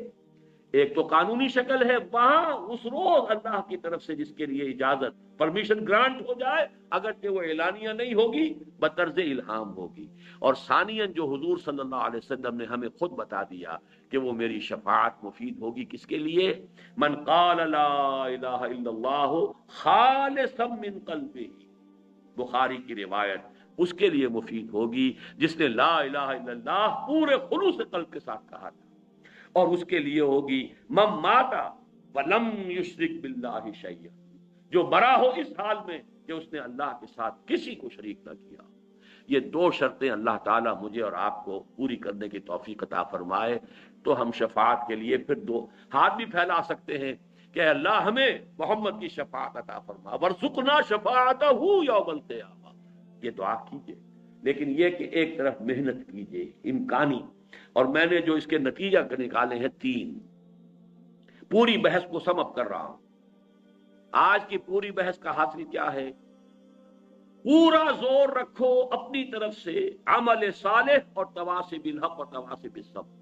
ایک تو قانونی شکل ہے، وہاں اس روز اللہ کی طرف سے جس کے لیے اجازت، پرمیشن گرانٹ ہو جائے، اگرچہ وہ اعلانیہ نہیں ہوگی، بطرز الہام ہوگی، اور ثانیاً جو حضور صلی اللہ علیہ وسلم نے ہمیں خود بتا دیا کہ وہ میری شفاعت مفید ہوگی کس کے لیے؟ من قال لا الہ الا اللہ خالصا من قلبہ، بخاری کی روایت، اس کے لیے مفید ہوگی جس نے لا الہ الا اللہ پورے خلوص قلب کے ساتھ کہا تھا، اور اس کے لیے ہوگی من مات ولم یشرک باللہ شیئا، جو مرا ہو اس حال میں کہ اس نے اللہ کے ساتھ کسی کو شریک نہ کیا۔ یہ دو شرطیں اللہ تعالیٰ مجھے اور آپ کو پوری کرنے کی توفیق عطا فرمائے، تو ہم شفاعت کے لیے پھر دو ہاتھ بھی پھیلا سکتے ہیں کہ اللہ ہمیں محمد کی شفاعت عطا فرما، ورزقنا شفاعتہ یوم القیامہ، یہ دعا کیجئے، لیکن یہ کہ ایک طرف محنت کیجئے امکانی، اور میں نے جو اس کے نتیجہ نکالے ہیں 3، پوری بحث کو سم اپ کر رہا ہوں۔ آج کی پوری بحث کا حاصل کیا ہے؟ پورا زور رکھو اپنی طرف سے عمل صالح اور تواصی بالحق اور تواصی بالصبر،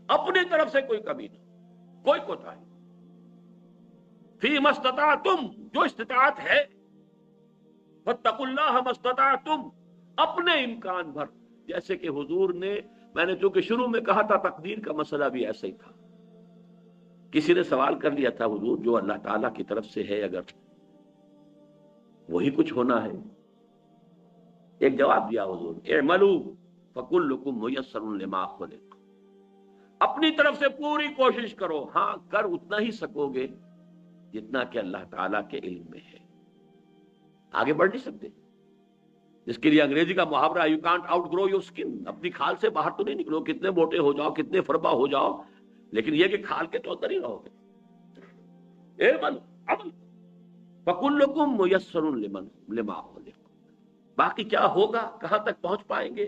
اپنی طرف سے کوئی کمی نہ، کوئی کوتاہی، فی مستطاعتم، جو استطاعت ہے، فاتقوا اللہ مستطاعتم، اپنے امکان بھر. جیسے کہ حضور نے، میں نے چونکہ شروع میں کہا تھا تقدیر کا مسئلہ بھی ایسا ہی تھا. کسی نے سوال کر لیا تھا حضور جو اللہ تعالیٰ کی طرف سے ہے اگر وہی کچھ ہونا ہے. ایک جواب دیا حضور، اعملوا فکلکم میسر لما خلق، اپنی طرف سے پوری کوشش کرو. ہاں کر اتنا ہی سکو گے جتنا کہ اللہ تعالیٰ کے علم میں ہے، آگے بڑھ نہیں سکتے. جس کے لیے انگریزی کا محاورہ you can't outgrow your skin, اپنی کھال سے باہر تو نہیں نکلو، کتنے موٹے ہو جاؤ، کتنے فربا ہو جاؤ، لیکن یہ کہ کھال کے تو اندر ہی رہو گے. عمل فکلکم میسر لما خلق. باقی کیا ہوگا، کہاں تک پہنچ پائیں گے.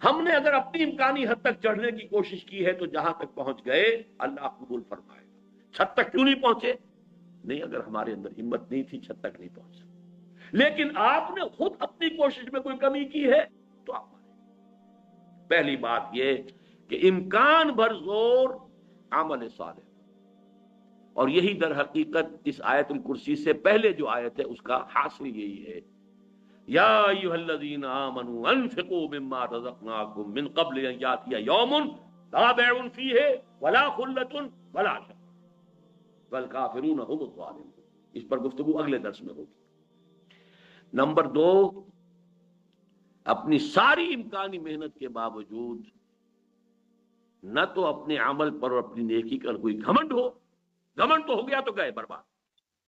ہم نے اگر اپنی امکانی حد تک چڑھنے کی کوشش کی ہے تو جہاں تک پہنچ گئے اللہ قبول فرمائے گا. چھت تک کیوں نہیں پہنچے؟ نہیں، اگر ہمارے اندر ہمت نہیں تھی چھت تک نہیں پہنچ. لیکن آپ نے خود اپنی کوشش میں کوئی کمی کی ہے تو آپ مانیں. پہلی بات یہ کہ امکان بھر زور عمل صالح، اور یہی در حقیقت اس آیت الکرسی سے پہلے جو آیت ہے اس کا حاصل یہی ہے. یا ایھا الذین آمنوا انفقوا مما رزقناکم من قبل ان یاتی یوم لا بیع فیہ ولا خلۃ ولا شفاعۃ والکافرون هم الظالمون. اس پر گفتگو اگلے درس میں ہوگی. نمبر 2، اپنی ساری امکانی محنت کے باوجود نہ تو اپنے عمل پر اور اپنی نیکی کا کوئی گھمنڈ ہو. گھمنڈ تو ہو گیا تو گئے برباد.